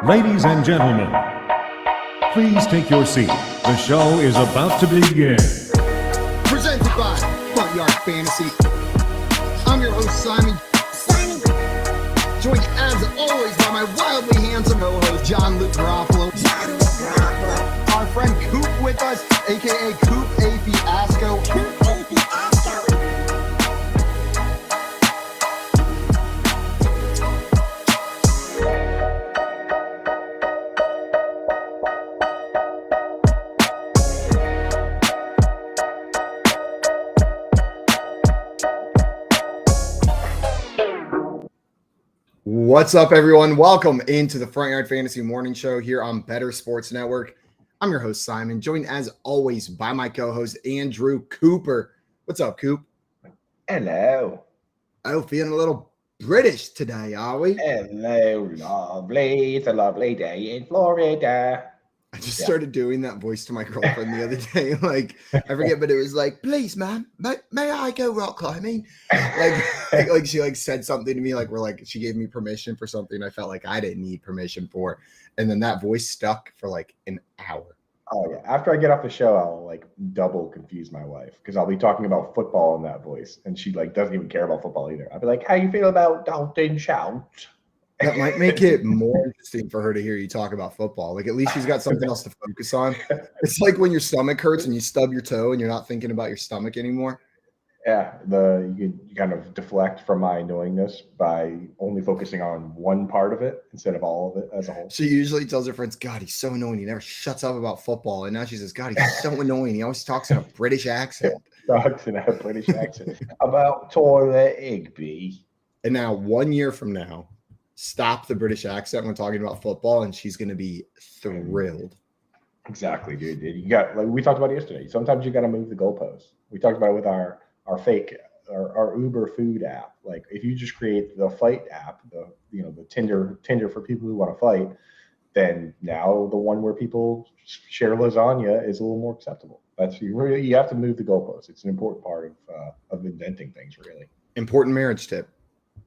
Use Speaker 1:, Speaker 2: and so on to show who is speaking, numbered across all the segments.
Speaker 1: Ladies and gentlemen, please take your seat. The show is about to begin.
Speaker 2: Presented by Front Yard Fantasy. I'm your host, Simon. Joined as always by my wildly handsome co-host, John Luke Garofalo. Our friend Coop with us, aka Coop A. Fiasco. What's up, everyone? Welcome into the Front Yard Fantasy Morning Show here on Better Sports Network. I'm your host, Simon, joined as always by my co-host, Andrew Cooper. What's up, Coop?
Speaker 3: Hello.
Speaker 2: Oh, feeling a little British today, are we?
Speaker 3: Hello, lovely. It's a lovely day in Florida.
Speaker 2: I just started doing that voice to my girlfriend the other day. Like, I forget, but it was like, please, ma'am, may I go rock climbing? Like she said something to me, she gave me permission for something I felt like I didn't need permission for. And then that voice stuck for like an hour.
Speaker 3: Oh, yeah. After I get off the show, I'll double confuse my wife because I'll be talking about football in that voice. And she doesn't even care about football either. I'll be like, how you feel about Dalton Shout?
Speaker 2: That might make it more interesting for her to hear you talk about football. Like, at least she's got something else to focus on. It's like when your stomach hurts and you stub your toe and you're not thinking about your stomach anymore.
Speaker 3: Yeah, you kind of deflect from my annoyingness by only focusing on one part of it instead of all of it as a whole.
Speaker 2: She usually tells her friends, God, he's so annoying. He never shuts up about football. And now she says, God, he's so annoying. He always talks in a British accent.
Speaker 3: Talks in a British accent about toilet Igby.
Speaker 2: And now 1 year from now, stop the British accent when talking about football, and she's going to be thrilled.
Speaker 3: Exactly, dude. You got, we talked about it yesterday. Sometimes you got to move the goalposts. We talked about it with our Uber food app. Like, if you just create the fight app, the Tinder for people who want to fight, then now the one where people share lasagna is a little more acceptable. You have to move the goalposts. It's an important part of inventing things, really.
Speaker 2: Important marriage tip.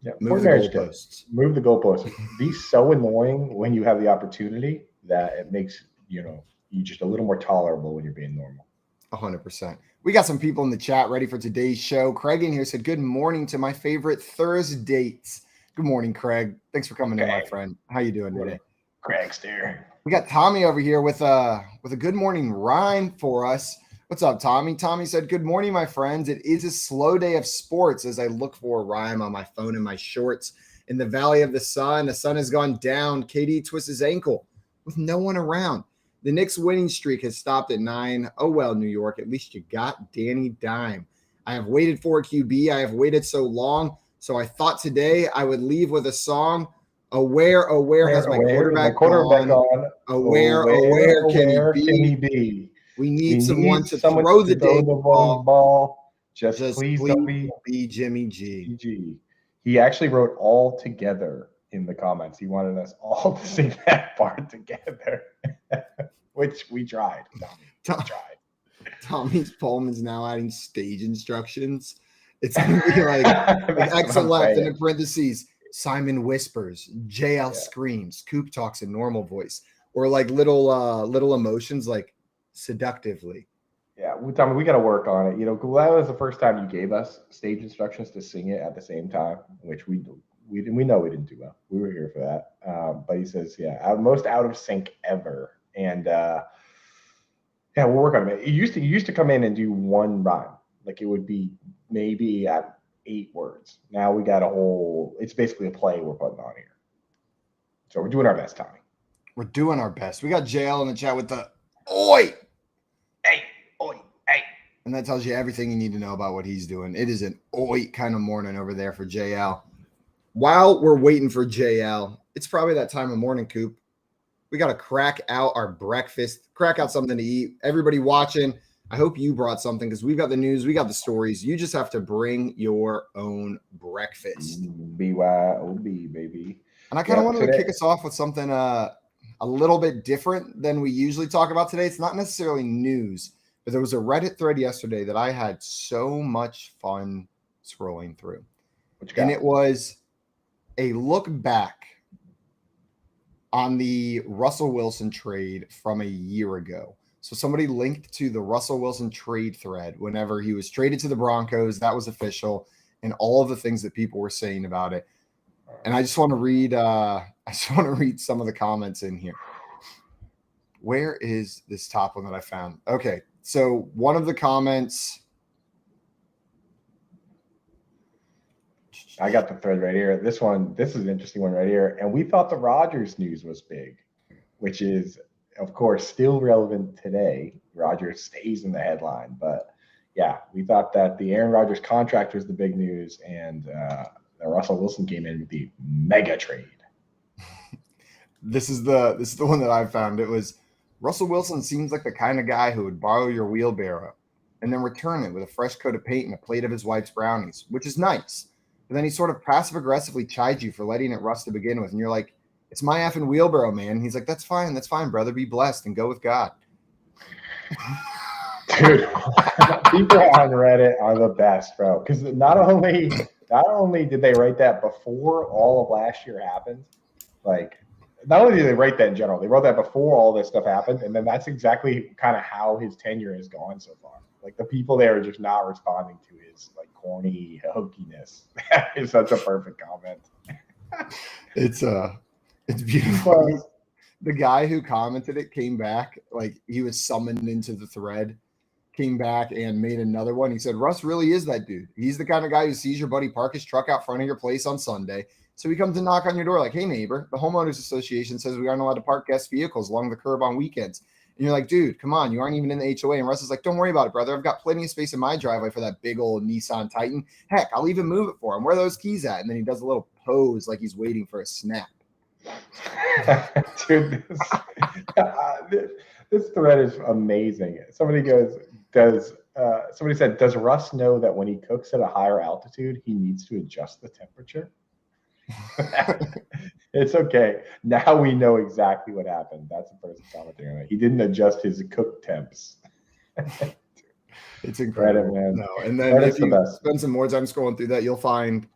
Speaker 3: Yeah,
Speaker 2: move the goalposts.
Speaker 3: Move the goalposts. Be so annoying when you have the opportunity that it makes you just a little more tolerable when you're being normal.
Speaker 2: 100%. We got some people in the chat ready for today's show. Craig in here said, good morning to my favorite Thursdays. Good morning, Craig. Thanks for coming in, my friend. How you doing today?
Speaker 3: Craigster.
Speaker 2: We got Tommy over here with a good morning rhyme for us. What's up, Tommy? Tommy said, good morning, my friends. It is a slow day of sports as I look for a rhyme on my phone in my shorts. In the valley of the sun has gone down. KD twists his ankle with no one around. The Knicks winning streak has stopped at 9. Oh, well, New York, at least you got Danny Dime. I have waited for a QB. I have waited so long. So I thought today I would leave with a song. Where has my quarterback gone? Where can he be? We need someone to throw the dang ball.
Speaker 3: Just please don't
Speaker 2: be Jimmy G.
Speaker 3: He actually wrote all together in the comments. He wanted us all to sing that part together, which we tried.
Speaker 2: Tommy's Pullman's now adding stage instructions. It's going to be like exit left and in parentheses, Simon whispers, JL screams, Coop talks in normal voice, or like little emotions like seductively.
Speaker 3: Yeah, Tommy, we got to work on it. That was the first time you gave us stage instructions to sing it at the same time, which we know we didn't do well. We were here for that. But he says, most out of sync ever. And we'll work on it. You used to come in and do one rhyme. Like, it would be maybe at 8 words. Now we got it's basically a play we're putting on here. So we're doing our best, Tommy.
Speaker 2: We're doing our best. We got JL in the chat with the oi.
Speaker 3: Hey, oi, hey.
Speaker 2: And that tells you everything you need to know about what he's doing. It is an oi kind of morning over there for JL. While we're waiting for JL, it's probably that time of morning, Coop. We got to crack out our breakfast, crack out something to eat. Everybody watching, I hope you brought something because we've got the news, we got the stories. You just have to bring your own breakfast.
Speaker 3: BYOB, baby.
Speaker 2: And I kind of wanted to kick us off with something a little bit different than we usually talk about today. It's not necessarily news, but there was a Reddit thread yesterday that I had so much fun scrolling through. And it was a look back on the Russell Wilson trade from a year ago. So somebody linked to the Russell Wilson trade thread whenever he was traded to the Broncos. That was official, and all of the things that people were saying about it. And I just want to read. Some of the comments in here. Where is this top one that I found? Okay, so one of the comments.
Speaker 3: I got the thread right here. This is an interesting one right here. And we thought the Rodgers news was big, which is, of course, still relevant today. Rodgers stays in the headline. But yeah, we thought that the Aaron Rodgers contract was the big news, and Russell Wilson came in with the mega trade.
Speaker 2: This is the one that I found. It was Russell Wilson seems like the kind of guy who would borrow your wheelbarrow and then return it with a fresh coat of paint and a plate of his wife's brownies, which is nice. But then he sort of passive aggressively chides you for letting it rust to begin with. And you're like, it's my effing wheelbarrow, man. And he's like, that's fine, brother. Be blessed and go with God.
Speaker 3: Dude, people on Reddit are the best, bro. Because not only did they write that before all of last year happened, like, not only did they write that in general, they wrote that before all this stuff happened, and then that's exactly kind of how his tenure has gone so far. Like, the people there are just not responding to his like corny hokiness. That is such a perfect comment.
Speaker 2: It's beautiful. The guy who commented it came back, like he was summoned into the thread, came back and made another one. He said, Russ really is that dude. He's the kind of guy who sees your buddy park his truck out front of your place on Sunday. So he comes to knock on your door like, hey, neighbor, the homeowners association says we aren't allowed to park guest vehicles along the curb on weekends. And you're like, dude, come on. You aren't even in the HOA. And Russ is like, don't worry about it, brother. I've got plenty of space in my driveway for that big old Nissan Titan. Heck, I'll even move it for him. Where are those keys at? And then he does a little pose like he's waiting for a snap.
Speaker 3: Dude, this thread is amazing. Somebody said, does Russ know that when he cooks at a higher altitude, he needs to adjust the temperature? It's okay. Now we know exactly what happened. That's the person commenting on it. He didn't adjust his cook temps.
Speaker 2: It's incredible,
Speaker 3: man.
Speaker 2: No, and then if you spend some more time scrolling through that, you'll find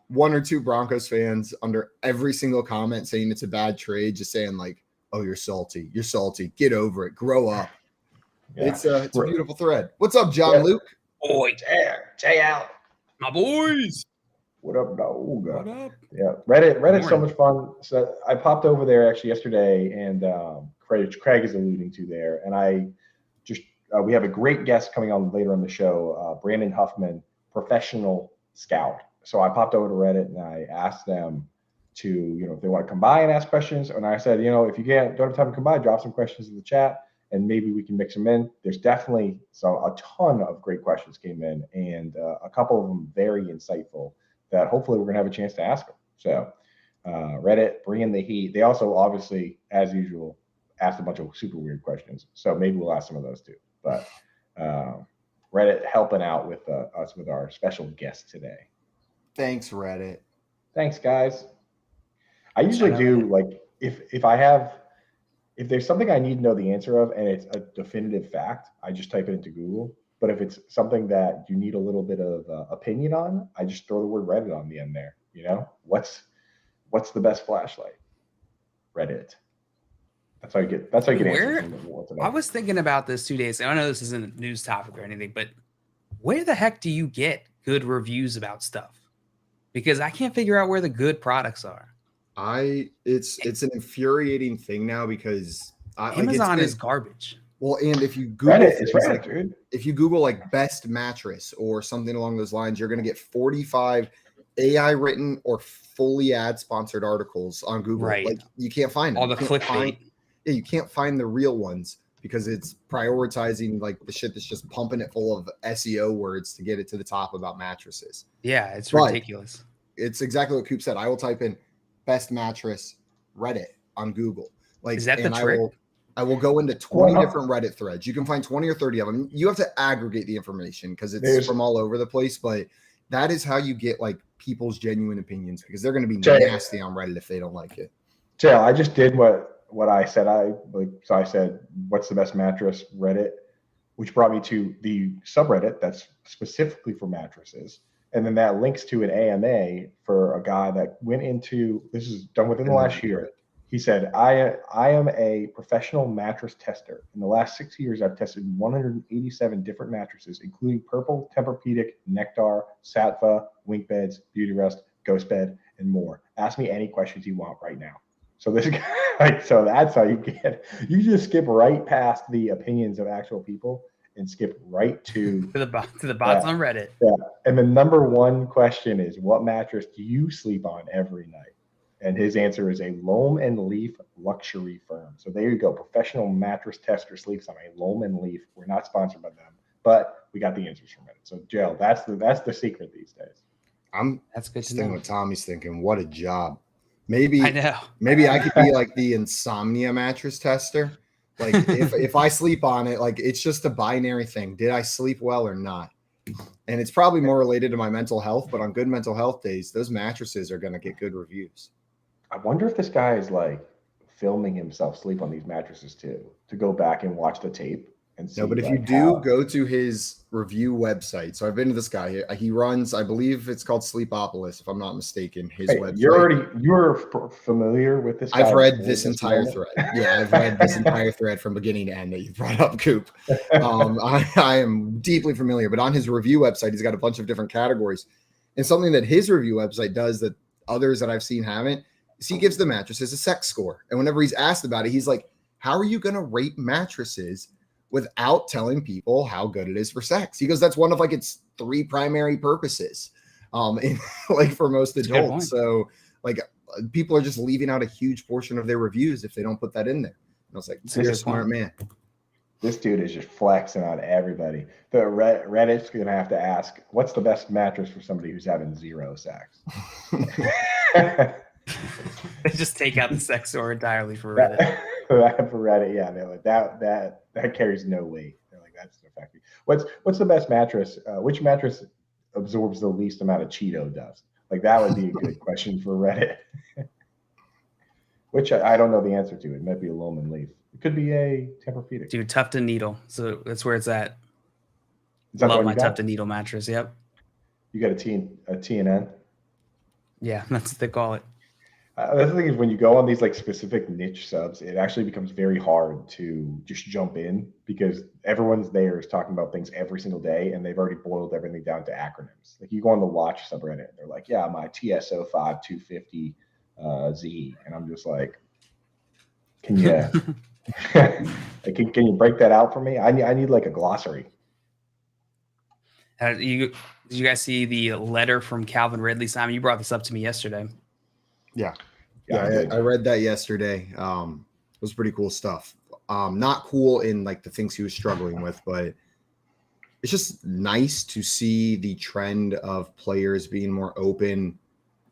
Speaker 2: one or two Broncos fans under every single comment saying it's a bad trade, just saying like, "Oh, you're salty. You're salty. Get over it. Grow up." Yeah. It's a beautiful thread. What's up, John Luke?
Speaker 3: Boy, Jay out.
Speaker 4: My boys.
Speaker 3: What up, dog?
Speaker 4: What up?
Speaker 3: Yeah, Reddit's so much fun. So I popped over there actually yesterday, and Craig is alluding to there, and I just we have a great guest coming on later on the show, Brandon Huffman, professional scout. So I popped over to Reddit and I asked them to, if they want to come by and ask questions. And I said, if you don't have time to come by, drop some questions in the chat and maybe we can mix them in. There's definitely a ton of great questions came in, and a couple of them very insightful that hopefully we're going to have a chance to ask them. So Reddit, bring in the heat. They also obviously, as usual, asked a bunch of super weird questions. So maybe we'll ask some of those too. But Reddit helping out with us with our special guest today.
Speaker 2: Thanks, Reddit.
Speaker 3: Thanks, guys. I usually do like if there's something I need to know the answer of and it's a definitive fact, I just type it into Google. But if it's something that you need a little bit of opinion on, I just throw the word Reddit on the end there. What's the best flashlight? Reddit. That's how you get answers.
Speaker 4: I was thinking about this 2 days ago. I know this isn't a news topic or anything, but where the heck do you get good reviews about stuff? Because I can't figure out where the good products are.
Speaker 2: It's an infuriating thing now because
Speaker 4: Amazon is garbage.
Speaker 2: Well, and if you Google
Speaker 3: Reddit,
Speaker 2: if you Google like best mattress or something along those lines, you're going to get 45 AI written or fully ad sponsored articles on Google.
Speaker 4: Right.
Speaker 2: Like you can't find them.
Speaker 4: All the clickbait.
Speaker 2: You can't find the real ones because it's prioritizing like the shit that's just pumping it full of SEO words to get it to the top about mattresses.
Speaker 4: Yeah, it's ridiculous.
Speaker 2: It's exactly what Coop said. I will type in best mattress Reddit on Google. Like,
Speaker 4: is that the trick?
Speaker 2: I will go into 20 different Reddit threads. You can find 20 or 30 of them. You have to aggregate the information because it's from all over the place. But that is how you get like people's genuine opinions because they're going to be nasty on Reddit if they don't like it.
Speaker 3: Jill, I just did what I said. So I said, what's the best mattress Reddit, which brought me to the subreddit that's specifically for mattresses. And then that links to an AMA for a guy that went into, this is done within the last year. He said, I am a professional mattress tester. In the last 6 years, I've tested 187 different mattresses, including Purple, Tempur-Pedic, Nectar, Sattva, Wink Beds, Beauty Rest, Ghost Bed, and more. Ask me any questions you want right now. So this guy, so that's how you just skip right past the opinions of actual people and skip right to
Speaker 4: the bots on Reddit.
Speaker 3: Yeah. And the number one question is, what mattress do you sleep on every night? And his answer is a Loam and Leaf luxury firm. So there you go. Professional mattress tester sleeps on a Loam and Leaf. We're not sponsored by them, but we got the answers from it. So Joe, that's the secret these days.
Speaker 4: That's good to
Speaker 2: thinking
Speaker 4: know.
Speaker 2: what Tommy's thinking. What a job. Maybe
Speaker 4: I know.
Speaker 2: Maybe I could be like the insomnia mattress tester. Like if I sleep on it, like it's just a binary thing. Did I sleep well or not? And it's probably more related to my mental health, but on good mental health days, those mattresses are going to get good reviews.
Speaker 3: I wonder if this guy is like filming himself sleep on these mattresses too, to go back and watch the tape and see.
Speaker 2: No, but if you do go to his review website, so I've been to this guy. He runs, I believe it's called Sleepopolis, if I'm not mistaken. His website.
Speaker 3: You're familiar with this guy.
Speaker 2: I've read this entire thread. Yeah, I've read this entire thread from beginning to end that you brought up, Coop. I am deeply familiar, but on his review website, he's got a bunch of different categories. And something that his review website does that others that I've seen haven't is he gives the mattresses a sex score. And whenever he's asked about it, he's like, how are you going to rate mattresses without telling people how good it is for sex? He goes, that's one of like its 3 primary purposes, like for most adults. So like people are just leaving out a huge portion of their reviews if they don't put that in there. And I was like, you're a smart man.
Speaker 3: This dude is just flexing on everybody. The Reddit's going to have to ask, what's the best mattress for somebody who's having 0 sex?
Speaker 4: They just take out the sex score entirely for Reddit.
Speaker 3: For Reddit, yeah, they're like that carries no weight. They're like, that's the fact. What's the best mattress? Which mattress absorbs the least amount of Cheeto dust? Like that would be a good question for Reddit. Which I don't know the answer to. It might be a Loam and Leaf. It could be a Tempur-Pedic.
Speaker 4: Dude, Tufted Needle. So that's where it's at.
Speaker 3: Love
Speaker 4: my Tufted Needle mattress. Yep.
Speaker 3: You got a T&N?
Speaker 4: Yeah, that's what they call it.
Speaker 3: The thing is, when you go on these like specific niche subs, it actually becomes very hard to just jump in because everyone's there is talking about things every single day, and they've already boiled everything down to acronyms. Like you go on the Watch subreddit, and they're like, "Yeah, my TSO 5250 Z," and I'm just like, "Can you can you break that out for me? I need like a glossary."
Speaker 4: Did you guys see the letter from Calvin Ridley? Simon, you brought this up to me yesterday.
Speaker 2: Yeah, I read that yesterday. It was pretty cool stuff. Not cool in like the things he was struggling with, but it's just nice to see the trend of players being more open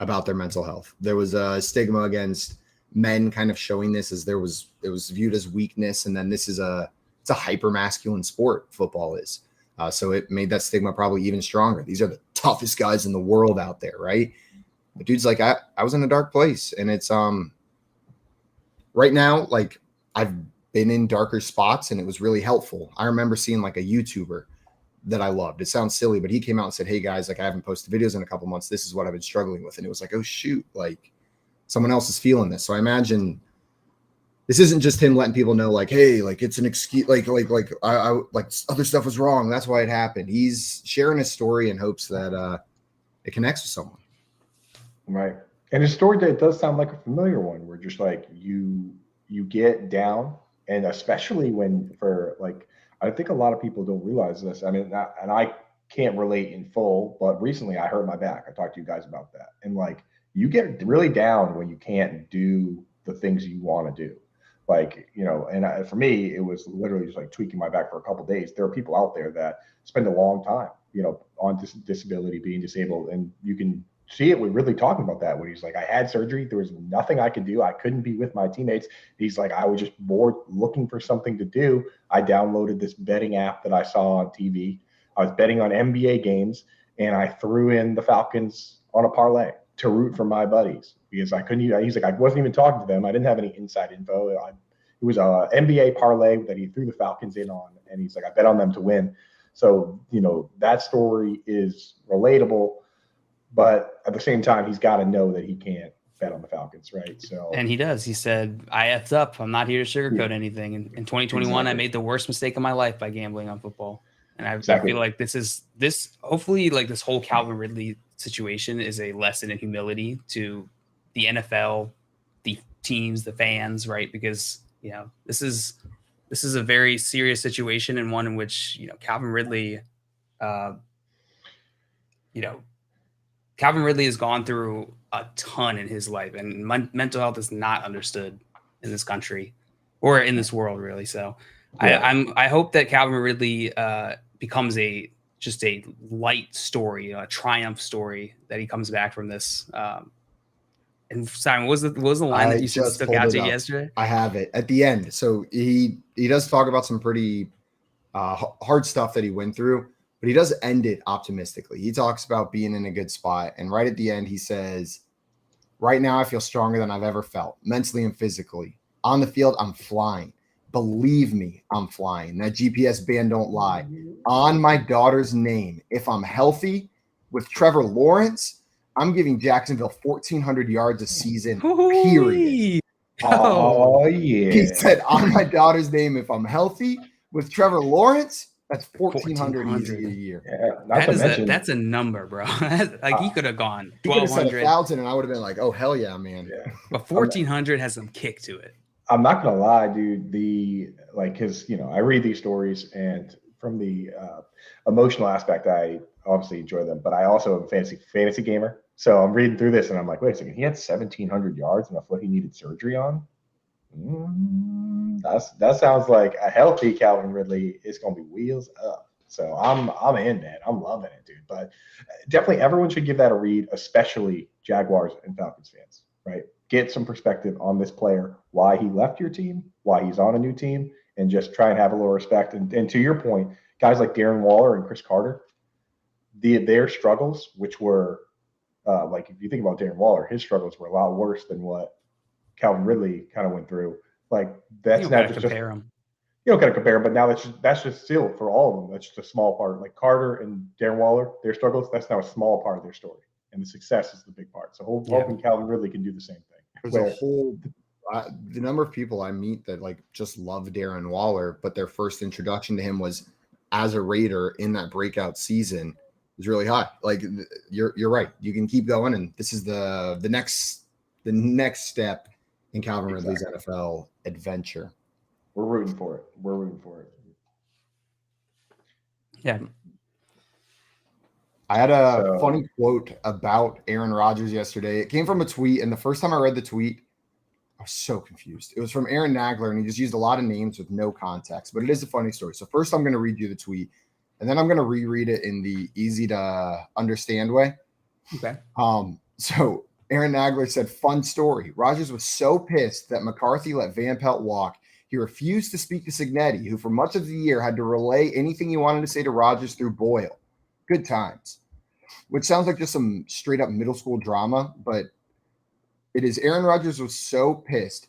Speaker 2: about their mental health. There was a stigma against men kind of showing this as it was viewed as weakness, and then it's a hyper masculine sport. Football is. So it made that stigma probably even stronger. These are the toughest guys in the world out there, right? But dude's like, I was in a dark place, and it's right now, like I've been in darker spots, and it was really helpful. I remember seeing like a YouTuber that I loved. It sounds silly, but he came out and said, hey guys, like I haven't posted videos in a couple months. This is what I've been struggling with. And it was like, oh shoot, like someone else is feeling this. So I imagine this isn't just him letting people know like, hey, like it's an excuse, like I like other stuff was wrong. That's why it happened. He's sharing his story in hopes that it connects with someone.
Speaker 3: Right. And a story that does sound like a familiar one, where just like you get down, and especially when for like, I think a lot of people don't realize this. I mean, and I can't relate in full, but recently I hurt my back. I talked to you guys about that. And like, you get really down when you can't do the things you want to do. Like, you know, and for me, it was literally just like tweaking my back for a couple of days. There are people out there that spend a long time, you know, on disability, being disabled, and you can see it. We're really talking about that when he's like, I had surgery. There was nothing I could do. I couldn't be with my teammates. He's like, I was just bored looking for something to do. I downloaded this betting app that I saw on TV. I was betting on NBA games, and I threw in the Falcons on a parlay to root for my buddies because I couldn't. He's like, I wasn't even talking to them. I didn't have any inside info. It was a NBA parlay that he threw the Falcons in on, and he's like, I bet on them to win. So, you know, that story is relatable. But at the same time, he's got to know that he can't bet on the Falcons, right? So,
Speaker 4: And he does. He said, I effed up. I'm not here to sugarcoat anything. In 2021, I made the worst mistake of my life by gambling on football. And I feel like hopefully like this whole Calvin Ridley situation is a lesson in humility to the NFL, the teams, the fans, right? Because, this is a very serious situation, and one in which, Calvin Ridley, Calvin Ridley has gone through a ton in his life, and mental health is not understood in this country or in this world, really. So I hope that Calvin Ridley becomes just a light story, a triumph story, that he comes back from this. And Simon, what was the line that you said stuck out to you yesterday?
Speaker 2: I have it at the end. So he does talk about some pretty hard stuff that he went through, but he does end it optimistically. He talks about being in a good spot. And right at the end, he says, right now, I feel stronger than I've ever felt, mentally and physically. On the field, I'm flying. Believe me, I'm flying. That GPS band don't lie. On my daughter's name, if I'm healthy with Trevor Lawrence, I'm giving Jacksonville 1,400 yards a season, period.
Speaker 3: Oh, yeah.
Speaker 2: He said, on my daughter's name, if I'm healthy with Trevor Lawrence, that's 1,400 easy a year.
Speaker 3: Yeah,
Speaker 4: that's a number, bro. Like he could have gone 1,200.
Speaker 2: He could have said 1,000, and I would have been like, "Oh hell yeah, man!"
Speaker 3: Yeah.
Speaker 4: But 1,400 has some kick to it.
Speaker 3: I'm not gonna lie, dude. Because I read these stories, and from the emotional aspect, I obviously enjoy them. That I also am a fantasy gamer, so I'm reading through this, and I'm like, wait a second, he had 1,700 yards and a foot he needed surgery on. That sounds like a healthy Calvin Ridley is going to be wheels up. So I'm in, man. I'm loving it, dude. But definitely everyone should give that a read, especially Jaguars and Falcons fans, right? Get some perspective on this player, why he left your team, why he's on a new team, and just try and have a little respect. And to your point, guys like Darren Waller and Chris Carter, their struggles, which were like if you think about Darren Waller, his struggles were a lot worse than what Calvin Ridley kind of went through. Like that's not just
Speaker 4: compare them.
Speaker 3: You don't got to compare them, but now that's just still for all of them. That's just a small part. Like Carter and Darren Waller, their struggles, that's now a small part of their story, and the success is the big part. So hoping Calvin Ridley can do the same thing.
Speaker 2: There's the number of people I meet that like just love Darren Waller, but their first introduction to him was as a Raider in that breakout season is really high. Like you're right. You can keep going, and this is the next step in Calvin Ridley's NFL adventure.
Speaker 3: We're rooting for it.
Speaker 4: Yeah.
Speaker 2: I had a funny quote about Aaron Rodgers yesterday. It came from a tweet, and the first time I read the tweet, I was so confused. It was from Aaron Nagler, and he just used a lot of names with no context, but it is a funny story. So first I'm going to read you the tweet, and then I'm going to reread it in the easy to understand way.
Speaker 4: Okay.
Speaker 2: So Aaron Nagler said, fun story. Rodgers was so pissed that McCarthy let Van Pelt walk. He refused to speak to Cignetti, who for much of the year had to relay anything he wanted to say to Rodgers through Boyle. Good times. Which sounds like just some straight up middle school drama, but it is. Aaron Rodgers was so pissed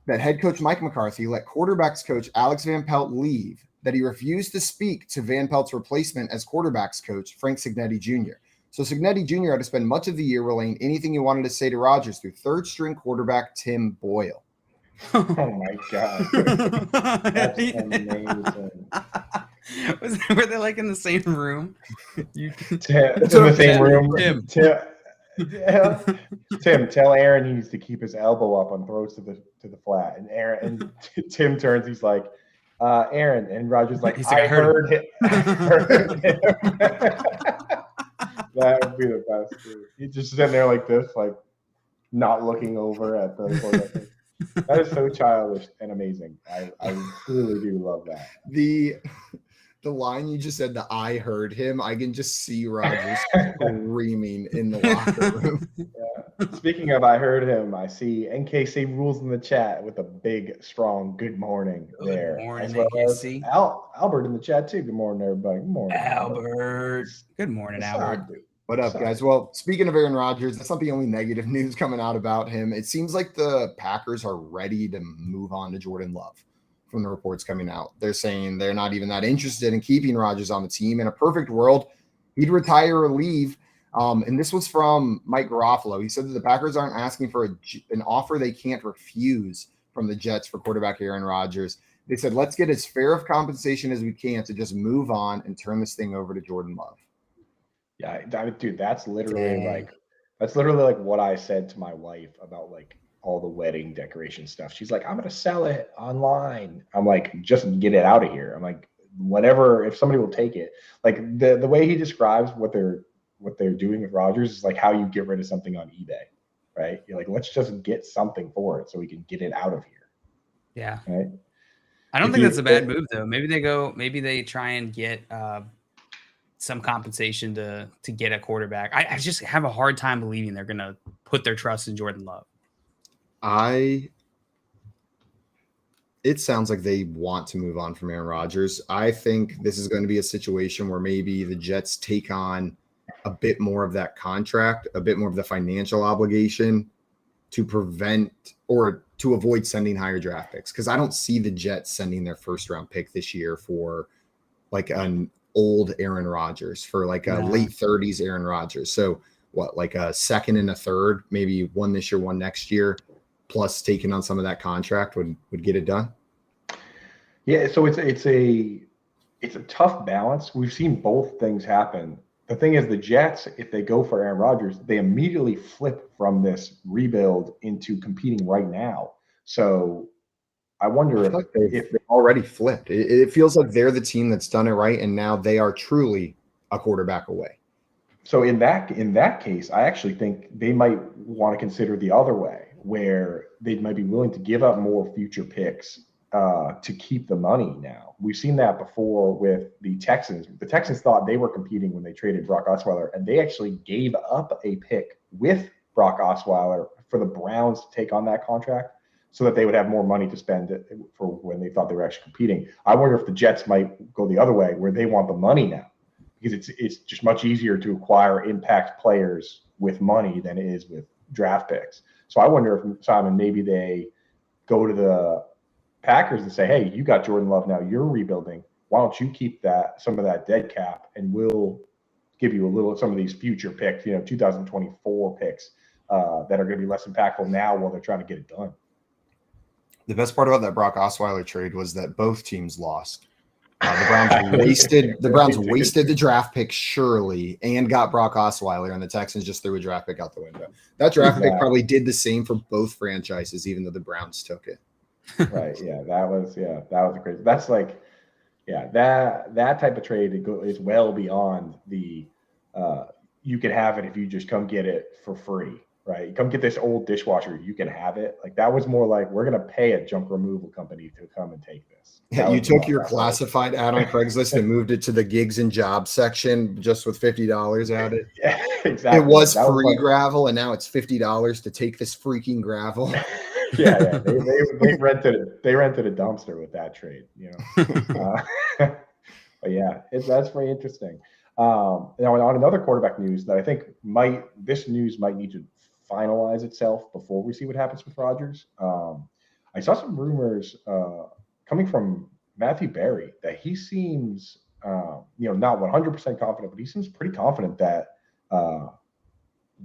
Speaker 2: that head coach Mike McCarthy let quarterbacks coach Alex Van Pelt leave that he refused to speak to Van Pelt's replacement as quarterbacks coach, Frank Cignetti Jr. So Cignetti Jr. had to spend much of the year relaying anything he wanted to say to Rodgers through third string quarterback Tim Boyle.
Speaker 3: Oh my God. That's amazing.
Speaker 4: Were they like in the same room?
Speaker 3: It's in the same room. Tim, tell Aaron he needs to keep his elbow up on throws to the flat. And Tim turns, he's like, Aaron, and Roger's like, I heard him. That would be the best. Dude. He's just sitting there like this, like not looking over at the. That is so childish and amazing. I really do love that.
Speaker 2: The line you just said, I heard him, I can just see Rodgers screaming in the locker room.
Speaker 3: Yeah. Speaking of I heard him, I see NKC Rules in the chat with a big, strong good morning there.
Speaker 4: Good morning,
Speaker 3: as well
Speaker 4: NKC.
Speaker 3: As Albert in the chat too. Good morning, everybody. Good morning,
Speaker 4: Albert. Good morning, Albert.
Speaker 2: What up, guys? Well, speaking of Aaron Rodgers, that's not the only negative news coming out about him. It seems like the Packers are ready to move on to Jordan Love from the reports coming out. They're saying they're not even that interested in keeping Rodgers on the team. In a perfect world, he'd retire or leave. And this was from Mike Garofalo. He said that the Packers aren't asking for an offer they can't refuse from the Jets for quarterback Aaron Rodgers. They said, let's get as fair of compensation as we can to just move on and turn this thing over to Jordan Love.
Speaker 3: Yeah, dude, that's literally like what I said to my wife about like all the wedding decoration stuff. She's like, I'm gonna sell it online. I'm like, just get it out of here. I'm like, whatever, if somebody will take it. Like the way he describes what they're doing with Rodgers is like how you get rid of something on eBay, right? You're like, let's just get something for it so we can get it out of here.
Speaker 4: Yeah.
Speaker 3: Right.
Speaker 4: I don't think that's a bad move though. Maybe they try and get some compensation to get a quarterback. I just have a hard time believing they're gonna put their trust in Jordan Love.
Speaker 2: It sounds like they want to move on from Aaron Rodgers. I think this is going to be a situation where maybe the Jets take on a bit more of that contract, a bit more of the financial obligation to prevent or to avoid sending higher draft picks. Because I don't see the Jets sending their first round pick this year for like an old Aaron Rodgers, for like a late 30s Aaron Rodgers. So what, like a second and a third, maybe one this year, one next year, plus taking on some of that contract would get it done.
Speaker 3: Yeah, so it's a tough balance. We've seen both things happen. The thing is, the Jets, if they go for Aaron Rodgers, they immediately flip from this rebuild into competing right now. So I wonder if
Speaker 2: they've already flipped. It feels like they're the team that's done it right, and now they are truly a quarterback away.
Speaker 3: So in that case, I actually think they might want to consider the other way, where they might be willing to give up more future picks to keep the money now. We've seen that before with the Texans. The Texans thought they were competing when they traded Brock Osweiler, and they actually gave up a pick with Brock Osweiler for the Browns to take on that contract so that they would have more money to spend for when they thought they were actually competing. I wonder if the Jets might go the other way, where they want the money now, because it's just much easier to acquire impact players with money than it is with draft picks. So I wonder if, Simon, maybe they go to the Packers and say, hey, you got Jordan Love now, you're rebuilding. Why don't you keep some of that dead cap, and we'll give you some of these future picks, 2024 picks that are going to be less impactful now while they're trying to get it done.
Speaker 2: The best part about that Brock Osweiler trade was that both teams lost. The Browns wasted the draft pick surely and got Brock Osweiler, and the Texans just threw a draft pick out the window. That draft pick probably did the same for both franchises, even though the Browns took it.
Speaker 3: Right. Yeah. That was crazy. That's like, that type of trade is well beyond the, you can have it if you just come get it for free, right? You come get this old dishwasher, you can have it. Like, that was more like, we're going to pay a junk removal company to come and take this.
Speaker 2: Yeah, you took your classified ad on Craigslist and moved it to the gigs and jobs section just with $50 added.
Speaker 3: Yeah, exactly.
Speaker 2: It was free gravel, and now it's $50 to take this freaking gravel.
Speaker 3: Yeah. They rented a dumpster with that trade, but yeah, that's very interesting. Now, on another quarterback news that I think this news might need to finalize itself before we see what happens with Rodgers. I saw some rumors coming from Matthew Berry that he seems, not 100% confident, but he seems pretty confident that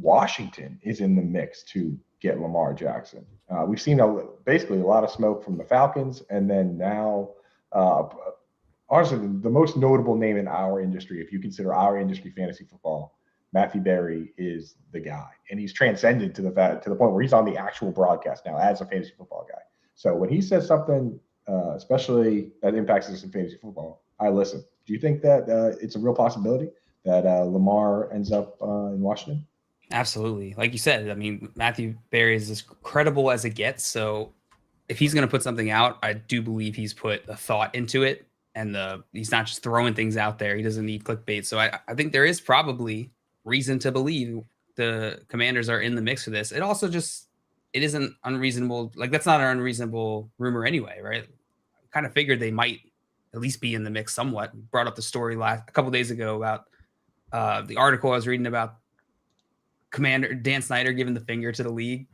Speaker 3: Washington is in the mix to get Lamar Jackson. We've seen basically a lot of smoke from the Falcons, and then now, honestly, the most notable name in our industry, if you consider our industry fantasy football, Matthew Berry is the guy, and he's transcended to the point where he's on the actual broadcast now as a fantasy football guy. So when he says something, especially that impacts us in fantasy football, I listen. Do you think that it's a real possibility that Lamar ends up in Washington?
Speaker 4: Absolutely. Like you said, I mean, Matthew Berry is as credible as it gets. So if he's going to put something out, I do believe he's put a thought into it, and he's not just throwing things out there. He doesn't need clickbait. So I think there is probably reason to believe the Commanders are in the mix for this. It also it isn't unreasonable. Like, that's not an unreasonable rumor anyway, right? I kind of figured they might at least be in the mix somewhat. Brought up the story a couple days ago about the article I was reading about Commander Dan Snyder giving the finger to the league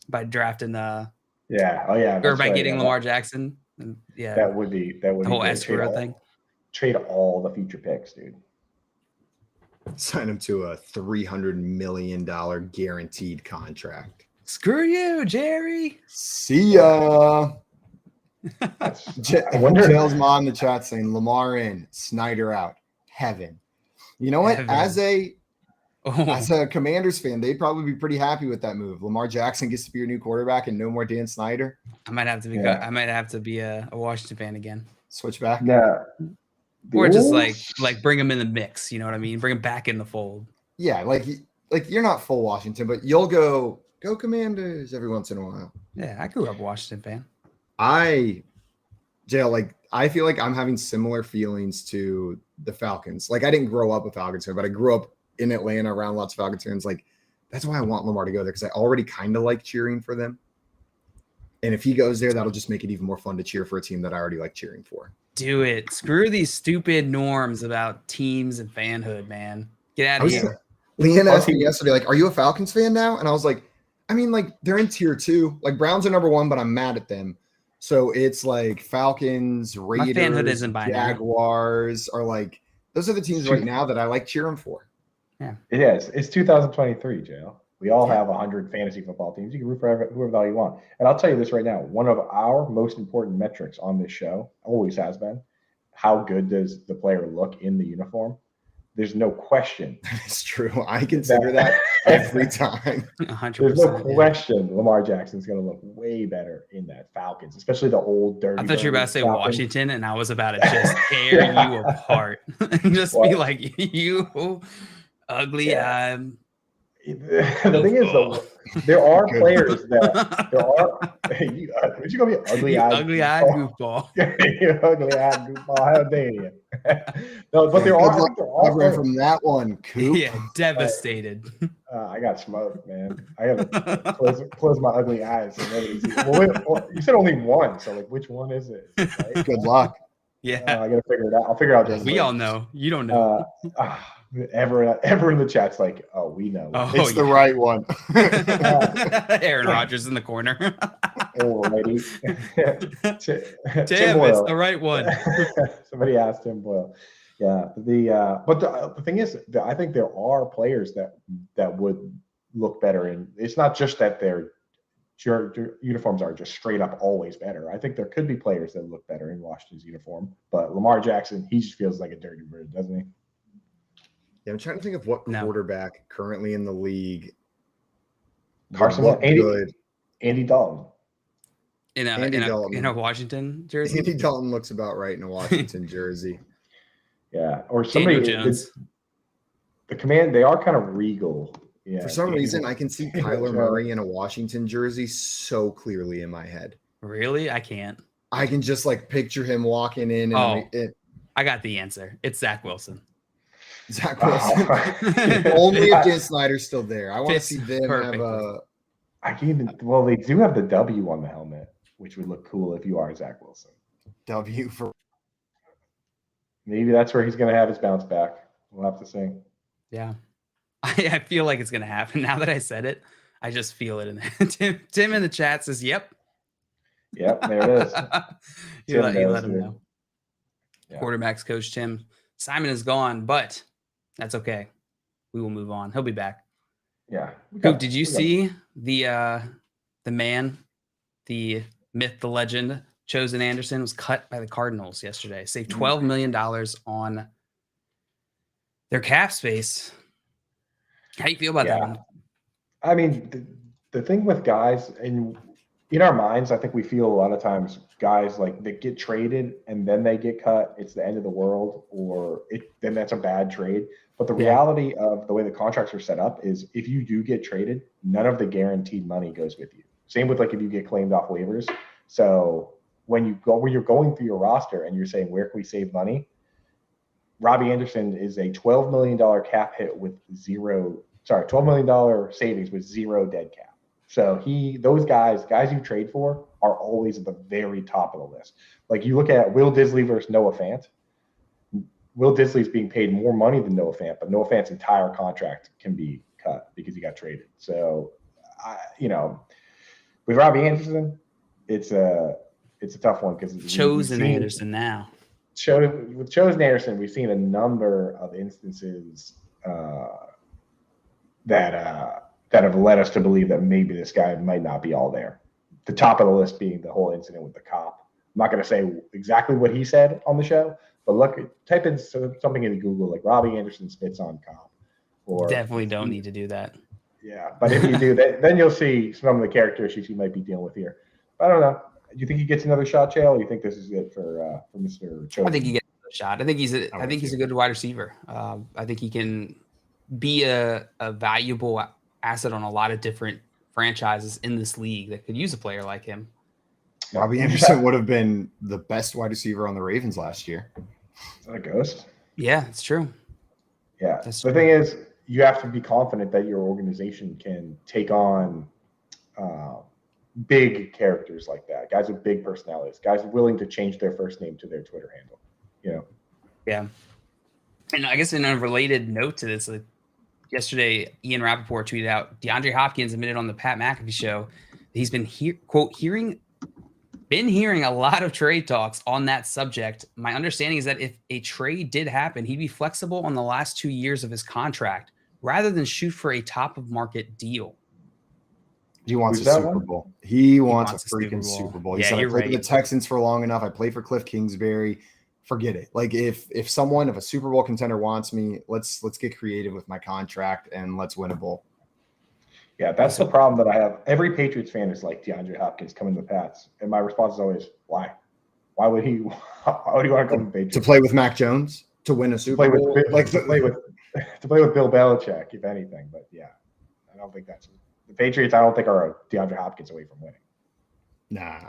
Speaker 4: by drafting or by getting Lamar Jackson. And
Speaker 3: that would be
Speaker 4: the whole escrow thing.
Speaker 3: Trade all the future picks, dude.
Speaker 2: Sign him to a $300 million guaranteed contract.
Speaker 4: Screw you, Jerry.
Speaker 2: See ya.
Speaker 3: I wonder.
Speaker 2: Jail's mom in the chat saying Lamar in, Snyder out. Heaven. You know what?
Speaker 4: Heaven.
Speaker 2: As a Commanders fan, they'd probably be pretty happy with that move. Lamar Jackson gets to be your new quarterback and no more Dan Snyder.
Speaker 4: I might have to be a Washington fan again.
Speaker 2: Switch back.
Speaker 3: Yeah.
Speaker 4: Or just like bring him in the mix. You know what I mean? Bring him back in the fold.
Speaker 2: Yeah, like you're not full Washington, but you'll go Commanders every once in a while.
Speaker 4: Yeah, I grew up a Washington fan.
Speaker 2: I feel like I'm having similar feelings to the Falcons. Like I didn't grow up a Falcons fan, but I grew up in Atlanta around lots of Falcons fans. Like that's why I want Lamar to go there because I already kind of like cheering for them. And if he goes there, that'll just make it even more fun to cheer for a team that I already like cheering for.
Speaker 4: Do it. Screw these stupid norms about teams and fanhood, man. Get out of here.
Speaker 2: Leanne asked me yesterday, like, are you a Falcons fan now? And I was like, I mean, like, they're in tier 2. Like, Browns are number 1, but I'm mad at them. So it's like Falcons, Raiders,
Speaker 4: My fanhood isn't binary.
Speaker 2: Jaguars are like, those are the teams right now that I like cheering for.
Speaker 4: Yeah.
Speaker 3: It is. It's 2023, JL. We all have 100 fantasy football teams. You can root for whoever the hell you want. And I'll tell you this right now. One of our most important metrics on this show, always has been, how good does the player look in the uniform? There's no question.
Speaker 2: It's true. I consider that every time.
Speaker 4: 100%.
Speaker 3: There's no question Lamar Jackson's going to look way better in that Falcons, especially the old dirty.
Speaker 4: I thought you were about to say
Speaker 3: Falcons.
Speaker 4: Washington, and I was about to just tear you apart and just be like, you ugly
Speaker 3: The thing is, though, there are players that Would you gonna be ugly-eyed
Speaker 4: goofball?
Speaker 3: You ugly-eyed goofball! How dare you? No, but there are
Speaker 2: Covering from that one, Coop.
Speaker 4: Yeah, devastated.
Speaker 3: I got smoked, man. I gotta close my ugly eyes. So well, you said only one, so like, which one is it? Right?
Speaker 2: Good luck.
Speaker 4: Yeah,
Speaker 3: I gotta figure it out. I'll figure out. Just
Speaker 4: we all know. You don't know.
Speaker 3: Ever in the chat's like, oh, we know.
Speaker 2: It's the right one.
Speaker 4: Aaron Rodgers in the corner.
Speaker 3: Alrighty.
Speaker 4: Tim, it's the right one.
Speaker 3: Somebody asked Tim Boyle. Yeah. But the thing is, I think there are players that would look better, and it's not just that their uniforms are just straight up always better. I think there could be players that look better in Washington's uniform, but Lamar Jackson, he just feels like a dirty bird, doesn't he?
Speaker 2: Yeah, I'm trying to think of what quarterback currently in the league.
Speaker 3: Carson, Andy Dalton.
Speaker 4: In a Washington jersey.
Speaker 2: Andy Dalton looks about right in a Washington jersey.
Speaker 3: Yeah, or somebody. The command, they are kind of regal. Yeah.
Speaker 2: For some reason, I can see Kyler Murray in a Washington jersey so clearly in my head.
Speaker 4: Really? I can't.
Speaker 2: I can just like picture him walking in. And
Speaker 4: I got the answer. It's Zach Wilson.
Speaker 2: Zach Wilson. Only if Dan Snyder's still there. I want to see them
Speaker 4: perfectly.
Speaker 2: have a.
Speaker 3: Well, they do have the W on the helmet, which would look cool if you are Zach Wilson.
Speaker 2: W for.
Speaker 3: Maybe that's where he's going to have his bounce back. We'll have to see.
Speaker 4: Yeah. I feel like it's going to happen. Now that I said it, I just feel it in there. Tim in the chat says, yep.
Speaker 3: Yep, there it is.
Speaker 4: you let him know. Yeah. Quarterbacks coach Tim. Simon is gone, but that's okay. We will move on. He'll be back.
Speaker 3: Yeah.
Speaker 4: Did you see the man, the myth, the legend, Chosen Anderson was cut by the Cardinals yesterday? Saved $12 million on their cap space. How do you feel about that one?
Speaker 3: I mean, the thing with guys, and in our minds, I think we feel a lot of times guys like that get traded and then they get cut. It's the end of the world, or then that's a bad trade. But the reality of the way the contracts are set up is if you do get traded, none of the guaranteed money goes with you. Same with like if you get claimed off waivers. So when you're going through your roster and you're saying, where can we save money? Robbie Anderson is a $12 million cap hit with $12 million savings with zero dead cap. So those guys you trade for are always at the very top of the list. Like you look at Will Disley versus Noah Fant. Will Disley is being paid more money than Noah Fant, but Noah Fant's entire contract can be cut because he got traded. So, with Robbie Anderson, it's a tough one because
Speaker 4: Chosen Anderson now.
Speaker 3: With Chosen Anderson, we've seen a number of instances that have led us to believe that maybe this guy might not be all there. The top of the list being the whole incident with the cop. I'm not going to say exactly what he said on the show, but type in something into Google like Robbie Anderson spits on cop. Or
Speaker 4: definitely don't need to do that.
Speaker 3: Yeah, but if you do that, then you'll see some of the character issues he might be dealing with here. But I don't know. Do you think he gets another shot, Chael, or you think this is it for Mr. Chosen?
Speaker 4: I think he gets a shot. I think he's a good wide receiver. I think he can be a valuable asset on a lot of different franchises in this league that could use a player like him.
Speaker 2: Robbie Anderson would have been the best wide receiver on the Ravens last year.
Speaker 3: Is that a ghost?
Speaker 4: Yeah, it's true.
Speaker 3: Yeah. The thing is, you have to be confident that your organization can take on big characters like that, guys with big personalities, guys willing to change their first name to their Twitter handle.
Speaker 4: Yeah. And I guess in a related note to this, yesterday, Ian Rappaport tweeted out, DeAndre Hopkins admitted on the Pat McAfee show that he's been hearing a lot of trade talks on that subject. My understanding is that if a trade did happen, he'd be flexible on the last 2 years of his contract rather than shoot for a top of market deal.
Speaker 2: He wants a Super Bowl. He wants a freaking Super Bowl. He said, I played for the Texans for long enough. I played for Cliff Kingsbury. Forget it. Like if a Super Bowl contender wants me, let's get creative with my contract and let's win a bowl.
Speaker 3: Yeah, that's the problem that I have. Every Patriots fan is like DeAndre Hopkins coming to the Pats. And my response is always, why? Why would he want to come to the Patriots?
Speaker 2: To play with Mac Jones? To win a Super Bowl?
Speaker 3: To play with Bill Belichick, if anything. But yeah, I don't think that's the Patriots. I don't think are DeAndre Hopkins away from winning.
Speaker 2: Nah.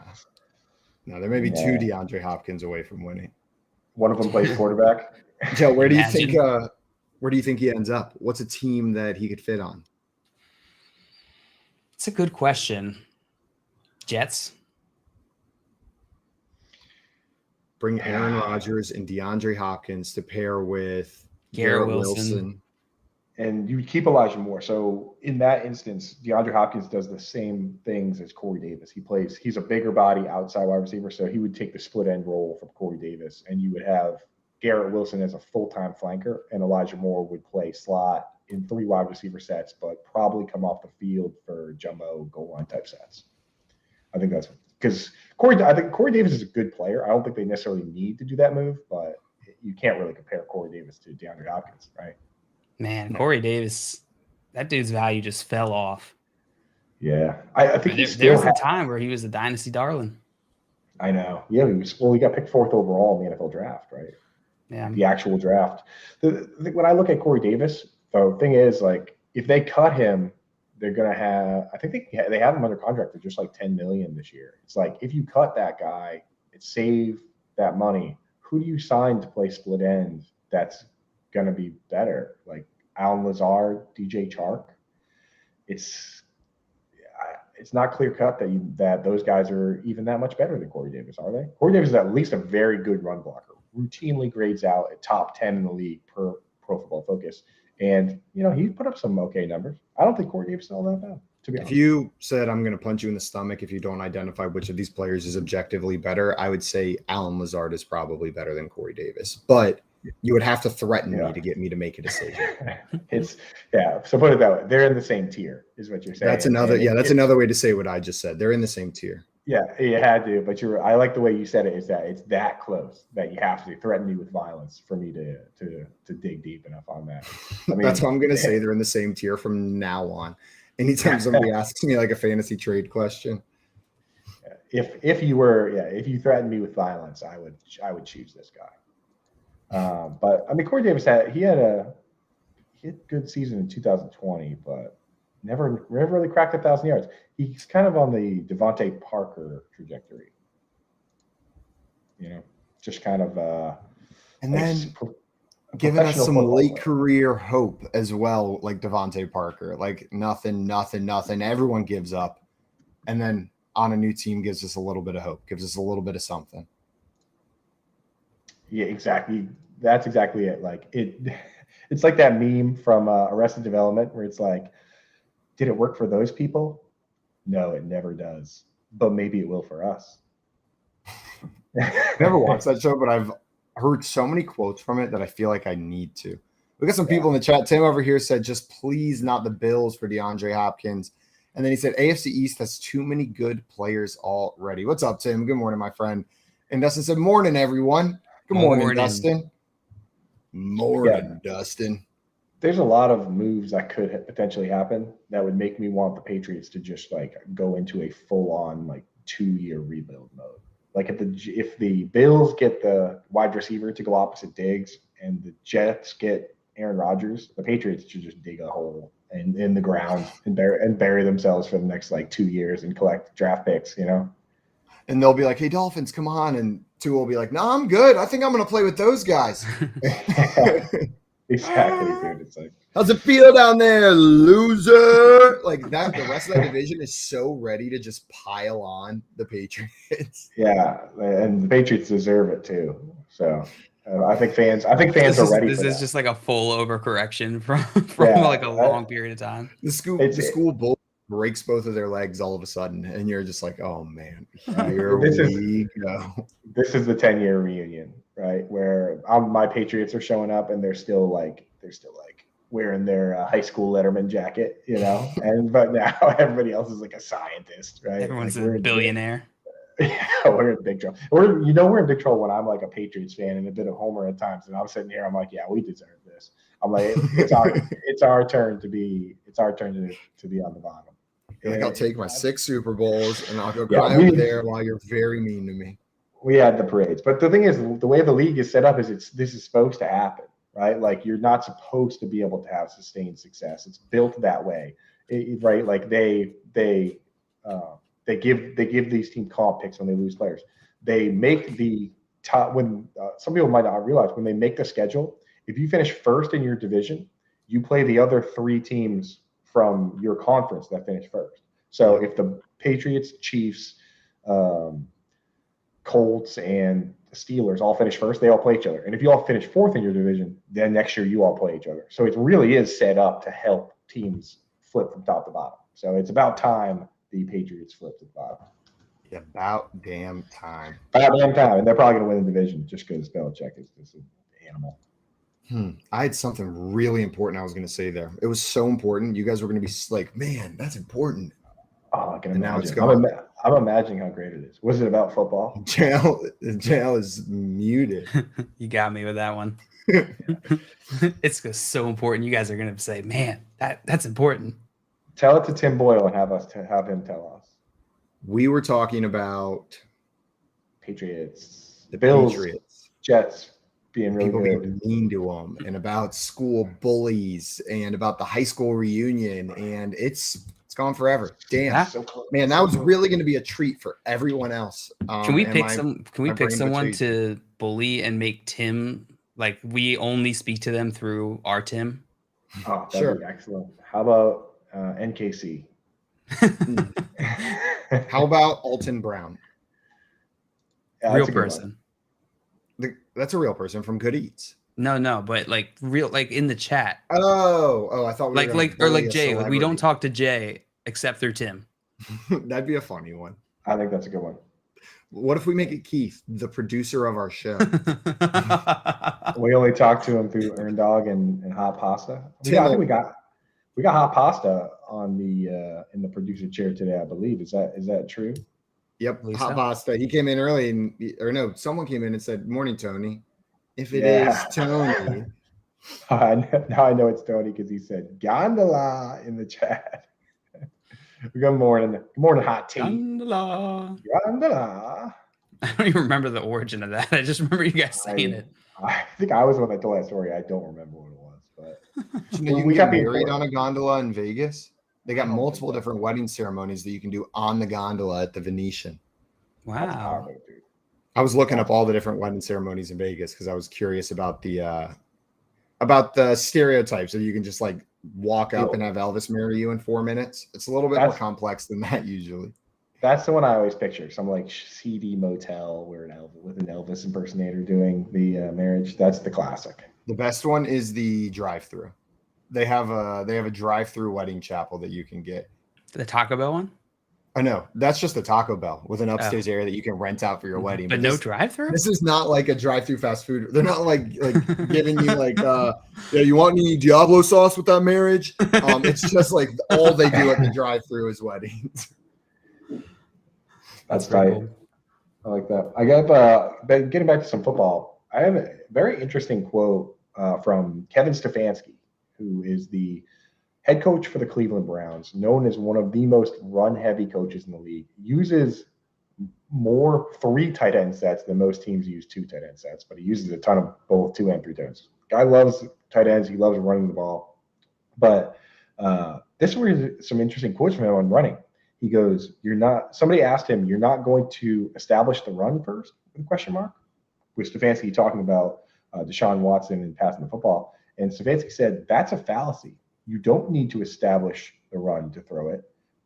Speaker 2: No, there may be two DeAndre Hopkins away from winning.
Speaker 3: One of them plays quarterback.
Speaker 2: Joe, where do you think he ends up? What's a team that he could fit on?
Speaker 4: It's a good question. Jets.
Speaker 2: Bring Aaron Rodgers and DeAndre Hopkins to pair with
Speaker 4: Garrett Wilson.
Speaker 3: And you keep Elijah Moore. So in that instance, DeAndre Hopkins does the same things as Corey Davis. He's a bigger body outside wide receiver, so he would take the split end role from Corey Davis, and you would have Garrett Wilson as a full-time flanker, and Elijah Moore would play slot in 3 wide receiver sets, but probably come off the field for jumbo goal line type sets. I think that's because I think Corey Davis is a good player. I don't think they necessarily need to do that move, but you can't really compare Corey Davis to DeAndre Hopkins, right?
Speaker 4: Man, Corey Davis, that dude's value just fell off.
Speaker 3: Yeah. I think
Speaker 4: there was a time where he was a dynasty darling.
Speaker 3: I know. Yeah, he got picked 4th overall in the NFL draft, right?
Speaker 4: Yeah.
Speaker 3: The actual draft. When I look at Corey Davis, the thing is, like, if they cut him, they're going to have – I think they have him under contract for just like $10 million this year. It's like if you cut that guy and save that money, who do you sign to play split end that's going to be better? Like Alan Lazard, DJ Chark. It's not clear cut that those guys are even that much better than Corey Davis, are they? Corey Davis is at least a very good run blocker. Routinely grades out at top 10 in the league per Pro Football Focus. And, he put up some okay numbers. I don't think Corey Davis is all that bad, to be honest.
Speaker 2: If you said I'm going to punch you in the stomach if you don't identify which of these players is objectively better, I would say Alan Lazard is probably better than Corey Davis. But you would have to threaten me to get me to make a decision.
Speaker 3: So put it that way. They're in the same tier, is what you're saying.
Speaker 2: That's another way to say what I just said. They're in the same tier.
Speaker 3: Yeah, you had to, but I like the way you said it. Is that it's that close that you have to threaten me with violence for me to dig deep enough on that. I mean,
Speaker 2: that's what I'm going to say. They're in the same tier from now on. Anytime somebody asks me like a fantasy trade question,
Speaker 3: if you threatened me with violence, I would choose this guy. But I mean, Corey Davis had a good season in 2020, but never really cracked 1,000 yards. He's kind of on the Devontae Parker trajectory, just kind of.
Speaker 2: And then giving us some late career hope as well, like Devontae Parker, like nothing. Everyone gives up, and then on a new team gives us a little bit of hope, gives us a little bit of something.
Speaker 3: Yeah, exactly. That's exactly it. Like it's like that meme from Arrested Development where it's like, did it work for those people? No, it never does. But maybe it will for us.
Speaker 2: Never watched that show, but I've heard so many quotes from it that I feel like I need to. We got some people in the chat. Tim over here said, just please not the Bills for DeAndre Hopkins. And then he said, AFC East has too many good players already. What's up, Tim? Good morning, my friend. And Dustin said, morning, everyone. Good morning, Dustin. Morning, Dustin.
Speaker 3: There's a lot of moves that could potentially happen that would make me want the Patriots to just like go into a full-on like 2-year rebuild mode. Like if the Bills get the wide receiver to go opposite Diggs and the Jets get Aaron Rodgers, the Patriots should just dig a hole in the ground and bury themselves for the next like 2 years and collect draft picks, you know?
Speaker 2: And they'll be like, hey, Dolphins, come on. And Tua will be like, no, I'm good. I think I'm going to play with those guys.
Speaker 3: Exactly, dude. It's like,
Speaker 2: how's it feel down there, loser? Like that, the rest of that division is so ready to just pile on the Patriots.
Speaker 3: Yeah, and the Patriots deserve it too. So I think fans are ready.
Speaker 4: This
Speaker 3: for
Speaker 4: is
Speaker 3: that.
Speaker 4: just like a full overcorrection from like a long period of time.
Speaker 2: The school bull breaks both of their legs all of a sudden, and you're just like, oh man, here we go.
Speaker 3: This is the 10-year reunion, right? Where my Patriots are showing up, and they're still like wearing their high school Letterman jacket, you know. But now everybody else is like a scientist, right?
Speaker 4: Everyone's
Speaker 3: like
Speaker 4: a billionaire.
Speaker 3: Yeah, we're in big trouble. We're in big trouble when I'm like a Patriots fan and a bit of Homer at times, and I'm sitting here, I'm like, yeah, we deserve this. I'm like, it's our turn to be on the bottom.
Speaker 2: Like, I'll take my 6 Super Bowls and I'll go cry over there while you're very mean to me.
Speaker 3: We had the parades, but the thing is, the way the league is set up is this is supposed to happen, right? Like you're not supposed to be able to have sustained success. It's built that way, right? Like they give these team comp picks when they lose players. They make the top when some people might not realize when they make the schedule. If you finish first in your division, you play the other 3 teams from your conference that finish first. So if the Patriots, Chiefs, Colts, and the Steelers all finish first, they all play each other. And if you all finish 4th in your division, then next year you all play each other. So it really is set up to help teams flip from top to bottom. So it's about time the Patriots flip to the bottom.
Speaker 2: Yeah, about damn time.
Speaker 3: About damn time. And they're probably going to win the division just because Belichick is this animal.
Speaker 2: I had something really important I was going to say there. It was so important. You guys were going to be like, man, that's important.
Speaker 3: Oh, I can imagine.
Speaker 2: Now it's gone.
Speaker 3: I'm imagining how great it is. Was it about football?
Speaker 2: Jail is muted.
Speaker 4: You got me with that one. It's so important. You guys are going to say, man, that's important.
Speaker 3: Tell it to Tim Boyle and have him tell us.
Speaker 2: We were talking about
Speaker 3: Patriots, the Bills, Jets being really
Speaker 2: people
Speaker 3: good.
Speaker 2: being mean to them, and about school bullies, and about the high school reunion, and it's gone forever. Damn, man, that was really going to be a treat for everyone else.
Speaker 4: Can we pick someone to bully and make Tim like we only speak to them through our Tim?
Speaker 3: Oh, that'd be excellent. How about NKC?
Speaker 2: How about Alton Brown?
Speaker 4: Real person.
Speaker 2: That's a real person from Good Eats.
Speaker 4: No, but like real, like in the chat.
Speaker 2: Oh, I thought we were
Speaker 4: like Jay. Like we don't talk to Jay except through Tim.
Speaker 2: That'd be a funny one.
Speaker 3: I think that's a good one.
Speaker 2: What if we make it Keith, the producer of our show?
Speaker 3: We only talk to him through Earn Dog and Hot Pasta. I think we got Hot Pasta on the in the producer chair today, I believe. Is that true?
Speaker 2: Yep, Hot Pasta. He came in early, someone came in and said, "Morning, Tony." If it is Tony,
Speaker 3: now I know it's Tony because he said "gondola" in the chat. Good morning, hot tea. Gondola.
Speaker 4: I don't even remember the origin of that. I just remember you guys saying it.
Speaker 3: I think I was the one that told that story. I don't remember what it was, but
Speaker 2: we got married on a gondola in Vegas. They got multiple different wedding ceremonies that you can do on the gondola at the Venetian.
Speaker 4: Wow.
Speaker 2: I was looking up all the different wedding ceremonies in Vegas because I was curious about the stereotypes that you can just like walk up and have Elvis marry you in 4 minutes. It's a little bit more complex than that usually.
Speaker 3: That's the one I always picture. Some like seedy motel where with an Elvis impersonator doing the marriage. That's the classic.
Speaker 2: The best one is the drive-through. They have a drive-through wedding chapel that you can get.
Speaker 4: The Taco Bell one?
Speaker 2: I know that's just a Taco Bell with an upstairs area that you can rent out for your wedding.
Speaker 4: But no drive-through.
Speaker 2: This is not like a drive-through fast food. They're not like giving you like, yeah, you want any Diablo sauce with that marriage? It's just like all they do at the drive-through is weddings.
Speaker 3: That's right. Cool. I like that. I got getting back to some football. I have a very interesting quote from Kevin Stefanski, who is the head coach for the Cleveland Browns, known as one of the most run-heavy coaches in the league. Uses more 3 tight end sets than most teams use 2 tight end sets, but he uses a ton of both 2 and 3 tight ends. Guy loves tight ends. He loves running the ball. But this was some interesting quotes from him on running. He goes, somebody asked him, you're not going to establish the run first? With a question mark. With Stefanski talking about Deshaun Watson and passing the football. And Stefanski said, that's a fallacy. You don't need to establish the run to throw it.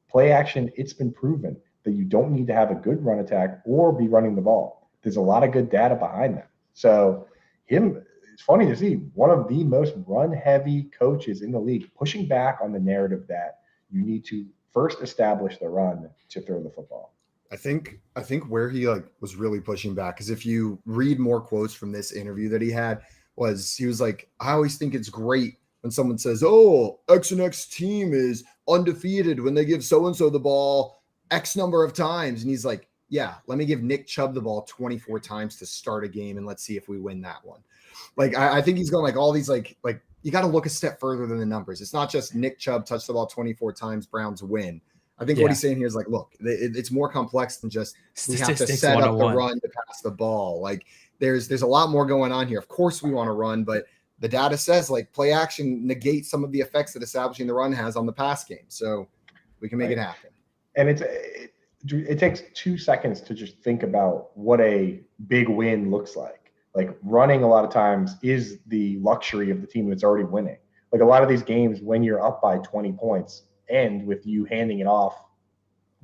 Speaker 3: Play action, it's been proven that you don't need to have a good run attack or be running the ball. There's a lot of good data behind that. So it's funny to see one of the most run-heavy coaches in the league pushing back on the narrative that you need to first establish the run to throw the football.
Speaker 2: I think where he was really pushing back is if you read more quotes from this interview that he had, he was like, I always think it's great when someone says, oh, X and X team is undefeated when they give so-and-so the ball X number of times. And he's like, yeah, let me give Nick Chubb the ball 24 times to start a game and let's see if we win that one. I think he's going like all these like you got to look a step further than the numbers. It's not just Nick Chubb touched the ball 24 times, Browns win. I think what he's saying here is like, look, it's more complex than just we have to set up the run to pass the ball. Like there's a lot more going on here. Of course we want to run, but the data says like play action negates some of the effects that establishing the run has on the pass game. So we can make it happen.
Speaker 3: And it takes 2 seconds to just think about what a big win looks like. Like running a lot of times is the luxury of the team that's already winning. Like a lot of these games when you're up by 20 points end with you handing it off,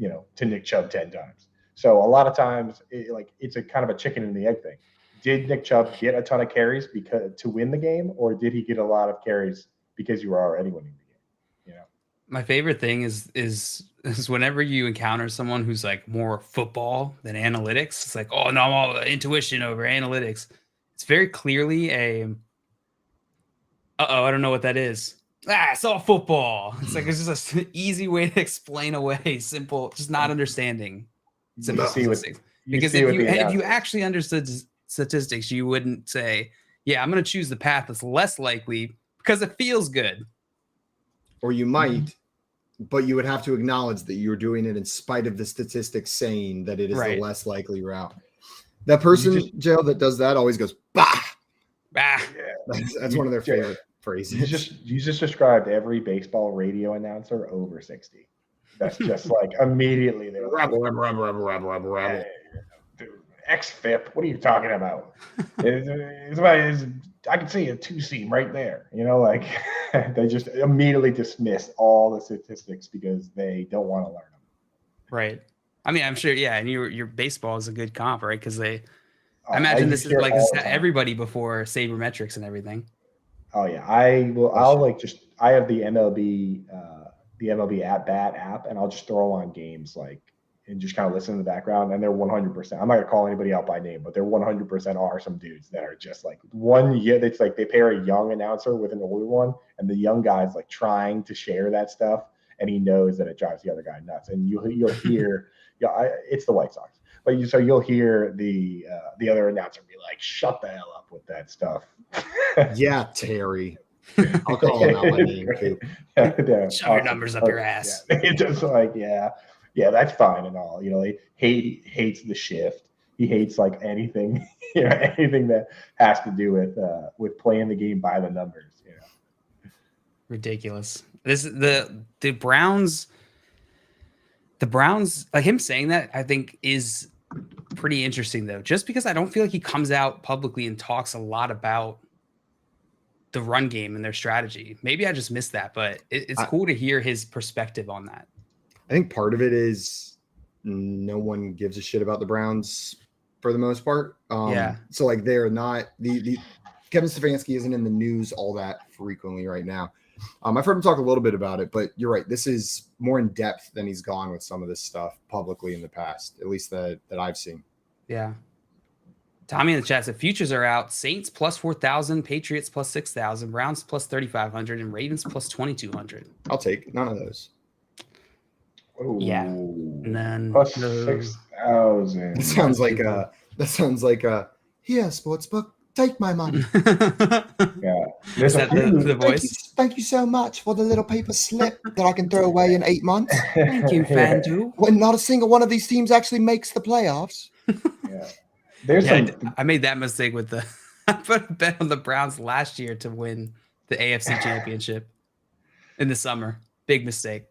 Speaker 3: to Nick Chubb 10 times. So a lot of times it's a kind of a chicken and the egg thing. Did Nick Chubb get a ton of carries to win the game, or did he get a lot of carries because you were already winning the game?
Speaker 4: My favorite thing is whenever you encounter someone who's like more football than analytics. It's like, oh no, I'm all intuition over analytics. It's very clearly I don't know what that is. It's all football. It's like it's just an easy way to explain away simple, just not understanding simple statistics. Because if you actually understood statistics, you wouldn't say, yeah, I'm going to choose the path that's less likely because it feels good.
Speaker 2: Or you might, but you would have to acknowledge that you're doing it in spite of the statistics saying that it is the less likely route. That person, Joe, that does that always goes, bah!
Speaker 4: Bah!
Speaker 2: Yeah, that's one of their favorite phrases.
Speaker 3: You just described every baseball radio announcer over 60. That's just like immediately they're like,
Speaker 2: rabble.
Speaker 3: XFIP, what are you talking about? I can see a 2-seam right there. They just immediately dismiss all the statistics because they don't want to learn them.
Speaker 4: Right. I mean, I'm sure, yeah, and your baseball is a good comp, right? Because I imagine this is like everybody before sabermetrics and everything.
Speaker 3: Oh yeah, I have the MLB at bat app, and I'll just throw on games and just kind of listen in the background, and they're 100%. I'm not gonna call anybody out by name, but they're 100% are some dudes that are just like it's like they pair a young announcer with an older one, and the young guy's like trying to share that stuff, and he knows that it drives the other guy nuts. And you'll hear, it's the White Sox, but you'll hear the other announcer be like, "Shut the hell up with that stuff."
Speaker 2: Yeah, Terry. I'll call him out by name, Coop.
Speaker 4: Shove your numbers up your ass.
Speaker 3: Yeah. It's just like, yeah, that's fine and all. He hates the shift. He hates like anything, anything that has to do with playing the game by the numbers.
Speaker 4: Ridiculous. This is the Browns. The Browns, like him saying that, I think is pretty interesting though. Just because I don't feel like he comes out publicly and talks a lot about the run game and their strategy. Maybe I just missed that, but it's cool to hear his perspective on that.
Speaker 2: I think part of it is no one gives a shit about the Browns for the most part. So like they're not the Kevin Stefanski isn't in the news all that frequently right now. I've heard him talk a little bit about it, but you're right. This is more in depth than he's gone with some of this stuff publicly in the past, at least that I've seen.
Speaker 4: Yeah. Tommy in the chat said futures are out. Saints plus 4,000, Patriots plus 6,000, Browns plus 3,500, and Ravens plus 2,200.
Speaker 2: I'll take none of those.
Speaker 3: Ooh,
Speaker 4: Yeah. None.
Speaker 3: plus
Speaker 4: No.
Speaker 3: 6,000.
Speaker 2: That sounds like a here, sportsbook. Take my money.
Speaker 3: Yeah.
Speaker 4: Is that the voice?
Speaker 2: Thank you so much for the little paper slip that I can throw away in 8 months.
Speaker 4: Thank you, FanDuel.
Speaker 2: When not a single one of these teams actually makes the playoffs.
Speaker 3: Yeah. There's
Speaker 4: I made that mistake with the I put a bet on the Browns last year to win the AFC championship in the summer. Big mistake.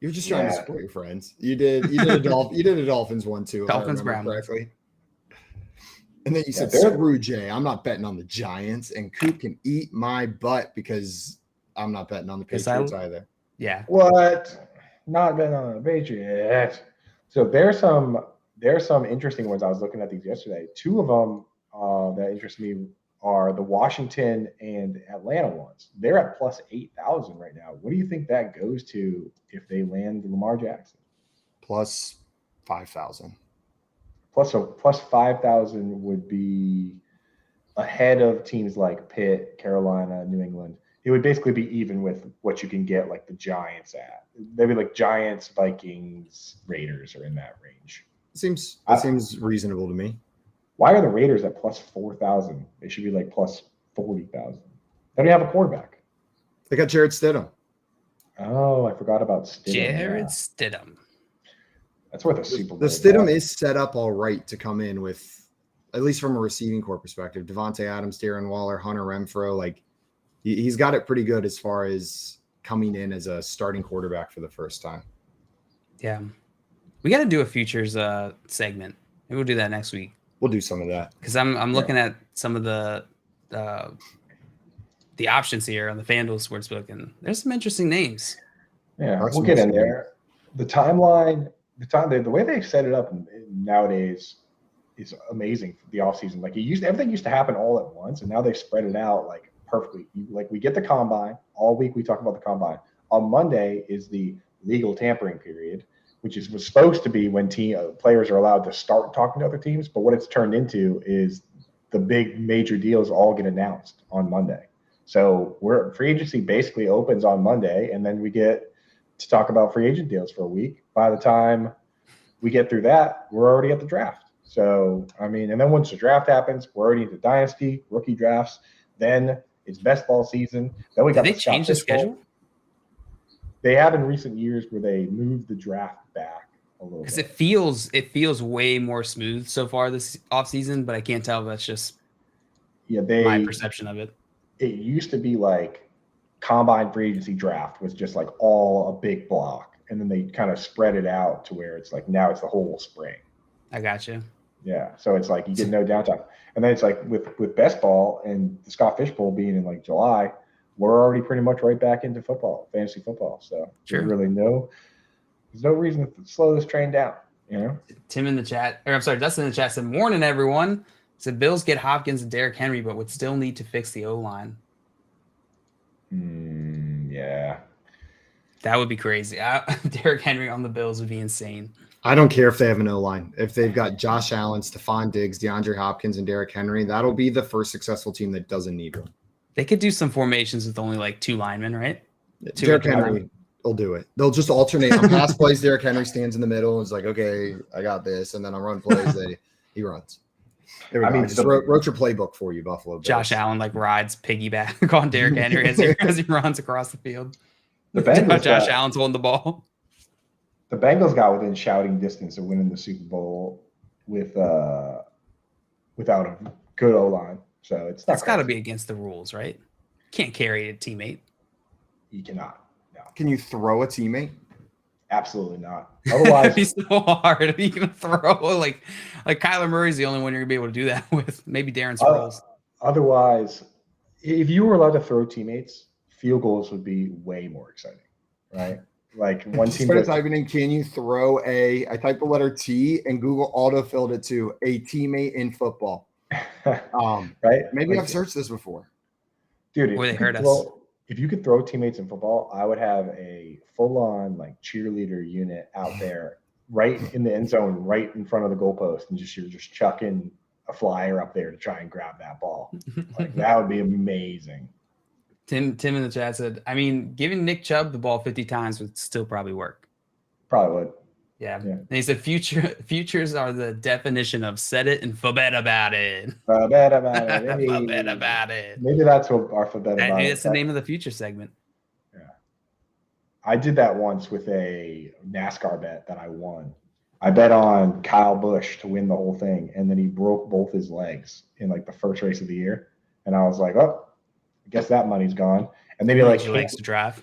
Speaker 2: You're just trying to support your friends. You did a Dolphins one too.
Speaker 4: Dolphins
Speaker 2: Brown
Speaker 4: Brown.
Speaker 2: correctly. And then you said, screw Jay. I'm not betting on the Giants, and Coop can eat my butt because I'm not betting on the Patriots either.
Speaker 4: Yeah.
Speaker 3: What? Not betting on the Patriots. So there's some interesting ones. I was looking at these yesterday. Two of them that interest me are the Washington and Atlanta ones. They're at plus 8,000 right now. What do you think that goes to if they land Lamar Jackson?
Speaker 2: Plus 5,000.
Speaker 3: Plus 5,000 would be ahead of teams like Pitt, Carolina, New England. It would basically be even with what you can get like the Giants at. They'd be like Giants, Vikings, Raiders are in that range.
Speaker 2: Seems reasonable to me.
Speaker 3: Why are the Raiders at plus 4,000? They should be like plus 40,000. They don't have a quarterback.
Speaker 2: They got Jared Stidham.
Speaker 3: Oh, I forgot about Stidham.
Speaker 4: Jared Stidham.
Speaker 3: That's worth a Super Bowl.
Speaker 2: The Stidham is set up all right to come in with, at least from a receiving core perspective, Devontae Adams, Darren Waller, Hunter Renfrow. Like he's got it pretty good as far as coming in as a starting quarterback for the first time.
Speaker 4: Yeah. We got to do a futures segment. Maybe we'll do that next week.
Speaker 2: We'll do some of that.
Speaker 4: Because I'm looking at some of the options here on the FanDuel Sportsbook, and there's some interesting names.
Speaker 3: Yeah, we'll get in there. The timeline, the way they set it up nowadays is amazing for the offseason. Like everything used to happen all at once, and now they've spread it out like perfectly. Like we get the combine all week. We talk about the combine. On Monday is the legal tampering period, which was supposed to be when players are allowed to start talking to other teams. But what it's turned into is the big major deals all get announced on Monday. So free agency basically opens on Monday, and then we get to talk about free agent deals for a week. By the time we get through that, we're already at the draft. So, I mean, and then once the draft happens, we're already into dynasty, rookie drafts. Then it's best ball season. Then we got
Speaker 4: Did they change the schedule?
Speaker 3: They have in recent years where they moved the draft back a little bit.
Speaker 4: Because it feels way more smooth so far this offseason, but I can't tell if that's just my perception of it.
Speaker 3: It used to be like combine free agency draft was just like all a big block. And then they kind of spread it out to where it's like now it's the whole spring.
Speaker 4: I got you.
Speaker 3: Yeah. So it's like you get no downtime. And then it's like with best ball and the Scott Fish Bowl being in like July, we're already pretty much right back into football, fantasy football. So there's no reason to slow this train down, you know?
Speaker 4: Tim in the chat, or I'm sorry, Dustin in the chat said, morning, everyone. Said Bills get Hopkins and Derrick Henry, but would still need to fix the O-line.
Speaker 3: Yeah.
Speaker 4: That would be crazy. Derrick Henry on the Bills would be insane.
Speaker 2: I don't care if they have an O-line. If they've got Josh Allen, Stephon Diggs, DeAndre Hopkins, and Derrick Henry, that'll be the first successful team that doesn't need one.
Speaker 4: They could do some formations with only like two linemen, right?
Speaker 2: Derrick Henry will do it. They'll just alternate. On pass plays, Derrick Henry stands in the middle and is like, okay, I got this. And then on run plays, he runs. There we go. I just wrote your playbook for you, Buffalo Bills.
Speaker 4: Josh Allen like rides piggyback on Derrick Henry as he runs across the field.
Speaker 3: The Bengals
Speaker 4: Josh Allen's holding the ball.
Speaker 3: The Bengals got within shouting distance of winning the Super Bowl without a good O-line. So it's not.
Speaker 4: That's got to be against the rules, right? Can't carry a teammate.
Speaker 3: You cannot. No.
Speaker 2: Can you throw a teammate?
Speaker 3: Absolutely not. Otherwise,
Speaker 4: it'd be so hard. If you can throw like Kyler Murray's the only one you're gonna be able to do that with. Maybe Darren Sproles.
Speaker 3: Otherwise, if you were allowed to throw teammates, field goals would be way more exciting, right? Like one team.
Speaker 2: Started typing in, can you throw I typed the letter T and Google auto-filled it to a teammate in football.
Speaker 3: Right?
Speaker 2: Maybe I've searched this before.
Speaker 3: Dude,
Speaker 4: or they heard us.
Speaker 3: if you could throw teammates in football, I would have a full-on like cheerleader unit out there, right in the end zone, right in front of the goalpost, and you're just chucking a flyer up there to try and grab that ball. Like that would be amazing.
Speaker 4: Tim in the chat said, I mean, giving Nick Chubb the ball 50 times would still probably work.
Speaker 3: Probably would.
Speaker 4: Yeah. And he said futures are the definition of said it and forget about it.
Speaker 3: Forget about it.
Speaker 4: Forget about it.
Speaker 3: Maybe that's what our forget about it.
Speaker 4: That's the name of the future segment.
Speaker 3: Yeah. I did that once with a NASCAR bet that I won. I bet on Kyle Busch to win the whole thing, and then he broke both his legs in like the first race of the year. And I was like, oh, I guess that money's gone. And then he like
Speaker 4: legs to drive.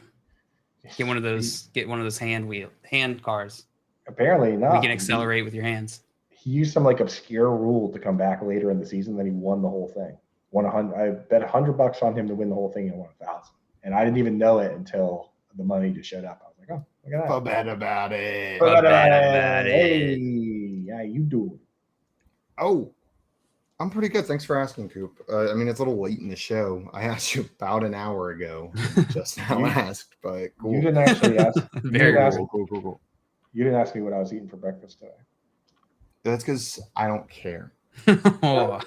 Speaker 4: Get one of those hand cars.
Speaker 3: Apparently not.
Speaker 4: You can accelerate with your hands.
Speaker 3: He used some like obscure rule to come back later in the season. Then he won the whole thing. Won $100. I bet $100 on him to win the whole thing and won $1,000. And I didn't even know it until the money just showed up. I was like, oh, look at that.
Speaker 2: Forget about it.
Speaker 4: Forget about it.
Speaker 3: Hey, how you doing?
Speaker 2: Oh, I'm pretty good. Thanks for asking, Coop. I mean, it's a little late in the show. I asked you about an hour ago. Just now asked, but cool.
Speaker 3: You didn't actually ask.
Speaker 4: Very
Speaker 2: cool.
Speaker 3: You didn't ask me what I was eating for breakfast today.
Speaker 2: That's because I don't care.
Speaker 4: Oh.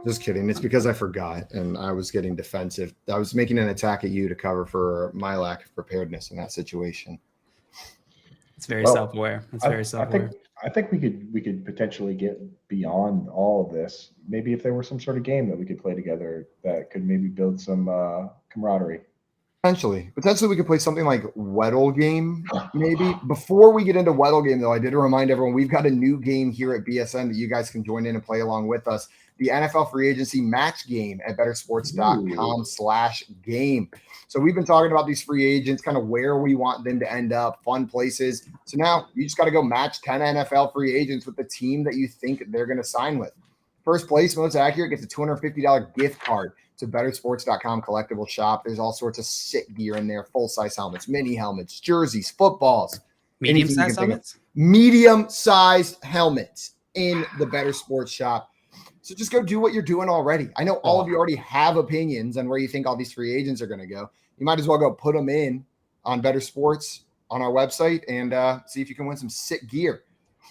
Speaker 2: Just kidding. It's because I forgot and I was getting defensive. I was making an attack at you to cover for my lack of preparedness in that situation.
Speaker 4: It's very self-aware. It's very self-aware.
Speaker 3: I think we could potentially get beyond all of this. Maybe if there were some sort of game that we could play together that could maybe build some camaraderie.
Speaker 2: Potentially, we could play something like Weddle Game, maybe. Before we get into Weddle Game, though, I did remind everyone we've got a new game here at BSN that you guys can join in and play along with us. The NFL Free Agency Match Game at bettersports.com/game. So we've been talking about these free agents, kind of where we want them to end up, fun places. So now you just got to go match 10 NFL free agents with the team that you think they're going to sign with. First place, most accurate, gets a $250 gift card to bettersports.com collectible shop. There's all sorts of sick gear in there, full-size helmets, mini helmets, jerseys, footballs.
Speaker 4: Medium-sized helmets?
Speaker 2: Medium-sized helmets in the Better Sports shop. So just go do what you're doing already. I know all of you already have opinions on where you think all these free agents are going to go. You might as well go put them in on Better Sports on our website and see if you can win some sick gear.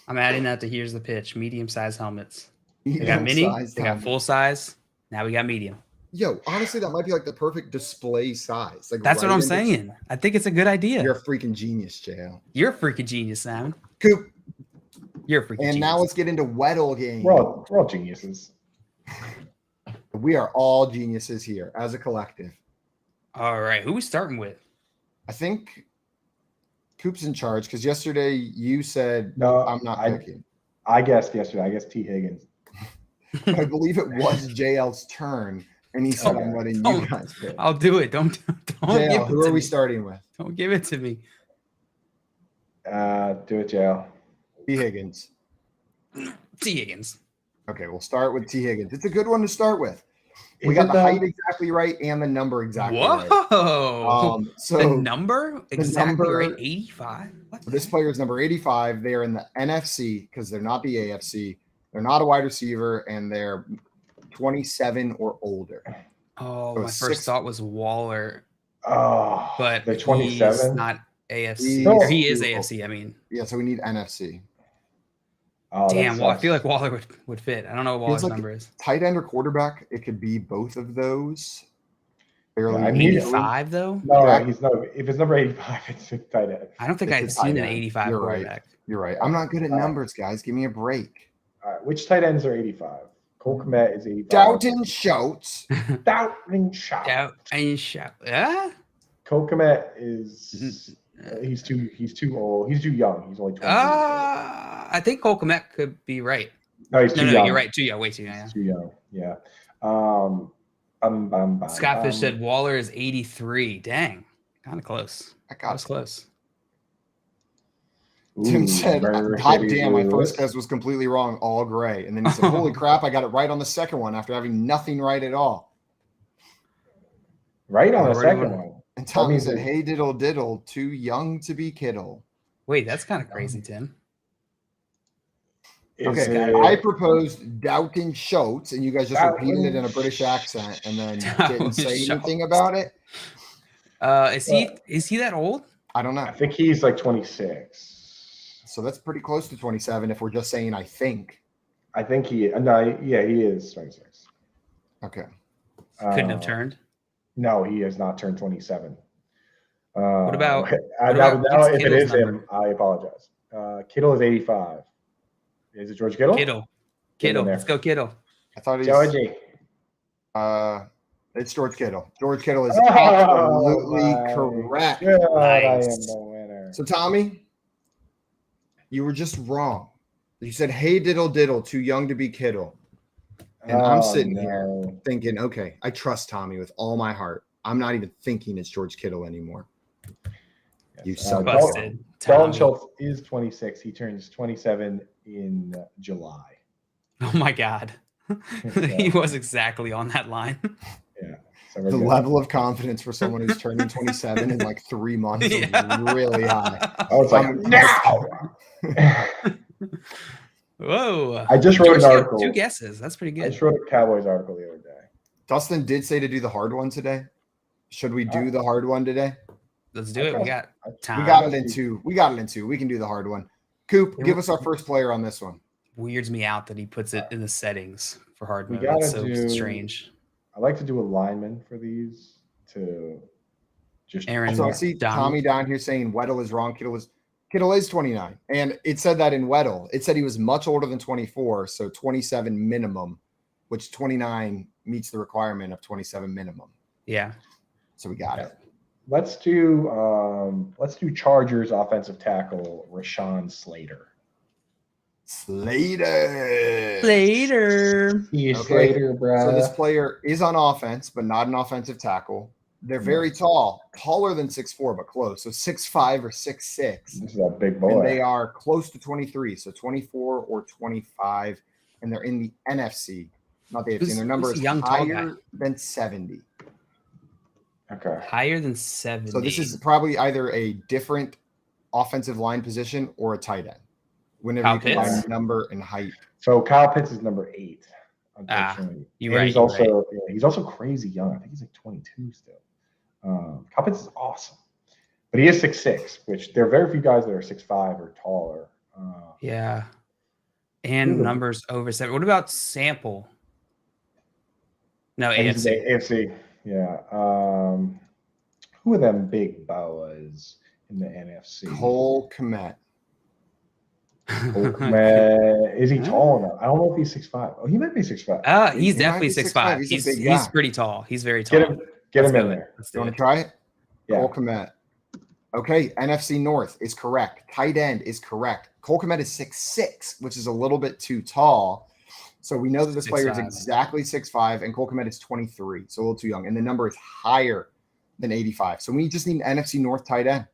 Speaker 4: I'm adding that to here's the pitch, medium-sized helmets. They got mini, they got full size. Now we got medium.
Speaker 2: Yo, honestly, that might be like the perfect display size. Like
Speaker 4: that's what I'm saying. I think it's a good idea.
Speaker 2: You're a freaking genius, JL.
Speaker 4: You're a freaking genius, Simon.
Speaker 2: Coop.
Speaker 4: You're a freaking genius.
Speaker 2: And now let's get into Weddle Game.
Speaker 3: We're all geniuses.
Speaker 2: We are all geniuses here as a collective.
Speaker 4: All right. Who are we starting with?
Speaker 2: I think Coop's in charge because yesterday you said,
Speaker 3: no,
Speaker 2: I'm not picking.
Speaker 3: I guessed yesterday. I guessed T. Higgins.
Speaker 2: I believe it was JL's turn. And he said, I'm letting you guys pick.
Speaker 4: I'll do it. Don't
Speaker 2: JL, who are we starting with?
Speaker 4: Don't give it to me.
Speaker 3: Do it, JL.
Speaker 2: T. Higgins.
Speaker 4: T. Higgins.
Speaker 2: Okay, we'll start with T. Higgins. It's a good one to start with. We got the height exactly right and the number exactly right.
Speaker 4: Whoa.
Speaker 2: So
Speaker 4: the number exactly right, 85? What?
Speaker 2: This player is number 85. They're in the NFC because they're not the AFC. They're not a wide receiver, and they're 27 or older.
Speaker 4: Oh, so my first thought was Waller.
Speaker 3: Oh,
Speaker 4: but
Speaker 3: the 27.
Speaker 4: He's not AFC. He is AFC. I mean,
Speaker 2: yeah. So we need NFC.
Speaker 3: Oh,
Speaker 4: damn. Well, I feel like Waller would fit. I don't know what Waller's number is.
Speaker 2: Tight end or quarterback. It could be both of those.
Speaker 3: Barely
Speaker 4: 85 though.
Speaker 3: No, he's not. If it's number 85, it's tight end.
Speaker 4: I don't think I've seen an 85 quarterback.
Speaker 2: You're right. I'm not good at numbers, guys. Give me a break.
Speaker 3: All right, which tight ends are 85? Cole Kmet is 85.
Speaker 2: Dalton Schultz.
Speaker 3: Dalton Schultz.
Speaker 4: Dalton Schultz. Yeah.
Speaker 3: Cole Kmet is he's too old. He's too young. He's only 20.
Speaker 4: I think Cole Kmet could be right.
Speaker 3: No, he's too young.
Speaker 4: You're right. Too young. Way too young.
Speaker 3: He's too young. Yeah.
Speaker 4: Scott Fish said Waller is 83. Dang. Kind of close. That was close.
Speaker 2: Tim said, God damn, my first guess was completely wrong, all gray. And then he said, holy crap, I got it right on the second one after having nothing right at all.
Speaker 3: Right on the second one.
Speaker 2: And Tommy said, hey, diddle diddle, too young to be Kittle.
Speaker 4: Wait, that's kind of crazy, Tim.
Speaker 2: Okay, I proposed Dalton Schultz, and you guys just repeated it in a British accent and then didn't say anything about it.
Speaker 4: Is he that old?
Speaker 2: I don't know.
Speaker 3: I think he's like 26.
Speaker 2: So that's pretty close to 27 if we're just saying I think.
Speaker 3: I think he is 26.
Speaker 2: Okay.
Speaker 4: Couldn't have turned.
Speaker 3: No, he has not turned 27.
Speaker 4: What about
Speaker 3: now if it
Speaker 4: Kittle's
Speaker 3: is
Speaker 4: number?
Speaker 3: him, I apologize. Kittle is 85. Is it George Kittle?
Speaker 4: Kittle. Let's go Kittle.
Speaker 2: I thought he's
Speaker 3: Georgie.
Speaker 2: It's George Kittle. George Kittle is absolutely correct.
Speaker 3: God,
Speaker 4: Nice.
Speaker 3: I am the winner.
Speaker 2: So Tommy, you were just wrong. You said, "Hey diddle diddle, too young to be Kittle." And I'm sitting here thinking, okay, I trust Tommy with all my heart. I'm not even thinking it's George Kittle anymore.
Speaker 3: Yes.
Speaker 2: You son of a
Speaker 4: Busted.
Speaker 3: Dalton
Speaker 4: Tommy.
Speaker 3: Schultz is 26. He turns 27 in July.
Speaker 4: Oh my God. He was exactly on that line.
Speaker 3: Yeah. So
Speaker 2: The level of confidence for someone who's turning 27 in like 3 months is really high.
Speaker 3: I was like, now.
Speaker 4: Whoa.
Speaker 3: I just wrote an article.
Speaker 4: 2 guesses. That's pretty
Speaker 3: I
Speaker 4: good.
Speaker 3: just wrote a Cowboys article the other day.
Speaker 2: Dustin did say to do the hard one today. Should we do the hard one today?
Speaker 4: Let's do it. We got time.
Speaker 2: We got it in two. We can do the hard one. Coop, give us our first player on this one.
Speaker 4: Weirds me out that he puts it in the settings for hard
Speaker 3: We
Speaker 4: mode. That's so
Speaker 3: gotta do-
Speaker 4: strange.
Speaker 3: I like to do a lineman for these to just
Speaker 4: Aaron
Speaker 2: So I see
Speaker 4: Donald.
Speaker 2: Tommy down here saying Weddle is wrong. Kittle is 29. And it said that in Weddle. It said he was much older than 24, so 27 minimum, which 29 meets the requirement of 27 minimum.
Speaker 4: Yeah.
Speaker 2: So we got it.
Speaker 3: Let's do Chargers offensive tackle Rashawn Slater.
Speaker 2: Slater.
Speaker 4: Later.
Speaker 3: See you
Speaker 2: Okay.
Speaker 3: Slater, bro.
Speaker 2: So this player is on offense, but not an offensive tackle. They're very tall, taller than 6'4", but close. So 6'5" or 6'6".
Speaker 3: This is a big
Speaker 2: And
Speaker 3: boy.
Speaker 2: they are close to 23, so 24 or 25, and they're in the NFC, not the AFC.
Speaker 4: Who's-
Speaker 2: And their number
Speaker 4: who's
Speaker 2: is
Speaker 4: the young tall guy?
Speaker 2: higher than 70.
Speaker 3: Okay.
Speaker 4: Higher than 70.
Speaker 2: So this is probably either a different offensive line position or a tight end. Whenever
Speaker 4: Kyle
Speaker 2: you combine
Speaker 4: Pitts?
Speaker 2: number and height.
Speaker 3: So Kyle Pitts is number 8. Unfortunately,
Speaker 4: you're
Speaker 3: And
Speaker 4: right,
Speaker 3: He's
Speaker 4: you're
Speaker 3: also he's also crazy young. I think he's like 22 still. Kyle Pitts is awesome, but he is 6'6", which there are very few guys that are 6'5" or taller.
Speaker 4: Yeah. And
Speaker 3: Who-
Speaker 4: numbers over 7. What about Sample? No,
Speaker 3: And he's in
Speaker 4: AFC.
Speaker 3: the AFC. Yeah. Who are them big boas in the NFC?
Speaker 2: Cole Kmet.
Speaker 3: Man, is he tall enough? I don't know if he's 6'5". Oh, he might be 6'5".
Speaker 4: He's
Speaker 2: He
Speaker 4: definitely
Speaker 2: might be
Speaker 4: 6'5".
Speaker 2: 6'5". He's a big
Speaker 4: He's
Speaker 2: guy.
Speaker 4: pretty tall. He's very tall.
Speaker 3: Get him
Speaker 4: Let's
Speaker 3: in
Speaker 4: do it.
Speaker 3: there.
Speaker 4: Let's
Speaker 2: You
Speaker 4: do
Speaker 2: want
Speaker 4: it.
Speaker 2: to try it?
Speaker 3: Yeah.
Speaker 2: Cole Kmet. Okay, NFC North is correct. Tight end is correct. Cole Kmet is 6'6", which is a little bit too tall. So we know that this player is
Speaker 4: 6'5".
Speaker 2: exactly 6'5", and Cole Kmet is 23, so a little too young. And the number is higher than 85. So we just need an NFC North tight end.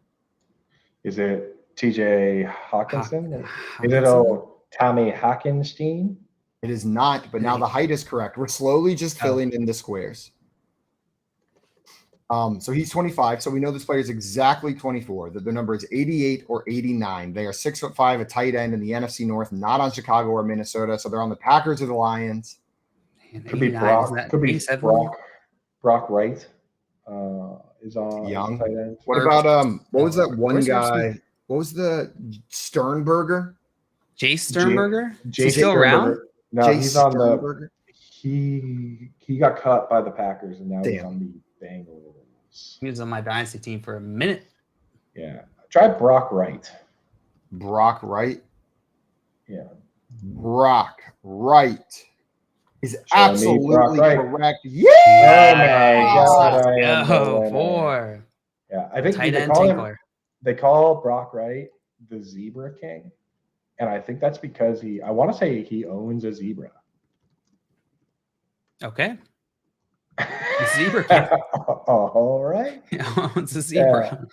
Speaker 3: Is it TJ Hawkinson? Is it
Speaker 4: Hawkinson?
Speaker 3: Tommy Hockenstein?
Speaker 2: It is not, but now the height is correct. We're slowly just filling in the squares. So he's 25. So we know this player is exactly 24. That their number is 88 or 89. They are 6'5", a tight end in the NFC North, not on Chicago or Minnesota. So they're on the Packers or the Lions.
Speaker 4: Man,
Speaker 3: Could be
Speaker 4: 89,
Speaker 3: Brock.
Speaker 4: isn't that
Speaker 3: Could be
Speaker 4: 87?
Speaker 3: Brock Wright. Is on
Speaker 2: Young.
Speaker 3: tight end.
Speaker 2: What about what was that one
Speaker 4: Where's
Speaker 2: guy? What was the Sternberger?
Speaker 4: Jace Sternberger? Is he
Speaker 3: Jason
Speaker 4: still around?
Speaker 3: Sternberger. No,
Speaker 2: Jace
Speaker 3: he's on the.
Speaker 2: Sternberger?
Speaker 3: He got cut by the Packers and now he's
Speaker 2: Damn.
Speaker 3: on the Bengals.
Speaker 4: He was on my dynasty team for a minute.
Speaker 3: Yeah, try Brock Wright.
Speaker 2: Brock Wright.
Speaker 3: Yeah,
Speaker 2: Brock Wright is
Speaker 3: Show me
Speaker 2: absolutely
Speaker 3: Brock Wright.
Speaker 2: correct.
Speaker 3: Oh
Speaker 2: Yeah.
Speaker 3: my God, I am the
Speaker 4: Go
Speaker 3: winner.
Speaker 4: for
Speaker 3: Yeah, I think
Speaker 4: tight
Speaker 3: they
Speaker 4: end
Speaker 3: call,
Speaker 4: tinkler.
Speaker 3: they call Brock Wright the Zebra King, and I think that's because I want to say he owns a zebra.
Speaker 4: Okay. The Zebra King.
Speaker 3: All right.
Speaker 4: It's a zebra.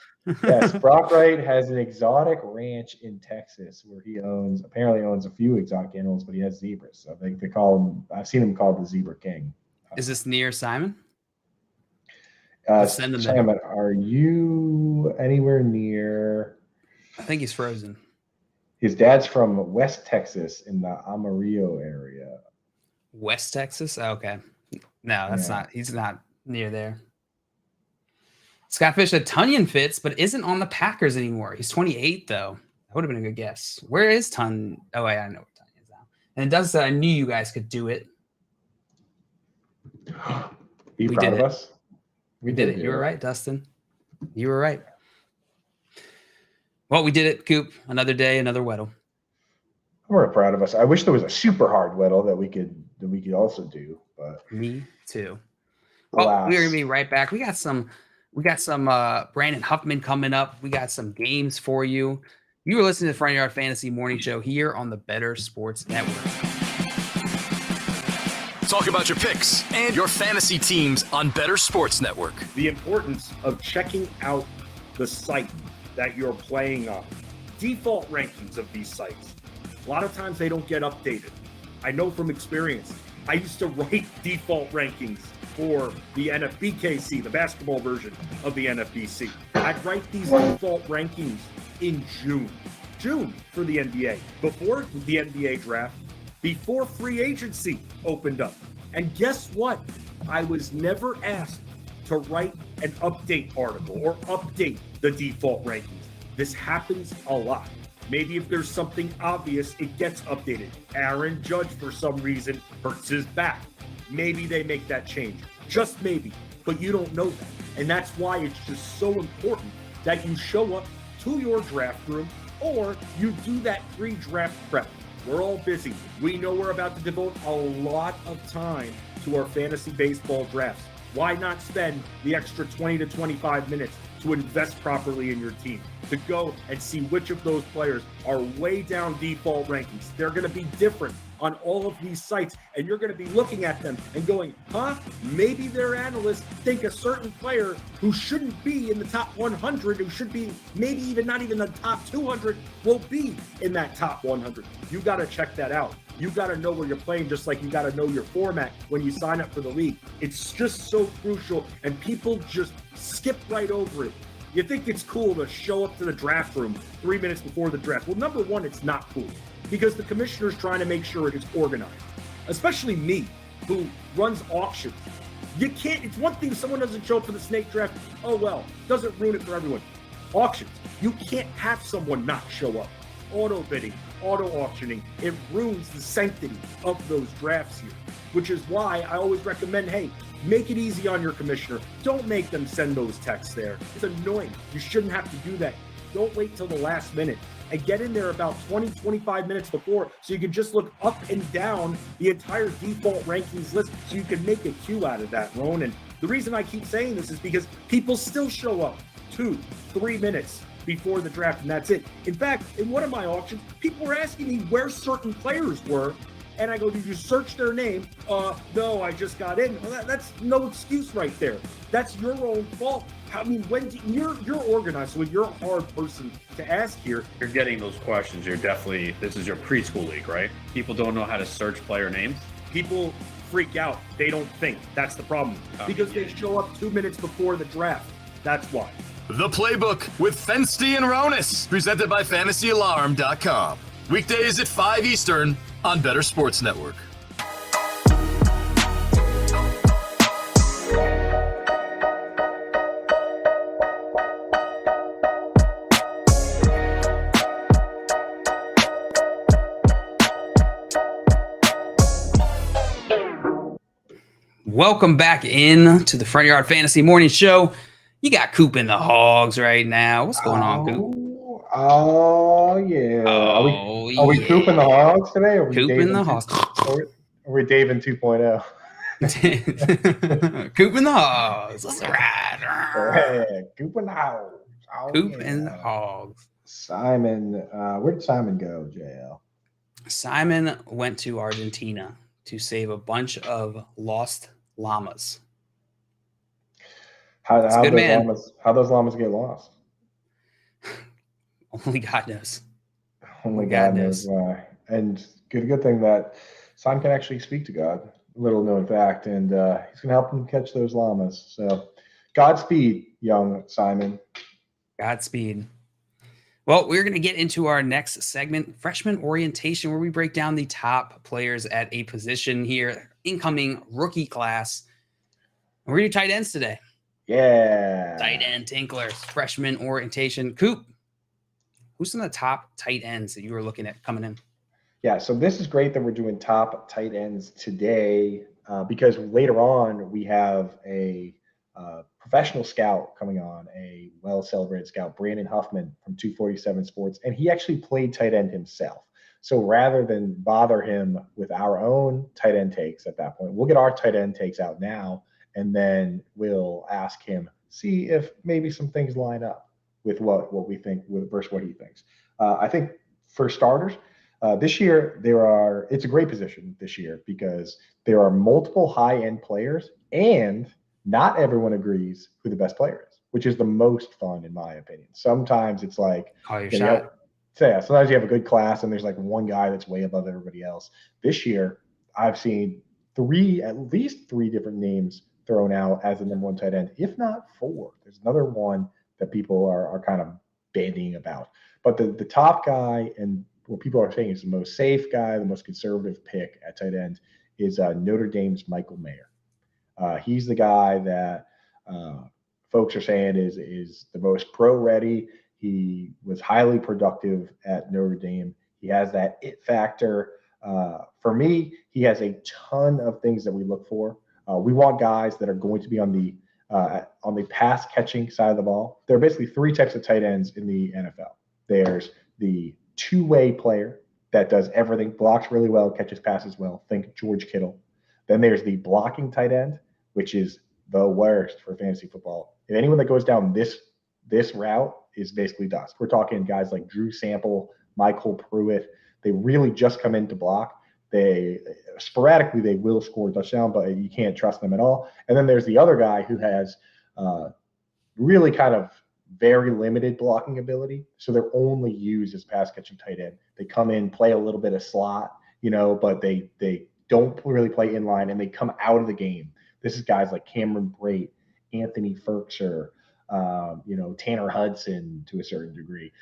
Speaker 3: Yes, Brock Wright has an exotic ranch in Texas where he apparently owns a few exotic animals, but he has zebras. So they call him. I've seen him called the Zebra King.
Speaker 4: Is this near Simon? Send them there.
Speaker 3: Simon, are you anywhere near?
Speaker 4: I think he's frozen.
Speaker 3: His dad's from West Texas in the Amarillo area.
Speaker 4: West Texas? Okay. No, that's
Speaker 3: Yeah.
Speaker 4: not. He's not near there. Scott Fish said Tunyon fits, but isn't on the Packers anymore. He's 28, though. That would have been a good guess. Where is Tun? Oh, wait, I know where Tunyon is now. And it does say I knew you guys could do it.
Speaker 3: Be proud of us.
Speaker 4: We did it. You were right, Dustin. You were right. Well, we did it, Coop. Another day, another Weddle.
Speaker 3: I'm very proud of us. I wish there was a super hard Weddle that we could also do, but
Speaker 4: me too. Well, we're gonna be right back. We got some Brandon Huffman coming up. We got some games for you. You were listening to the Front Yard Fantasy Morning Show here on the Better Sports Network.
Speaker 5: Talk about your picks and your fantasy teams on Better Sports Network.
Speaker 6: The importance of checking out the site that you're playing on. Default rankings of these sites. A lot of times they don't get updated. I know from experience. I used to write default rankings for the NFBKC, the basketball version of the NFBC. I'd write these default rankings in June for the NBA, before the NBA draft, before free agency opened up. And guess what? I was never asked to write an update article or update the default rankings. This happens a lot. Maybe if there's something obvious, it gets updated. Aaron Judge, for some reason, hurts his back. Maybe they make that change. Just maybe. But you don't know that. And that's why it's just so important that you show up to your draft room or you do that pre-draft prep. We're all busy. We know we're about to devote a lot of time to our fantasy baseball drafts. Why not spend the extra 20 to 25 minutes to invest properly in your team, to go and see which of those players are way down default rankings? They're going to be different on all of these sites, and you're going to be looking at them and going, maybe their analysts think a certain player who shouldn't be in the top 100, who should be maybe even not even the top 200, will be in that top 100. You got to check that out. You got to know where you're playing, just like you got to know your format when you sign up for the league. It's just so crucial, and people just skip right over it. You think it's cool to show up to the draft room 3 minutes before the draft. Well, number one, it's not cool because the commissioner's trying to make sure it's organized, especially me, who runs auctions. You can't, it's one thing if someone doesn't show up for the snake draft, oh well, doesn't ruin it for everyone. Auctions, you can't have someone not show up. Auto bidding, auto auctioning, it ruins the sanctity of those drafts here, which is why I always recommend, hey, make it easy on your commissioner. Don't make them send those texts there. It's annoying. You shouldn't have to do that. Don't wait till the last minute and get in there about 20, 25 minutes before so you can just look up and down the entire default rankings list so you can make a queue out of that, Ron. And the reason I keep saying this is because people still show up 2, 3 minutes before the draft, and that's it. In fact, in one of my auctions, people were asking me where certain players were, and I go, did you search their name? No, I just got in. Well, that's no excuse right there. That's your own fault. I mean, you're organized, so you're a hard person to ask here.
Speaker 7: You're getting those questions. This is your preschool league, right? People don't know how to search player names.
Speaker 6: People freak out. They don't think. That's the problem. Because they show up 2 minutes before the draft. That's why.
Speaker 5: The Playbook with Fensty and Ronis, presented by FantasyAlarm.com. Weekdays at 5 Eastern on Better Sports Network.
Speaker 4: Welcome back in to the Front Yard Fantasy Morning Show. You got Coop in the Hogs right now. What's going on, Coop?
Speaker 3: Oh yeah. Are we Coop in the Hogs today? Or
Speaker 4: Coop in the Hogs.
Speaker 3: Are we Dave in 2.0?
Speaker 4: Coop in the Hogs. Let's ride.
Speaker 3: Yeah, Coop in the Hogs. Oh,
Speaker 4: Coop in the Hogs.
Speaker 3: Simon, where did Simon go, JL?
Speaker 4: Simon went to Argentina to save a bunch of lost llamas.
Speaker 3: How those llamas get lost?
Speaker 4: Only God knows.
Speaker 3: Only God knows why. And good thing that Simon can actually speak to God. Little known fact, and he's going to help him catch those llamas. So, Godspeed, young Simon.
Speaker 4: Godspeed. Well, we're going to get into our next segment, freshman orientation, where we break down the top players at a position here, incoming rookie class. We're going to do tight ends today.
Speaker 3: Yeah.
Speaker 4: Tight end Tinklers, freshman orientation. Coop, who's some of the top tight ends that you were looking at coming in?
Speaker 3: Yeah, so this is great that we're doing top tight ends today because later on we have a professional scout coming on, a well-celebrated scout, Brandon Huffman from 247 Sports, and he actually played tight end himself. So rather than bother him with our own tight end takes at that point, we'll get our tight end takes out now, and then we'll ask him, see if maybe some things line up with what we think versus what he thinks. I think for starters, this year it's a great position this year because there are multiple high-end players and not everyone agrees who the best player is, which is the most fun in my opinion. Sometimes it's like,
Speaker 4: Call your shot.
Speaker 3: Sometimes you have a good class and there's like one guy that's way above everybody else. This year, I've seen at least three different names thrown out as the number one tight end, if not four. There's another one that people are kind of bandying about. But the top guy and what people are saying is the most safe guy, the most conservative pick at tight end is Notre Dame's Michael Mayer. He's the guy that folks are saying is the most pro ready. He was highly productive at Notre Dame. He has that it factor. For me, he has a ton of things that we look for. We want guys that are going to be on the pass catching side of the ball. There are basically three types of tight ends in the NFL. There's the two-way player that does everything, blocks really well, catches passes well. Think George Kittle. Then there's the blocking tight end, which is the worst for fantasy football. And anyone that goes down this route is basically dust. We're talking guys like Drew Sample, Michael Pruitt. They really just come in to block. Sporadically they will score a touchdown, but you can't trust them at all. And then there's the other guy who has really kind of very limited blocking ability. So they're only used as pass catching tight end. They come in, play a little bit of slot, but they don't really play inline and they come out of the game. This is guys like Cameron Brate, Anthony Ferkser, Tanner Hudson to a certain degree,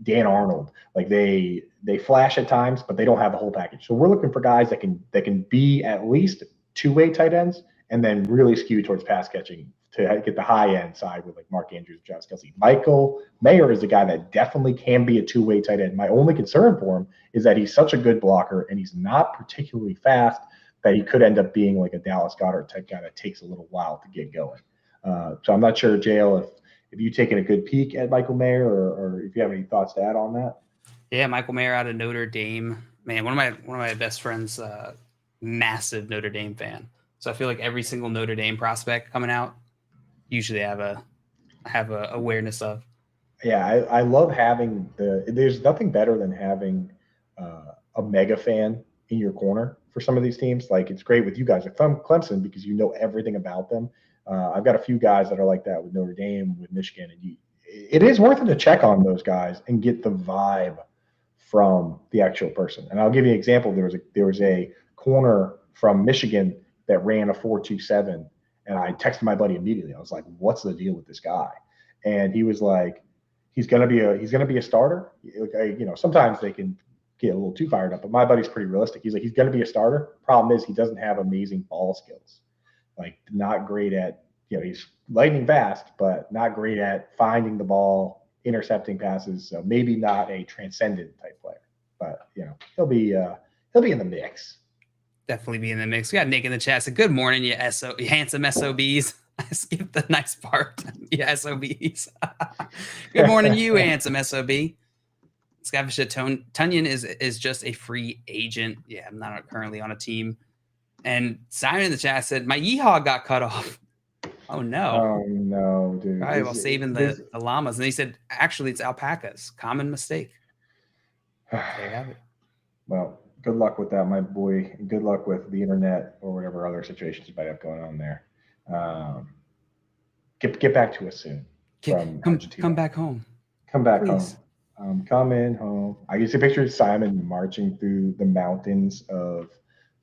Speaker 3: Dan Arnold. Like they flash at times, but they don't have the whole package. So we're looking for guys that can be at least two-way tight ends and then really skew towards pass catching to get the high end side with like Mark Andrews, Travis Kelce. Michael Mayer is a guy that definitely can be a two-way tight end. My only concern for him is that he's such a good blocker and he's not particularly fast that he could end up being like a Dallas Goedert type guy that takes a little while to get going. So I'm not sure, Jail, if you've taken a good peek at Michael Mayer or if you have any thoughts to add on that.
Speaker 4: Yeah, Michael Mayer out of Notre Dame. Man, one of my best friends, massive Notre Dame fan. So I feel like every single Notre Dame prospect coming out, usually have a awareness of.
Speaker 3: Yeah, I love having there's nothing better than having a mega fan in your corner for some of these teams. Like it's great with you guys at Clemson because you know everything about them. I've got a few guys that are like that with Notre Dame, with Michigan, and it is worth it to check on those guys and get the vibe from the actual person. And I'll give you an example. There was a corner from Michigan that ran a 4.27, and I texted my buddy immediately. I was like, "What's the deal with this guy?" And he was like, "He's gonna be a starter." Sometimes they can get a little too fired up, but my buddy's pretty realistic. He's like, "He's gonna be a starter." Problem is, he doesn't have amazing ball skills. Like not great at, he's lightning fast, but not great at finding the ball, intercepting passes. So maybe not a transcendent type player, but he'll be in the mix.
Speaker 4: Definitely be in the mix. We got Nick in the chat. Said, "Good morning, you handsome SOBs." I skipped the nice part. You SOBs. Good morning, you handsome SOB. Scavish Tunyon is just a free agent. Yeah, I'm not currently on a team. And Simon in the chat said, "My yeehaw got cut off." Oh no!
Speaker 3: Oh no, dude!
Speaker 4: Probably while saving the llamas. And he said, "Actually, it's alpacas. Common mistake." There you have it.
Speaker 3: Well, good luck with that, my boy. Good luck with the internet or whatever other situations you might have going on there. Get back to us soon.
Speaker 4: Come back home.
Speaker 3: Come back
Speaker 4: Please.
Speaker 3: home. Come in home. I used to picture Simon marching through the mountains of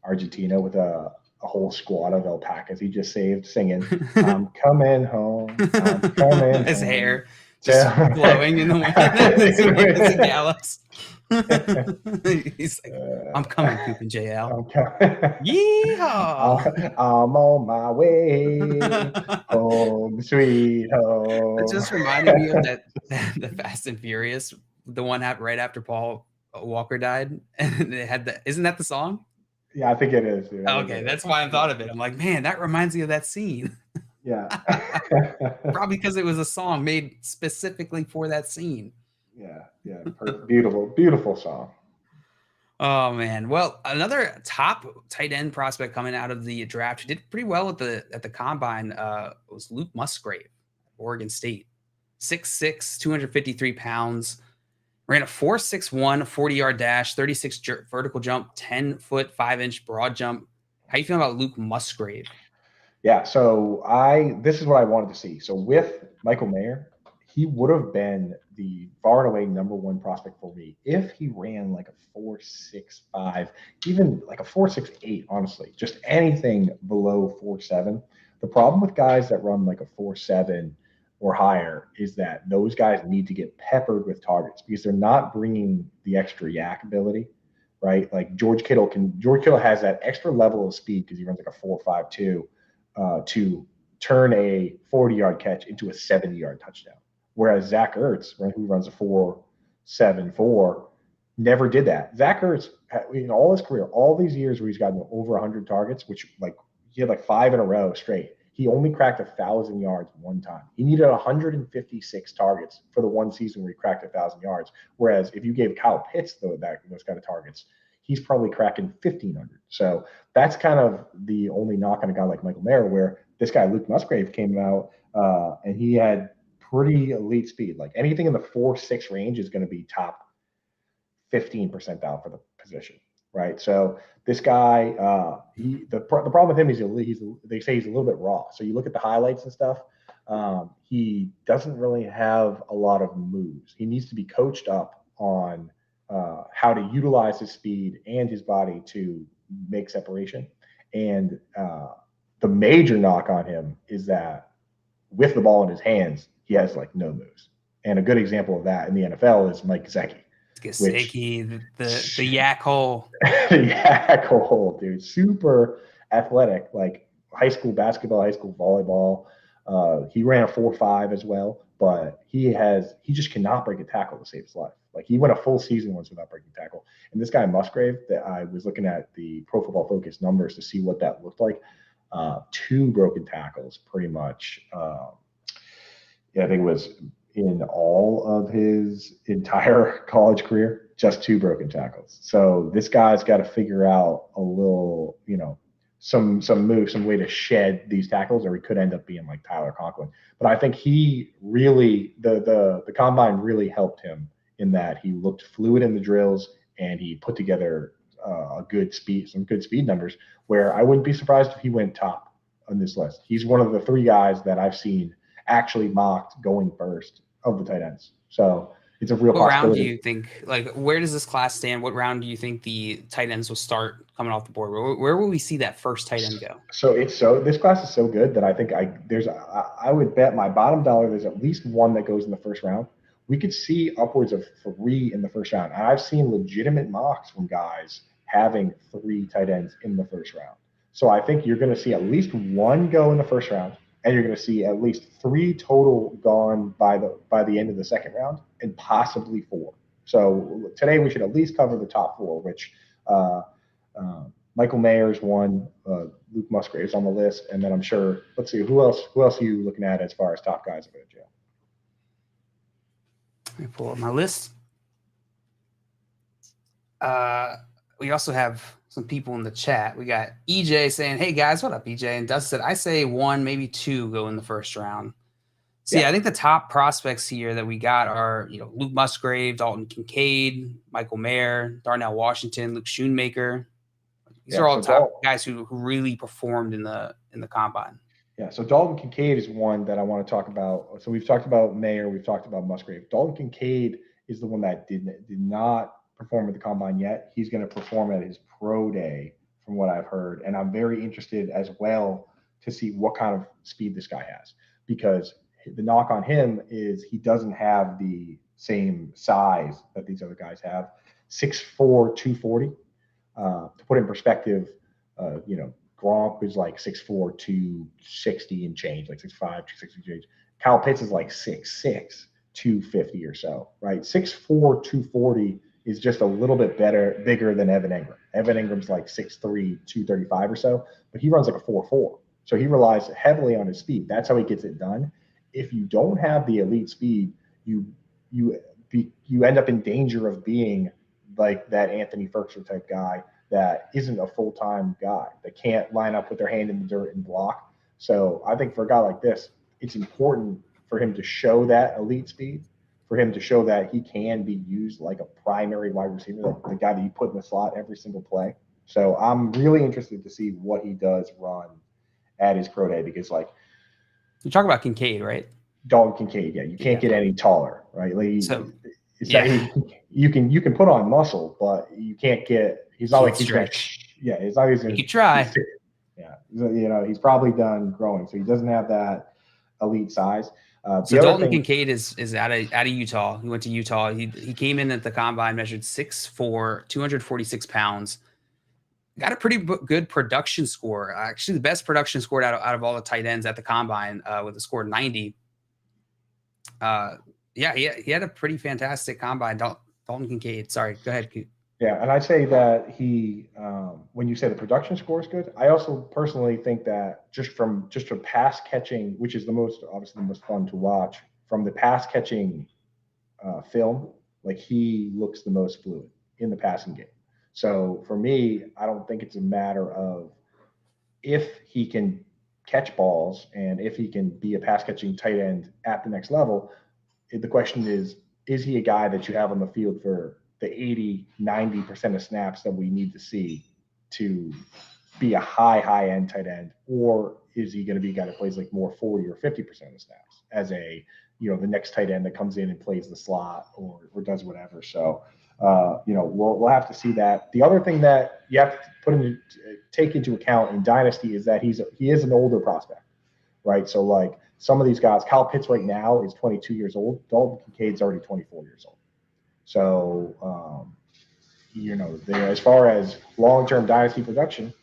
Speaker 3: Argentina with a whole squad of alpacas he just saved, singing, "I'm coming home. I'm coming
Speaker 4: His
Speaker 3: home."
Speaker 4: hair just blowing in the wind as he gallops. He's like, I'm coming, Coop and JL.
Speaker 3: Okay.
Speaker 4: Yeehaw!
Speaker 3: I'm on my way home, sweet home.
Speaker 4: It just reminded me of that the Fast and Furious, the one happened right after Paul Walker died, and it had the. Isn't that the song?
Speaker 3: Yeah, I think it is, dude. I think
Speaker 4: Okay,
Speaker 3: it
Speaker 4: that's
Speaker 3: is.
Speaker 4: why I thought of it. I'm like, man, that reminds me of that scene.
Speaker 3: Yeah.
Speaker 4: Probably because it was a song made specifically for that scene.
Speaker 3: Yeah. Yeah. Beautiful, beautiful song.
Speaker 4: Oh man. Well, another top tight end prospect coming out of the draft who did pretty well at the combine was Luke Musgrave, Oregon State. 6'6", 253 pounds. Ran a 4.61 40-yard dash, 36 vertical jump, 10-foot 5-inch broad jump. How you feeling about Luke Musgrave?
Speaker 3: Yeah, so this is what I wanted to see. So with Michael Mayer, he would have been the far and away number one prospect for me if he ran like a 4.65, even like a 4.68, honestly. Just anything below 4.7. The problem with guys that run like a 4.7 or higher is that those guys need to get peppered with targets because they're not bringing the extra yak ability, right? Like George Kittle has that extra level of speed because he runs like a 4.52 to turn a 40-yard catch into a 70-yard touchdown. Whereas Zach Ertz, right, who runs a 4.74, never did that. Zach Ertz, in all his career, all these years where he's gotten over 100 targets, which like he had like 5 in a row straight, he only cracked 1,000 yards one time. He needed 156 targets for the one season where he cracked 1,000 yards. Whereas if you gave Kyle Pitts those kind of targets, he's probably cracking 1,500. So that's kind of the only knock on a guy like Michael Mayer, where this guy Luke Musgrave came out and he had pretty elite speed. Like anything in the 4.6 range is going to be top 15 percentile for the position, right? So this guy, the problem with him is they say he's a little bit raw. So you look at the highlights and stuff. He doesn't really have a lot of moves. He needs to be coached up on how to utilize his speed and his body to make separation. And the major knock on him is that with the ball in his hands, he has like no moves. And a good example of that in the NFL is Mike Gesicki.
Speaker 4: Gesicki, the yak hole.
Speaker 3: Yak hole, dude. Super athletic, like high school basketball, high school volleyball. He ran a 4.5 as well, but he just cannot break a tackle to save his life. Like he went a full season once without breaking tackle. And this guy Musgrave, that I was looking at the Pro Football Focus numbers to see what that looked like. 2 broken tackles, pretty much. I think it was in all of his entire college career, just 2 broken tackles. So this guy's got to figure out a little, some move, some way to shed these tackles, or he could end up being like Tyler Conklin. But I think he really, the combine really helped him in that he looked fluid in the drills and he put together some good speed numbers, where I wouldn't be surprised if he went top on this list. He's one of the 3 guys that I've seen actually mocked going first of the tight ends. So it's a real
Speaker 4: What
Speaker 3: possibility.
Speaker 4: round do you think, like, where does this class stand? What round do you think the tight ends will start coming off the board? Where will we see that first tight end go?
Speaker 3: So this class is so good that I think I would bet my bottom dollar there's at least 1 that goes in the first round. We could see upwards of 3 in the first round. And I've seen legitimate mocks from guys having 3 tight ends in the first round. So I think you're going to see at least 1 go in the first round, and you're going to see at least 3 total gone by the end of the second round, and possibly 4. So today we should at least cover the top 4, which Michael Mayer's 1, Luke Musgrave's on the list, and then I'm sure. Let's see who else are you looking at as far as top guys of it, Joe?
Speaker 4: Let me pull up my list. We also have some people in the chat. We got EJ saying, "Hey guys, what up, EJ?" And Dustin said, "I say 1, maybe 2 go in the first round." So yeah, I think the top prospects here that we got are, Luke Musgrave, Dalton Kincaid, Michael Mayer, Darnell Washington, Luke Schoonmaker. These are all top guys who really performed in the combine.
Speaker 3: Yeah, so Dalton Kincaid is one that I want to talk about. So we've talked about Mayer, we've talked about Musgrave. Dalton Kincaid is the one that did not perform at the combine yet. He's going to perform at his pro day, from what I've heard, and I'm very interested as well to see what kind of speed this guy has, because the knock on him is he doesn't have the same size that these other guys have. 6'4", 240. To put it in perspective, Gronk was like 6'4", 260 and change, like 6'5", 260 change. Kyle Pitts is like 6'6", 250 or so, right? 6'4", 240 is just a little bit bigger than Evan Engram. Evan Ingram's like 6'3", 235 or so, but he runs like a 4'4". So he relies heavily on his speed. That's how he gets it done. If you don't have the elite speed, you end up in danger of being like that Anthony Firkser type guy that isn't a full-time guy, that can't line up with their hand in the dirt and block. So I think for a guy like this, it's important for him to show that elite speed, for him to show that he can be used like a primary wide receiver, the guy that you put in the slot every single play. So I'm really interested to see what he does run at his pro day, because like
Speaker 4: you talk about Kincaid, right?
Speaker 3: Dalton Kincaid, yeah, you can't get any taller, right? Like,
Speaker 4: so
Speaker 3: you can put on muscle, but you can't get. He's not like he's gonna. Yeah, it's not he's gonna.
Speaker 4: You try.
Speaker 3: Yeah, he's probably done growing, so he doesn't have that elite size.
Speaker 4: So Dalton Kincaid is out of Utah. He went to Utah. He came in at the combine, measured 6'4", 246 pounds. Got a pretty good production score. Actually, the best production score out of all the tight ends at the combine, with a score of 90. He had a pretty fantastic combine. Dalton Kincaid. Sorry, go ahead.
Speaker 3: Yeah, and I say that he, when you say the production score is good, I also personally think that just from pass catching, which is obviously the most fun to watch, from the pass catching film, like he looks the most fluid in the passing game. So for me, I don't think it's a matter of if he can catch balls and if he can be a pass catching tight end at the next level. The question is he a guy that you have on the field for the 80, 90% of snaps that we need to see to be a high end tight end? Or is he going to be a guy that plays like more 40 or 50% of the snaps as the next tight end that comes in and plays the slot or does whatever? So, we'll have to see that. The other thing that you have to take into account in Dynasty is that he is an older prospect, right? So like some of these guys, Kyle Pitts right now is 22 years old. Dalton Kincaid's already 24 years old. So, as far as long-term Dynasty production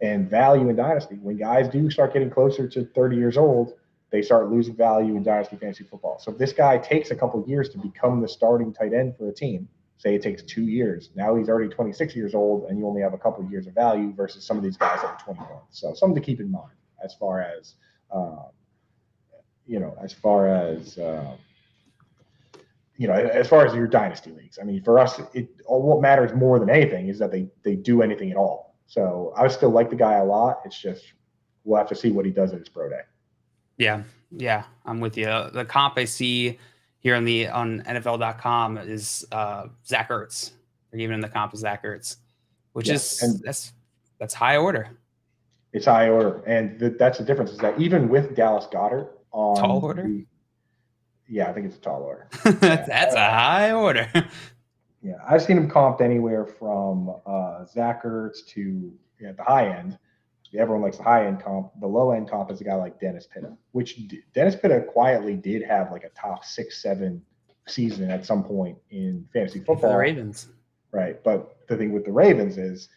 Speaker 3: and value in Dynasty, when guys do start getting closer to 30 years old, they start losing value in Dynasty fantasy football. So if this guy takes a couple of years to become the starting tight end for a team, say it takes 2 years, now he's already 26 years old and you only have a couple of years of value versus some of these guys that are 21. So something to keep in mind as far as, as far as your dynasty leagues. I mean, for us, what matters more than anything is that they do anything at all. So I still like the guy a lot. It's just we'll have to see what he does at his pro day.
Speaker 4: Yeah, I'm with you. The comp I see here on NFL.com is Zach Ertz. They're giving him the comp of Zach Ertz, which that's high order.
Speaker 3: It's high order, and that's the difference is that even with Dallas Goedert on
Speaker 4: tall order.
Speaker 3: I think it's a tall order.
Speaker 4: That's a high order.
Speaker 3: Yeah, I've seen him comped anywhere from Zach Ertz to the high end. Everyone likes the high end comp. The low end comp is a guy like Dennis Pitta, which Dennis Pitta quietly did have like a top 6-7 season at some point in fantasy football.
Speaker 4: For the Ravens.
Speaker 3: Right. But the thing with the Ravens is,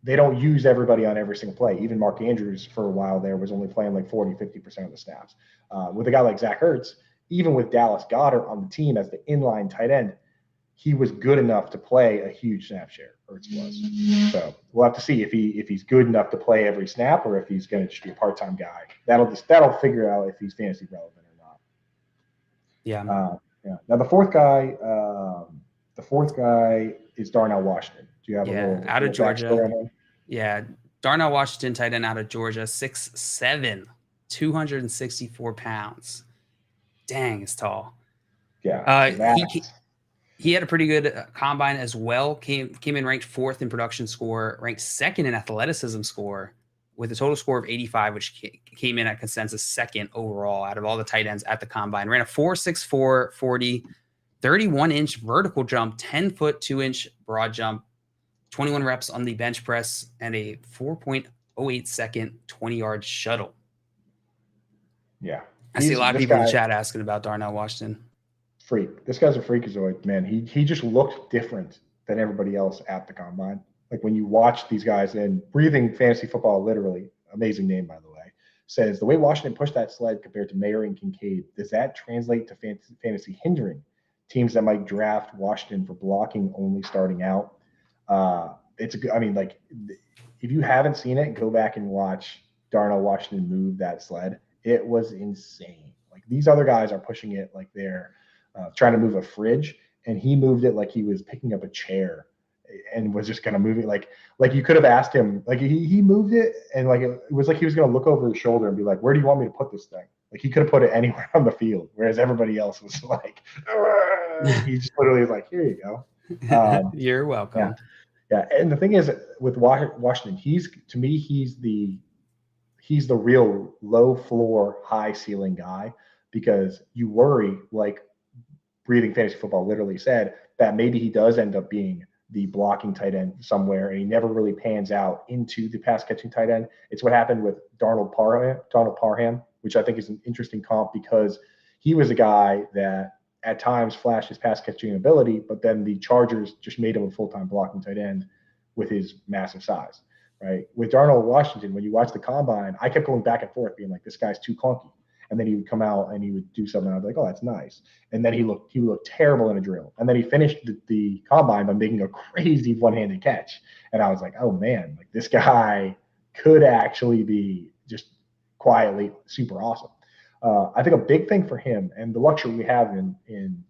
Speaker 3: they don't use everybody on every single play. Even Mark Andrews for a while there was only playing like 40, 50% of the snaps. With a guy like Zach Ertz, even with Dallas Goedert on the team as the inline tight end, he was good enough to play a huge snap share. Ertz was. So we'll have to see if he's good enough to play every snap or if he's going to just be a part-time guy. That'll figure out if he's fantasy relevant or not.
Speaker 4: Yeah.
Speaker 3: Now the fourth guy is Darnell Washington. Do you have
Speaker 4: out of Georgia? Yeah, Darnell Washington, tight end out of Georgia, 6'7", 264 pounds. Dang, it's tall.
Speaker 3: Yeah.
Speaker 4: He had a pretty good combine as well. Came in ranked 4th in production score, ranked 2nd in athleticism score, with a total score of 85, which came in at consensus 2nd overall out of all the tight ends at the combine. Ran a 4.64 40, 31-inch vertical jump, 10-foot 2-inch broad jump, 21 reps on the bench press, and a 4.08 second 20-yard shuttle.
Speaker 3: Yeah.
Speaker 4: I see a lot of people in the chat asking about Darnell Washington.
Speaker 3: freak. This guy's a freakazoid, man. He just looked different than everybody else at the combine. Like when you watch these guys, and Breathing Fantasy Football, literally, amazing name, by the way, says the way Washington pushed that sled compared to Mayer and Kincaid, does that translate to fantasy hindering teams that might draft Washington for blocking only starting out? It's a good, I mean, like, if you haven't seen it, go back and watch Darnell Washington move that sled. It was insane. Like, these other guys are pushing it like they're trying to move a fridge, and he moved it like he was picking up a chair and was just going to move it. Like you could have asked him, like he moved it, and like it was like he was going to look over his shoulder and be like, where do you want me to put this thing? Like, he could have put it anywhere on the field, whereas everybody else was like, he just literally was like, here you go.
Speaker 4: You're welcome.
Speaker 3: Yeah. And the thing is, with Washington, he's the real low floor, high ceiling guy, because you worry, like Breathing Fantasy Football literally said, that maybe he does end up being the blocking tight end somewhere, and he never really pans out into the pass catching tight end. It's what happened with Donald Parham, which I think is an interesting comp, because he was a guy that at times flashed his pass catching ability, but then the Chargers just made him a full-time blocking tight end with his massive size, right? With Darnell Washington, when you watch the combine, I kept going back and forth being like, this guy's too clunky. And then he would come out and he would do something. I'd be like, oh, that's nice. And then he looked terrible in a drill. And then he finished the combine by making a crazy one-handed catch. And I was like, oh man, like this guy could actually be just quietly super awesome. I think a big thing for him, and the luxury we have in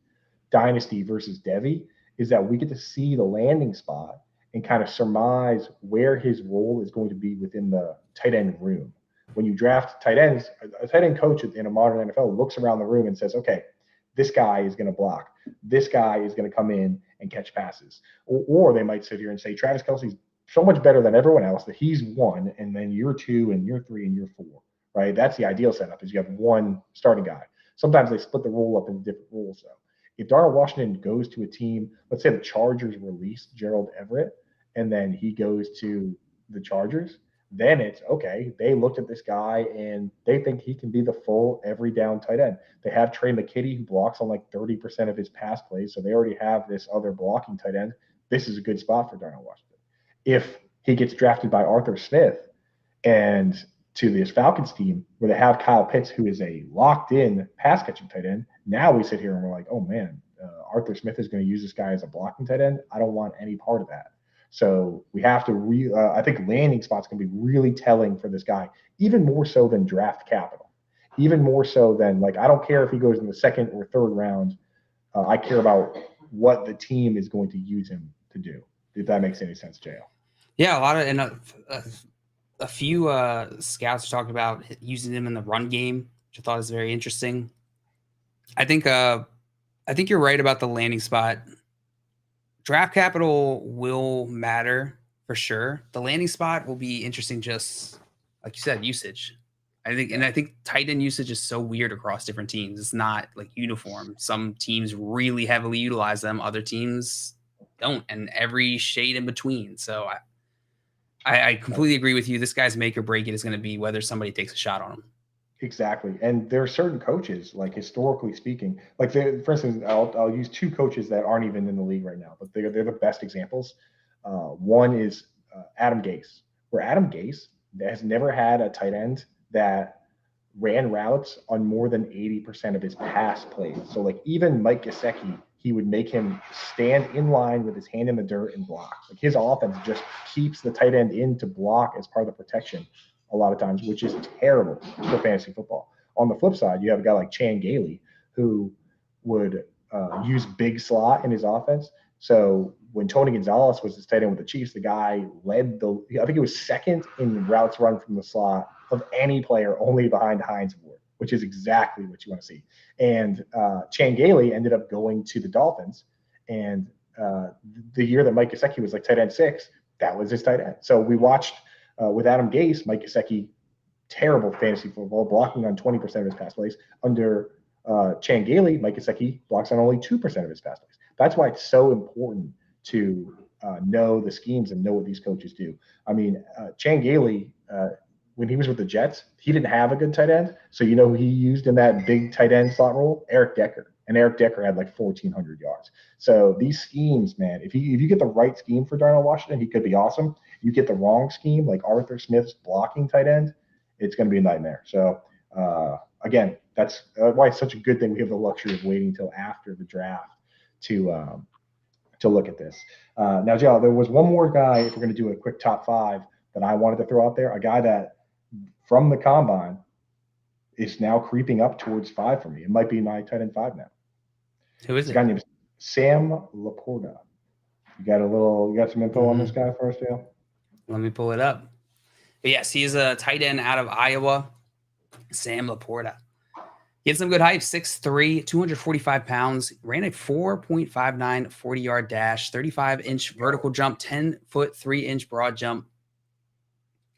Speaker 3: Dynasty versus Devy, is that we get to see the landing spot and kind of surmise where his role is going to be within the tight end room. When you draft tight ends, a tight end coach in a modern NFL looks around the room and says, okay, this guy is going to block. This guy is going to come in and catch passes. Or they might sit here and say, Travis Kelce's so much better than everyone else that he's one, and then year 2 and year 3 and year 4, right? That's the ideal setup, is you have one starting guy. Sometimes they split the role up into different roles, though. If Darnell Washington goes to a team, let's say the Chargers release Gerald Everett, and then he goes to the Chargers, then it's okay. They looked at this guy and they think he can be the full every down tight end. They have Trey McKitty, who blocks on like 30% of his pass plays. So they already have this other blocking tight end. This is a good spot for Darnell Washington. If he gets drafted by Arthur Smith and to this Falcons team where they have Kyle Pitts, who is a locked in pass catching tight end, now we sit here and we're like, oh man, Arthur Smith is going to use this guy as a blocking tight end. I don't want any part of that. So we have to I think landing spots can be really telling for this guy, even more so than draft capital, even more so than, like, I don't care if he goes in the 2nd or 3rd round. I care about what the team is going to use him to do, if that makes any sense, JL.
Speaker 4: Yeah, a lot of, and a few scouts talked about using him in the run game, which I thought was very interesting. I think you're right about the landing spot. Draft capital will matter for sure. The landing spot will be interesting, just like you said, usage. I think tight end usage is so weird across different teams. It's not like uniform. Some teams really heavily utilize them, other teams don't, and every shade in between. So I completely agree with you. This guy's make or break it is going to be whether somebody takes a shot on him.
Speaker 3: Exactly. And there are certain coaches, like historically speaking, like for instance, I'll use 2 coaches that aren't even in the league right now, but they're the best examples. One is Adam Gase, where Adam Gase has never had a tight end that ran routes on more than 80% of his pass plays. So like even Mike Gesicki, he would make him stand in line with his hand in the dirt and block. Like his offense just keeps the tight end in to block as part of the protection a lot of times, which is terrible for fantasy football. On the flip side, you have a guy like Chan Gailey who would use big slot in his offense. So when Tony Gonzalez was his tight end with the Chiefs, the guy I think he was 2nd in routes run from the slot of any player, only behind Hines Ward, which is exactly what you want to see. And Chan Gailey ended up going to the Dolphins. And the year that Mike Gesicki was like tight end 6, that was his tight end. So we watched with Adam Gase, Mike Gesicki, terrible fantasy football, blocking on 20% of his pass plays. Under Chan Gailey, Mike Gesicki blocks on only 2% of his pass plays. That's why it's so important to know the schemes and know what these coaches do. I mean, Chan Gailey, when he was with the Jets, he didn't have a good tight end. So you know who he used in that big tight end slot role? Eric Decker. and Eric Decker had like 1,400 yards. So these schemes, man, if you get the right scheme for Darnell Washington, he could be awesome. You get the wrong scheme, like Arthur Smith's blocking tight end, it's going to be a nightmare. So again, that's why it's such a good thing we have the luxury of waiting until after the draft to look at this. Now, Joe, there was one more guy, if we're going to do a quick top 5, that I wanted to throw out there, a guy that from the combine is now creeping up towards 5 for me. It might be my tight end 5 now.
Speaker 4: Who is
Speaker 3: It's
Speaker 4: it?
Speaker 3: a guy named Sam Laporta. You got some info on this guy for us, Dale?
Speaker 4: Let me pull it up. But yes, he's a tight end out of Iowa, Sam Laporta. He had some good height, 6'3", 245 pounds, ran a 4.59 40-yard dash, 35-inch vertical jump, 10-foot 3-inch broad jump.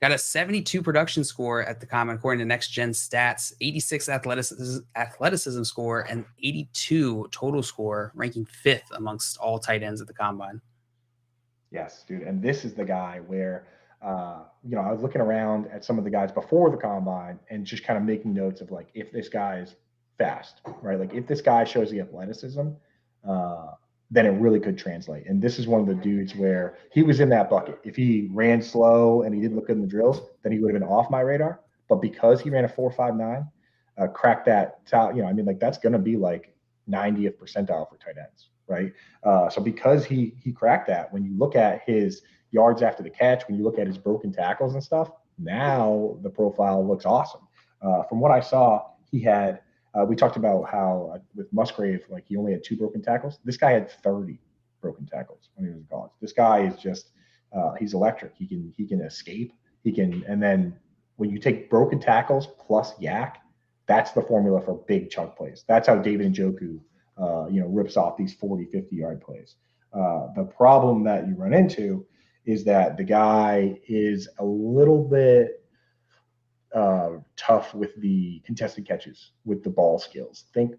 Speaker 4: Got a 72 production score at the combine, according to Next Gen Stats, 86 athleticism score, and 82 total score, ranking 5th amongst all tight ends at the combine.
Speaker 3: Yes, dude. And this is the guy where, I was looking around at some of the guys before the combine and just kind of making notes of like, if this guy is fast, right? Like if this guy shows the athleticism, then it really could translate. And this is one of the dudes where he was in that bucket. If he ran slow and he didn't look good in the drills, then he would have been off my radar. But because he ran a 4.59, cracked that top, that's going to be like 90th percentile for tight ends, right? So because he cracked that, when you look at his yards after the catch, when you look at his broken tackles and stuff, now the profile looks awesome. From what I saw, he had we talked about how with Musgrave, like he only had 2 broken tackles. This guy had 30 broken tackles when he was in college. This guy is just he's electric. He can escape. And then when you take broken tackles plus yak, that's the formula for big chunk plays. That's how David Njoku rips off these 40, 50-yard plays. The problem that you run into is that the guy is a little bit tough with the contested catches, with the ball skills. The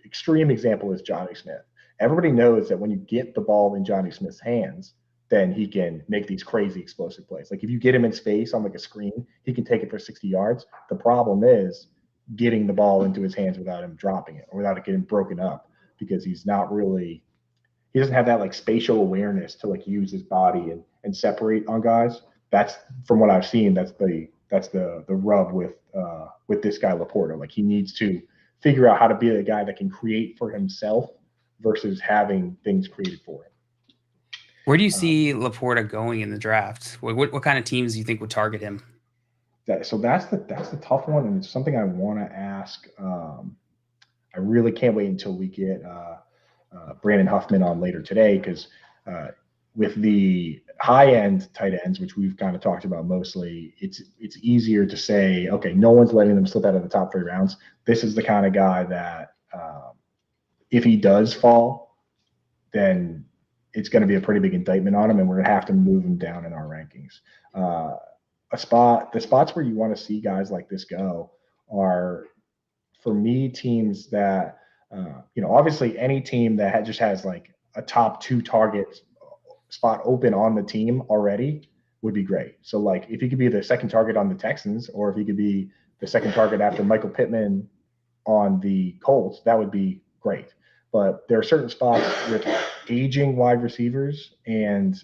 Speaker 3: extreme example is Johnny Smith. Everybody knows that when you get the ball in Johnny Smith's hands, then he can make these crazy explosive plays. Like if you get him in space on like a screen, he can take it for 60 yards. The problem is getting the ball into his hands without him dropping it or without it getting broken up, because he doesn't have that like spatial awareness to like use his body and separate on guys. That's from what I've seen. That's the rub with this guy Laporta. Like he needs to figure out how to be the guy that can create for himself versus having things created for him.
Speaker 4: Where do you see Laporta going in the draft? What kind of teams do you think would target him?
Speaker 3: That's the tough one, and it's something I want to ask. I really can't wait until we get Brandon Huffman on later today, because with the high-end tight ends, which we've kind of talked about mostly, it's easier to say, okay, no one's letting them slip out of the top 3 rounds. This is the kind of guy that if he does fall, then it's going to be a pretty big indictment on him, and we're going to have to move him down in our rankings. The spots where you want to see guys like this go are, for me, teams that, obviously any team that just has like a top 2 target spot open on the team already would be great. So like if he could be the second target on the Texans, or if he could be the second target after Michael Pittman on the Colts, that would be great. But there are certain spots with aging wide receivers and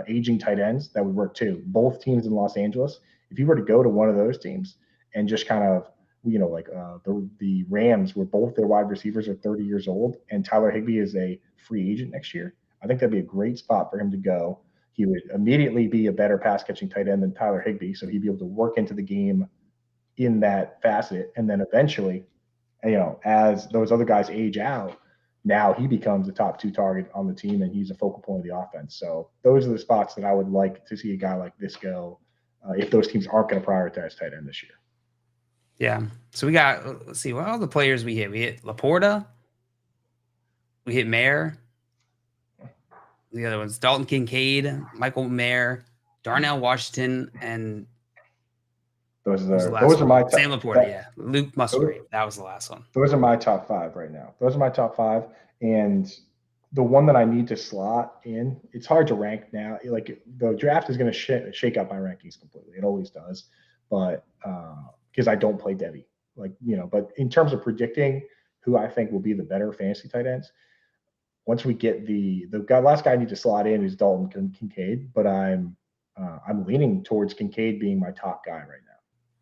Speaker 3: aging tight ends that would work too. Both teams in Los Angeles, if you were to go to one of those teams and just kind of, the Rams, where both their wide receivers are 30 years old and Tyler Higbee is a free agent next year, I think that'd be a great spot for him to go. He would immediately be a better pass catching tight end than Tyler Higbee, so he'd be able to work into the game in that facet. And then eventually, as those other guys age out, now he becomes a top 2 target on the team, and he's a focal point of the offense. So those are the spots that I would like to see a guy like this go if those teams aren't going to prioritize tight end this year.
Speaker 4: Yeah. So we got, let's see, what all the players we hit. We hit Laporta. We hit Mayer. The other ones, Dalton Kincaid, Michael Mayer, Darnell Washington, and
Speaker 3: those are my top,
Speaker 4: Sam Laporta, Luke Musgrave. That was the last one.
Speaker 3: Those are my top 5 right now. Those are my top 5. And the one that I need to slot in, it's hard to rank now. Like the draft is going to shake up my rankings completely. It always does. But because I don't play Debbie. But in terms of predicting who I think will be the better fantasy tight ends, once we get the last guy I need to slot in is Dalton Kincaid, but I'm leaning towards Kincaid being my top guy right now.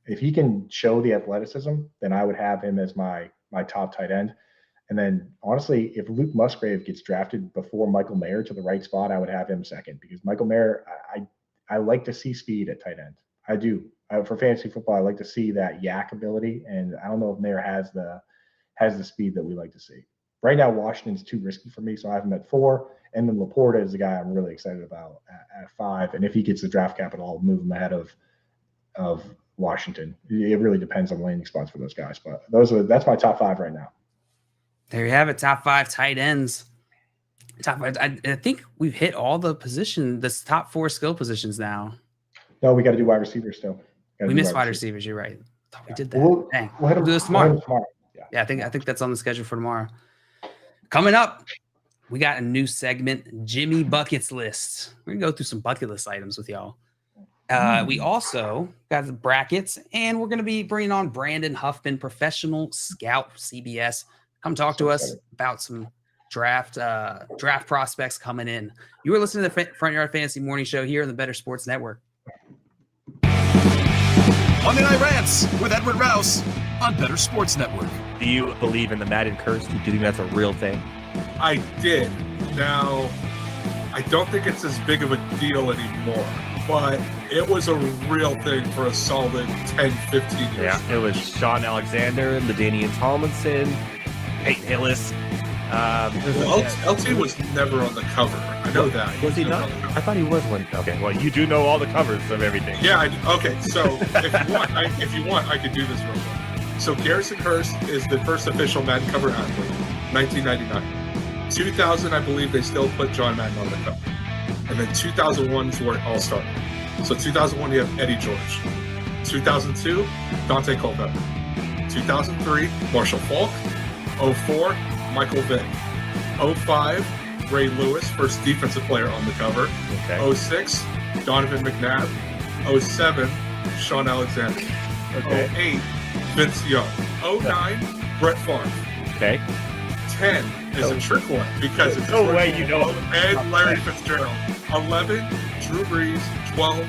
Speaker 3: If he can show the athleticism, then I would have him as my top tight end. And then honestly, if Luke Musgrave gets drafted before Michael Mayer to the right spot, I would have him second, because Michael Mayer, I like to see speed at tight end. I do. For fantasy football, I like to see that yak ability, and I don't know if Mayer has the speed that we like to see. Right now, Washington's too risky for me, so I have him at 4. And then Laporta is the guy I'm really excited about at 5. And if he gets the draft capital, I'll move him ahead of Washington. It really depends on landing spots for those guys. But that's my top 5 right now.
Speaker 4: There you have it. Top 5 tight ends. Top 5. I think we've hit all the top 4 skill positions now.
Speaker 3: No, we got to do wide receivers still.
Speaker 4: We missed wide receivers. You're right. I thought we did that.
Speaker 3: Dang. We'll
Speaker 4: do this tomorrow.
Speaker 3: Yeah,
Speaker 4: I think that's on the schedule for tomorrow. Coming up, we got a new segment, Jimmy Buckets List. We're gonna go through some bucket list items with y'all. We also got the brackets, and we're gonna be bringing on Brandon Huffman, professional scout, CBS. Come talk to us about some draft prospects coming in. You are listening to the Front Yard Fantasy Morning Show here on the Better Sports Network.
Speaker 5: Monday Night Rants with Edward Rouse on Better Sports Network.
Speaker 8: Do you believe in the Madden curse? Do you think that's a real thing?
Speaker 9: I did. Now, I don't think it's as big of a deal anymore, but it was a real thing for a solid 10, 15 years.
Speaker 8: Yeah, it was Sean Alexander, LaDainian Tomlinson, Peyton Hillis.
Speaker 9: LT was never on the cover. I know that.
Speaker 8: Was he not? I thought he was one. Okay, well, you do know all the covers of everything.
Speaker 9: Yeah, okay. So if you want, I could do this real quick. So Garrison Hurst is the first official Madden cover athlete, 1999. 2000, I believe they still put John Madden on the cover. And then 2001 is where it all started. So 2001, you have Eddie George. 2002, Dante Culpepper. 2003, Marshall Falk. 04, Michael Vick. 05, Ray Lewis, first defensive player on the cover.
Speaker 8: Okay.
Speaker 9: 06, Donovan McNabb. 07, Sean Alexander.
Speaker 8: Okay.
Speaker 9: 08, Vince Young. 09, Brett Favre.
Speaker 8: Okay.
Speaker 9: 10 is a trick one because it's
Speaker 8: no way you know.
Speaker 9: And Larry Fitzgerald. 11, Drew Brees. 12,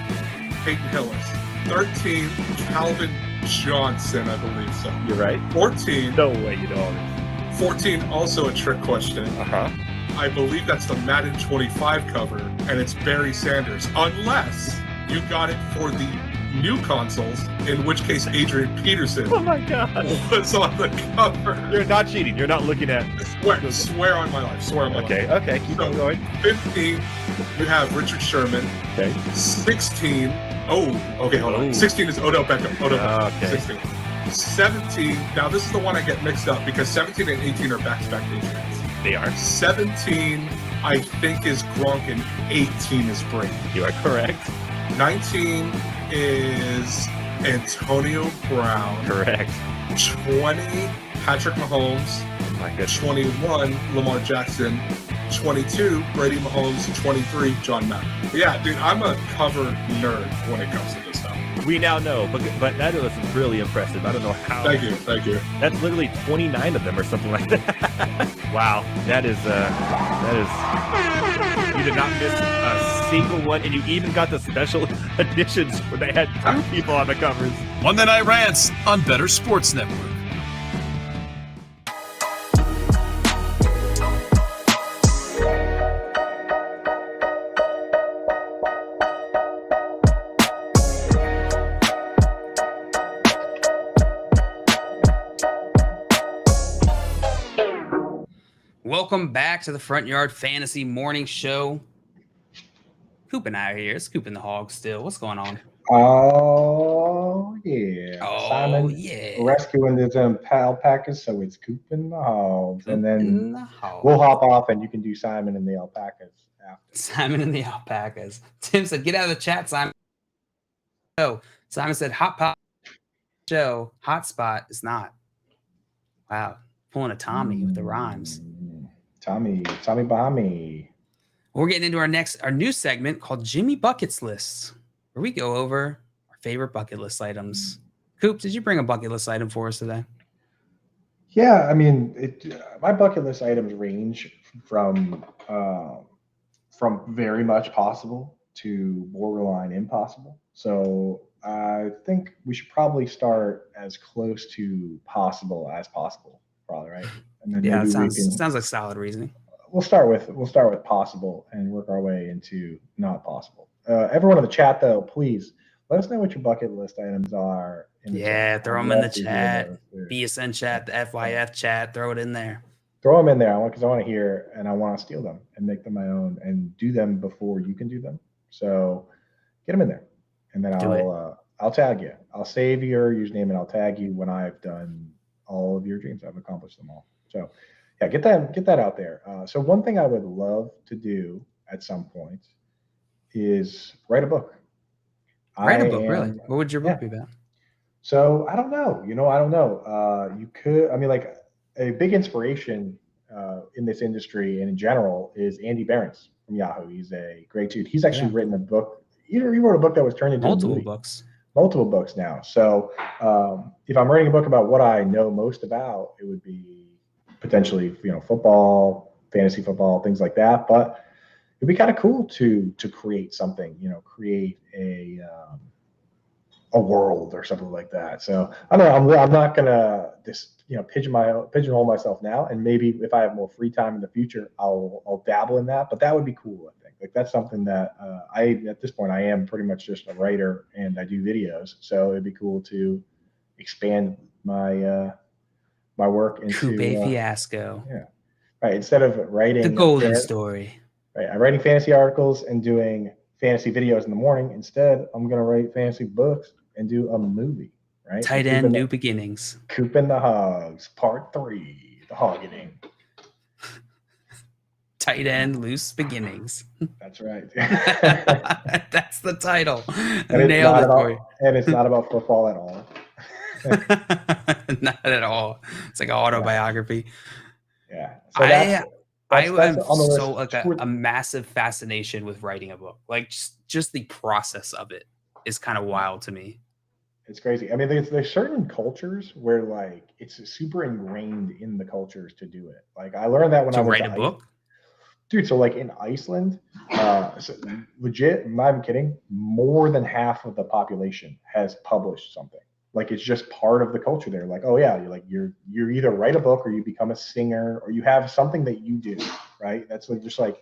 Speaker 9: Peyton Hillis. 13, Calvin Johnson, I believe so.
Speaker 8: You're right.
Speaker 9: 14.
Speaker 8: No way you know all this.
Speaker 9: 14, also a trick question. I believe that's the Madden 25 cover, and it's Barry Sanders, unless you got it for the new consoles, in which case Adrian Peterson
Speaker 8: Oh my God.
Speaker 9: was on the cover.
Speaker 8: You're not cheating. You're not looking at.
Speaker 9: Swear on my life. Swear on my life.
Speaker 8: Okay, keep on going.
Speaker 9: 15, you have Richard Sherman.
Speaker 8: Okay.
Speaker 9: 16, hold on. 16 is Odell Beckham.
Speaker 8: Okay.
Speaker 9: 16. 17, now this is the one I get mixed up because 17 and 18 are back-to-back Patriots.
Speaker 8: They are.
Speaker 9: 17, I think, is Gronk, and 18 is Brady.
Speaker 8: You are correct.
Speaker 9: 19 is Antonio Brown.
Speaker 8: Correct.
Speaker 9: 20, Patrick Mahomes.
Speaker 8: Oh my goodness.
Speaker 9: 21, Lamar Jackson. 22, Brady Mahomes. 23, John Madden. Yeah, dude, I'm a cover nerd when it comes to this stuff.
Speaker 8: We now know, but that was really impressive. I don't know how.
Speaker 9: Thank you.
Speaker 8: That's literally 29 of them or something like that. Wow, that is. You did not miss a single one, and you even got the special editions where they had 2 people on the covers.
Speaker 5: Monday Night Rants on Better Sports Network.
Speaker 4: Welcome back to the Front Yard Fantasy Morning Show. Coop and I are here. It's Coop and the Hog still. What's going on?
Speaker 3: Oh, yeah.
Speaker 4: Oh,
Speaker 3: Simon
Speaker 4: yeah.
Speaker 3: rescuing the alpacas, so it's Coop and the Hogs. And then we'll hop off, and you can do Simon and the alpacas after.
Speaker 4: Simon and the alpacas. Tim said, get out of the chat, Simon. Oh, Simon said, hot pot show. Hotspot is not. Wow. Pulling a Tommy with the rhymes.
Speaker 3: Tommy Bahami.
Speaker 4: We're getting into our new segment called Jimmy Buckets Lists, where we go over our favorite bucket list items. Coop, did you bring a bucket list item for us today?
Speaker 3: Yeah, I mean, my bucket list items range from very much possible to borderline impossible. So I think we should probably start as close to possible as possible, probably, right? And then
Speaker 4: Yeah,
Speaker 3: maybe
Speaker 4: it
Speaker 3: we can.
Speaker 4: sounds like solid reasoning.
Speaker 3: We'll start with possible and work our way into not possible. Everyone in the chat, though, please let us know what your bucket list items are.
Speaker 4: Yeah,
Speaker 3: chat.
Speaker 4: throw them in the chat, BSN chat, the FYF chat. Throw it in there.
Speaker 3: Throw them in there because I want to hear and I want to steal them and make them my own and do them before you can do them. So get them in there, and then I'll tag you. I'll save your username and I'll tag you when I've done all of your dreams. I've accomplished them all. So yeah, get that out there. So one thing I would love to do at some point is write a book.
Speaker 4: Really? What would your book be about?
Speaker 3: So I don't know. I don't know. You could. I mean, like a big inspiration in this industry and in general is Andy Behrens from Yahoo. He's a great dude. He's actually written a book. He wrote a book that was turned into
Speaker 4: multiple
Speaker 3: a movie.
Speaker 4: books.
Speaker 3: Multiple books now. So if I'm writing a book about what I know most about, it would be potentially football, fantasy football, things like that. But it'd be kind of cool to create something. Create a world or something like that. So I don't know. I'm not gonna pigeonhole myself now. And maybe if I have more free time in the future, I'll dabble in that. But that would be cool. I think that's something that at this point I am pretty much just a writer and I do videos. So it'd be cool to expand my my work into
Speaker 4: Coop Fiasco.
Speaker 3: Yeah. Right. Instead of writing
Speaker 4: the golden story.
Speaker 3: Right. I'm writing fantasy articles and doing fantasy videos in the morning. Instead, I'm gonna write fantasy books and do a movie, right?
Speaker 4: Tight end, New Beginnings.
Speaker 3: Coop and the Hogs, Part 3, the Hoggening.
Speaker 4: Tight end, Loose Beginnings.
Speaker 3: That's right.
Speaker 4: That's the title.
Speaker 3: Nailed it for you. And it's not about football at all.
Speaker 4: Not at all. It's like an autobiography.
Speaker 3: Yeah.
Speaker 4: So I have a massive fascination with writing a book. Like just the process of it is kind of wild to me.
Speaker 3: It's crazy. I mean, there's certain cultures where like it's super ingrained in the cultures to do it. Like I learned that when I went
Speaker 4: to write a book.
Speaker 3: Dude, so like in Iceland, legit, I'm not even kidding, more than half of the population has published something. Like it's just part of the culture there. Like, oh yeah, you're either write a book or you become a singer or you have something that you do, right? That's like just like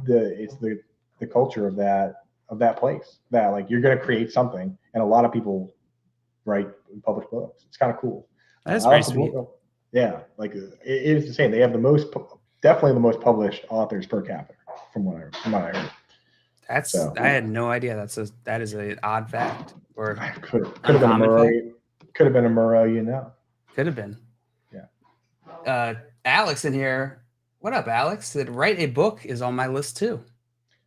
Speaker 3: the culture of that place. That like you're gonna create something, and a lot of people write and publish books. It's kind of cool.
Speaker 4: That's very sweet.
Speaker 3: Yeah, like it is the same. They have definitely the most published authors per capita from what I heard.
Speaker 4: I had no idea. That is an odd fact. Or
Speaker 3: could have been a Murrow. Could have been a Murrow,
Speaker 4: Could have been.
Speaker 3: Yeah.
Speaker 4: Alex in here. What up, Alex? Said write a book is on my list too.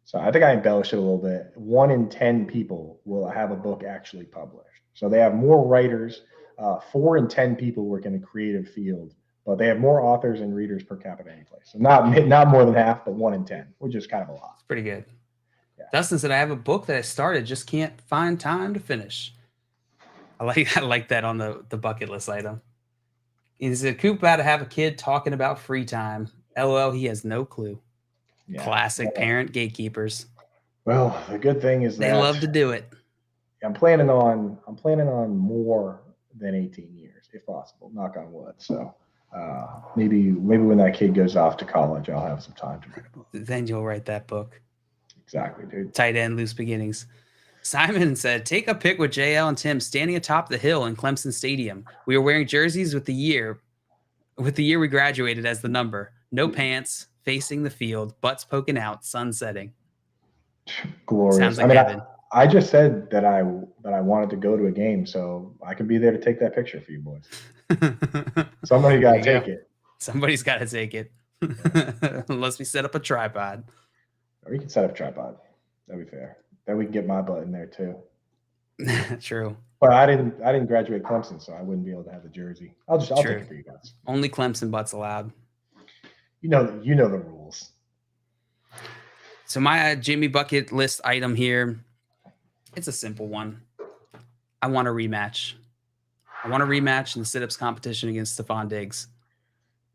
Speaker 3: So I think I embellished it a little bit. 1 in 10 people will have a book actually published. So they have more writers. 4 in 10 people work in a creative field, but they have more authors and readers per capita anyplace. So not more than half, but 1 in 10, which is kind of a lot.
Speaker 4: It's pretty good.
Speaker 3: Yeah.
Speaker 4: Dustin said, I have a book that I started, just can't find time to finish. I like that on the bucket list item. He said, Coop about to have a kid talking about free time. LOL, he has no clue. Yeah. Classic parent gatekeepers.
Speaker 3: Well, the good thing is
Speaker 4: they love to do it.
Speaker 3: I'm planning on more than 18 years, if possible. Knock on wood. So maybe when that kid goes off to college, I'll have some time to write a book.
Speaker 4: Then you'll write that book.
Speaker 3: Exactly, dude.
Speaker 4: Tight end, Loose Beginnings. Simon said, take a pic with JL and Tim standing atop the hill in Clemson Stadium. We were wearing jerseys with the year we graduated as the number. No pants, facing the field, butts poking out, sun setting.
Speaker 3: Glorious.
Speaker 4: Sounds like heaven.
Speaker 3: I just said that I wanted to go to a game, so I can be there to take that picture for you boys. Somebody got to take it.
Speaker 4: Somebody's got to take it. Unless we set up a tripod.
Speaker 3: Or you can set up a tripod. That'd be fair. Then we can get my butt in there too.
Speaker 4: True.
Speaker 3: But I didn't graduate Clemson, so I wouldn't be able to have the jersey. I'll take it for you guys.
Speaker 4: Only Clemson butts allowed.
Speaker 3: You know the rules.
Speaker 4: So my Jimmy bucket list item here, it's a simple one. I want a rematch I want a rematch in the sit-ups competition against Stephon Diggs.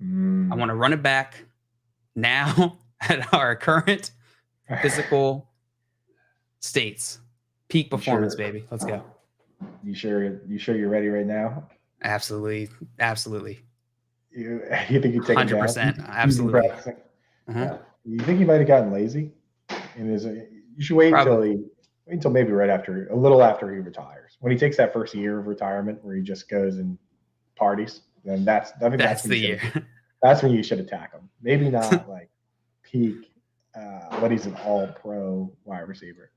Speaker 4: I want to run it back now at our current physical states. Peak performance, baby. Let's go.
Speaker 3: You sure you're ready right now?
Speaker 4: Absolutely.
Speaker 3: You think you take
Speaker 4: 100%. Absolutely.
Speaker 3: Yeah. You think he might have gotten lazy? You should wait until maybe a little after he retires. When he takes that first year of retirement where he just goes and parties, then that's
Speaker 4: the year.
Speaker 3: That's when you should attack him. Maybe not like peak, but he's an all-pro wide receiver.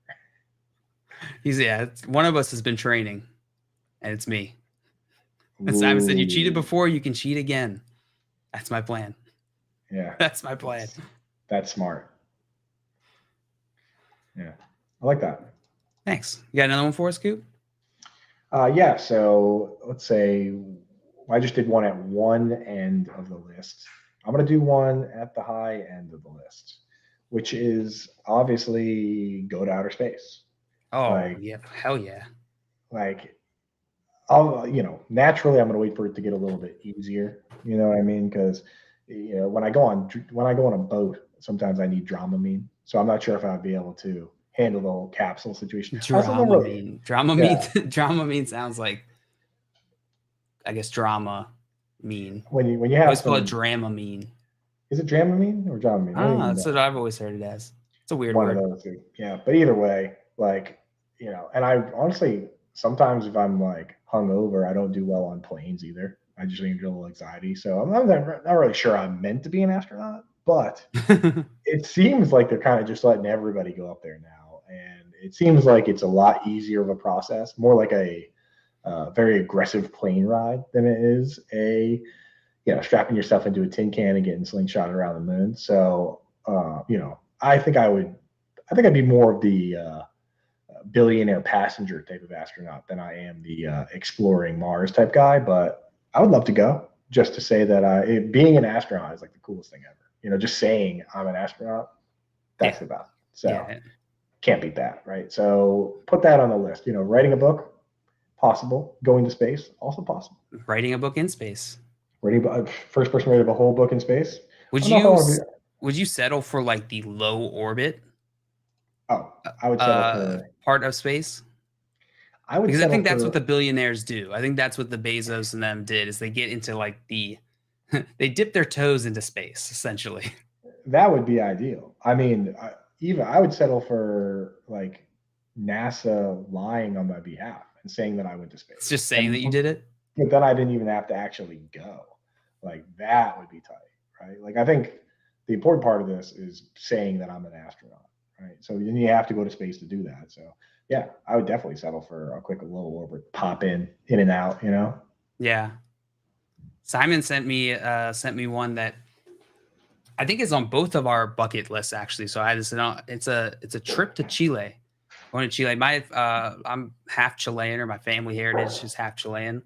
Speaker 4: One of us has been training, and it's me. And Simon said, "You cheated before, you can cheat again." That's my plan.
Speaker 3: Yeah.
Speaker 4: That's my plan.
Speaker 3: That's smart. Yeah. I like that.
Speaker 4: Thanks. You got another one for us, Coop?
Speaker 3: Yeah. So let's say I just did one at one end of the list. I'm going to do one at the high end of the list, which is obviously go to outer space.
Speaker 4: Oh, yeah. Hell yeah.
Speaker 3: Like, naturally I'm going to wait for it to get a little bit easier. You know what I mean? Because, when I go on a boat, sometimes I need Dramamine. So I'm not sure if I'd be able to handle the whole capsule situation.
Speaker 4: Dramamine. Dramamine sounds like, I guess, drama mean.
Speaker 3: When you have
Speaker 4: call it Dramamine.
Speaker 3: Is it Dramamine or Dramamine?
Speaker 4: That's what I've always heard it as. It's a weird
Speaker 3: one
Speaker 4: word.
Speaker 3: Of those two. Yeah, but either way, and I honestly sometimes if I'm like hungover, I don't do well on planes either. I just get a little anxiety. So I'm not really sure I'm meant to be an astronaut, but it seems like they're kind of just letting everybody go up there now. And it seems like it's a lot easier of a process, more like a very aggressive plane ride than it is strapping yourself into a tin can and getting slingshot around the moon. So, I think I'd be more of the billionaire passenger type of astronaut than I am the exploring Mars type guy. But I would love to go just to say that being an astronaut is like the coolest thing ever. Just saying I'm an astronaut, that's the best. So can't beat that, right? So put that on the list. Writing a book, possible. Going to space, also possible.
Speaker 4: Writing a book in space.
Speaker 3: First person to write a whole book in space.
Speaker 4: Would you settle for like the low orbit?
Speaker 3: Oh, I would settle for
Speaker 4: part of space.
Speaker 3: I
Speaker 4: think that's what the billionaires do. I think that's what the Bezos and them did is they get into like they dip their toes into space essentially.
Speaker 3: That would be ideal. I mean, I would settle for like NASA lying on my behalf and saying that I went to space.
Speaker 4: It's just saying that you did it.
Speaker 3: But then I didn't even have to actually go. Like that would be tight, right? Like I think the important part of this is saying that I'm an astronaut, right? So then you have to go to space to do that. So yeah, I would definitely settle for a quick low orbit, pop in and out,
Speaker 4: Yeah. Simon sent me one that I think is on both of our bucket lists actually. So I just it's a trip to Chile. Going to Chile. I'm half Chilean, or my family heritage is half Chilean.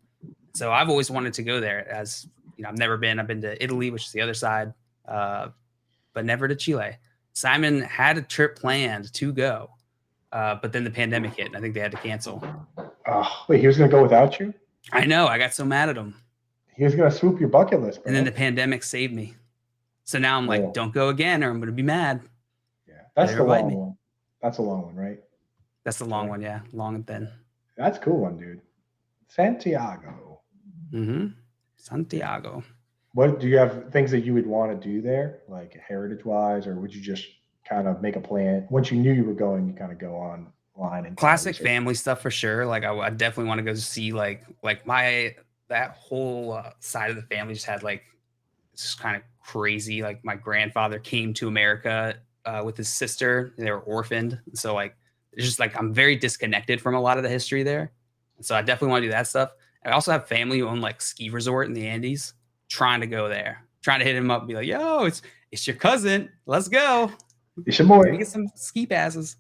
Speaker 4: So I've always wanted to go there. As I've never been. I've been to Italy, which is the other side, but never to Chile. Simon had a trip planned to go, but then the pandemic hit, and I think they had to cancel.
Speaker 3: Oh, wait, he was going to go without you?
Speaker 4: I know. I got so mad at him.
Speaker 3: He was going to swoop your bucket list, bro.
Speaker 4: And then the pandemic saved me. So now I'm like, don't go again, or I'm going to be mad.
Speaker 3: Yeah, that's the long one. That's a long one, right?
Speaker 4: That's the long one, yeah. Long and thin.
Speaker 3: That's a cool one, dude. Santiago.
Speaker 4: Mm-hmm. Santiago.
Speaker 3: What do you have things that you would want to do there, like heritage-wise, or would you just kind of make a plan once you knew you were going? You kind of go online and
Speaker 4: classic family stuff for sure. Like I definitely want to go see like that whole side of the family just had like it's just kind of crazy. Like my grandfather came to America with his sister. They were orphaned, so like it's just like I'm very disconnected from a lot of the history there. So I definitely want to do that stuff. I also have family who own like ski resort in the Andes. Trying to go there, trying to hit him up and be like, yo, it's your cousin. Let's go.
Speaker 3: It's your boy.
Speaker 4: Let me get some ski passes.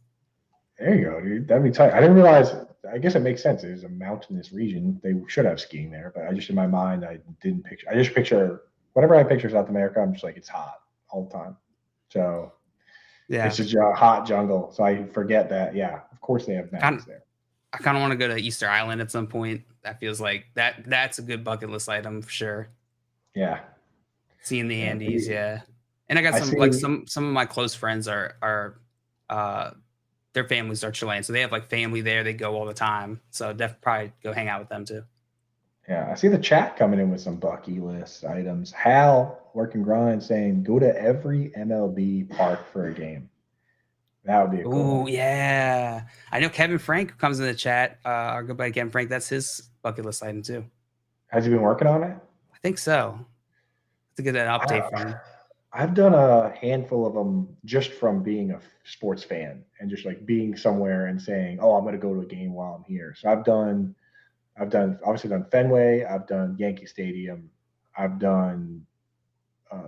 Speaker 3: There you go, dude. That'd be tight. I didn't realize. I guess it makes sense. It's a mountainous region. They should have skiing there, but I just in my mind, I didn't picture. I just picture whenever I picture South America, I'm just like it's hot all the time. So yeah, it's just a hot jungle. So I forget that. Yeah, of course they have mountains there.
Speaker 4: I kind of want to go to Easter Island at some point. That feels like that's a good bucket list item for sure.
Speaker 3: Yeah.
Speaker 4: Seeing the
Speaker 3: Yeah,
Speaker 4: Andes, yeah. And I got
Speaker 3: I
Speaker 4: some
Speaker 3: see.
Speaker 4: like some of my close friends are their families are Chilean, so they have like family there. They go all the time, so probably go hang out with them too.
Speaker 3: Yeah, I see the chat coming in with some Bucky list items. Hal, work and grind, saying go to every MLB park for a game. That would be a cool
Speaker 4: Oh
Speaker 3: one.
Speaker 4: yeah, I know Kevin Frank who comes in the chat. Our good buddy Kevin Frank. That's his bucket list item too.
Speaker 3: Has he been working on it?
Speaker 4: I think so. To get an update from him.
Speaker 3: I've done a handful of them just from being a sports fan and just like being somewhere and saying, "Oh, I'm going to go to a game while I'm here." So I've done obviously done Fenway. I've done Yankee Stadium. I've done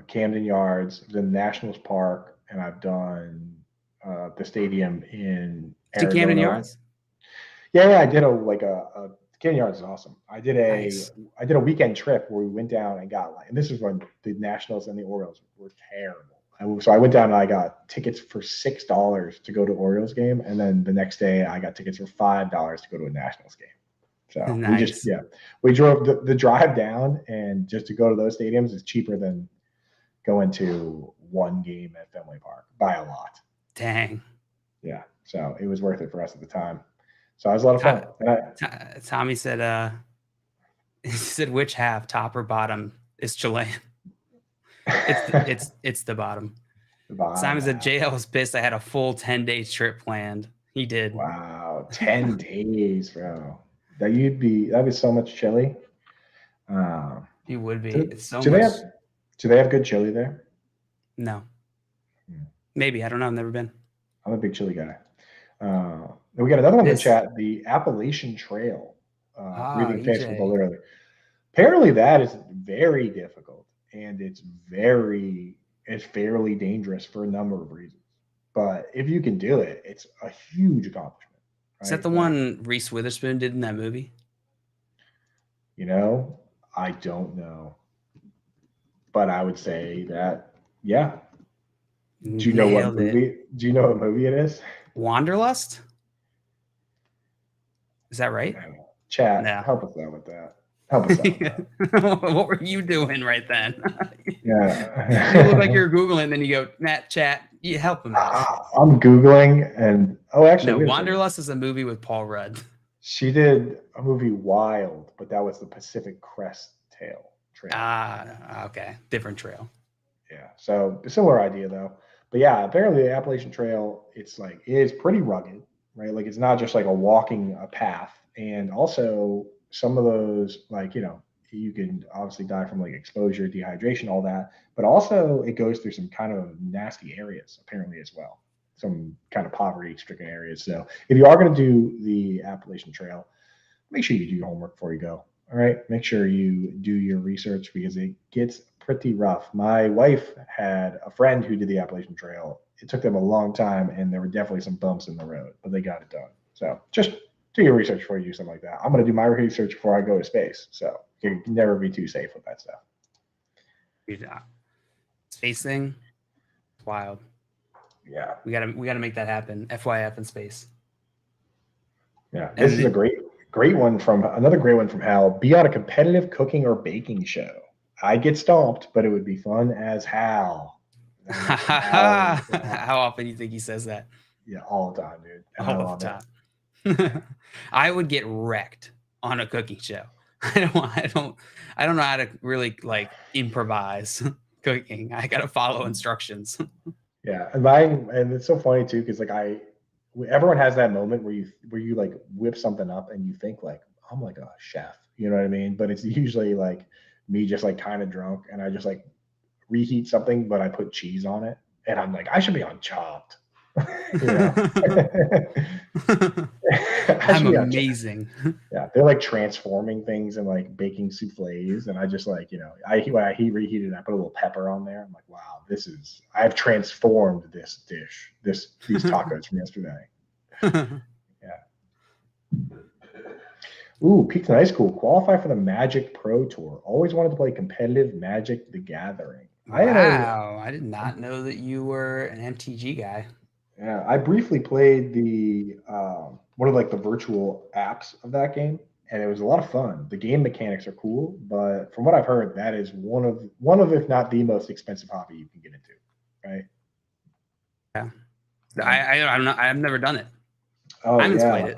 Speaker 3: Camden Yards. I've done Nationals Park, and I've done the stadium in
Speaker 4: To
Speaker 3: Arizona.
Speaker 4: Camden Yards.
Speaker 3: Yeah, I did a Camden Yards is awesome. I did
Speaker 4: Nice.
Speaker 3: a weekend trip where we went down and got and this is when the Nationals and the Orioles were terrible. So I went down and I got tickets for $6 to go to Orioles game, and then the next day I got tickets for $5 to go to a Nationals game. So
Speaker 4: Nice.
Speaker 3: we drove the drive down, and just to go to those stadiums is cheaper than going to one game at Fenway Park by a lot.
Speaker 4: Dang.
Speaker 3: Yeah, so it was worth it for us at the time. So it was a lot of fun. And
Speaker 4: Tommy said, he said, which half, top or bottom, is Chilean? It's the bottom. Simon said, JL was pissed. I had a full 10-day trip planned. He did.
Speaker 3: Wow, 10 days, bro. That'd be so much chili.
Speaker 4: It would be. It's so
Speaker 3: do
Speaker 4: much.
Speaker 3: Do they have good chili there?
Speaker 4: No. Maybe. I don't know. I've never been.
Speaker 3: I'm a big chili guy. We got another one in the chat, the Appalachian Trail. Breathing Facebook, literally. Apparently that is very difficult, and it's fairly dangerous for a number of reasons. But if you can do it, it's a huge accomplishment. Right?
Speaker 4: Is that the one Reese Witherspoon did in that movie?
Speaker 3: I don't know. But I would say that, yeah. Do you know what movie? Do you know what movie it is?
Speaker 4: Wanderlust? Is that right?
Speaker 3: Chat, help us out with that. Help us out.
Speaker 4: What were you doing right then?
Speaker 3: Yeah.
Speaker 4: You look like you're Googling, and then you go, Matt, chat, you help him out.
Speaker 3: I'm Googling, and actually.
Speaker 4: No, Wanderlust is a movie with Paul Rudd.
Speaker 3: She did a movie Wild, but that was the Pacific Crest Trail.
Speaker 4: Okay. Different trail.
Speaker 3: Yeah. So a similar idea though. But yeah, apparently the Appalachian Trail, it is pretty rugged, right? Like it's not just like a path. And also some of those, you can obviously die from like exposure, dehydration, all that. But also it goes through some kind of nasty areas apparently as well. Some kind of poverty-stricken areas. So if you are going to do the Appalachian Trail, make sure you do your homework before you go. All right. Make sure you do your research because it gets pretty rough. My wife had a friend who did the Appalachian Trail. It took them a long time, and there were definitely some bumps in the road, but they got it done. So just do your research before you do something like that. I'm going to do my research before I go to space. So you can never be too safe with that stuff.
Speaker 4: Space thing, wild.
Speaker 3: Yeah.
Speaker 4: We gotta make that happen. FYF in space.
Speaker 3: Yeah. This is a great one from Hal. Be on a competitive cooking or baking show. I'd get stomped, but it would be fun as Hal.
Speaker 4: How often do you think he says that?
Speaker 3: Yeah, all the time, dude.
Speaker 4: All the time. I would get wrecked on a cooking show. I don't know how to really improvise cooking. I gotta follow instructions.
Speaker 3: Yeah, and it's so funny too because everyone has that moment where you whip something up and you think I'm like a chef, you know what I mean? But it's usually me just kind of drunk, and I just reheat something, but I put cheese on it, and I'm I should be on Chopped.
Speaker 4: I'm amazing.
Speaker 3: Yeah, they're transforming things and baking souffles, and I just when I reheat it, I put a little pepper on there. I'm like, wow, I've transformed this dish, these tacos from yesterday. Yeah. Ooh, Peaked in High School, qualify for the Magic Pro Tour. Always wanted to play competitive Magic the Gathering.
Speaker 4: Wow, I did not know that you were an MTG guy.
Speaker 3: Yeah, I briefly played one of like the virtual apps of that game, and it was a lot of fun. The game mechanics are cool, but from what I've heard, that is one of if not the most expensive hobby you can get into, right?
Speaker 4: Yeah, I don't know. I've never done it.
Speaker 3: Oh,
Speaker 4: I haven't played it.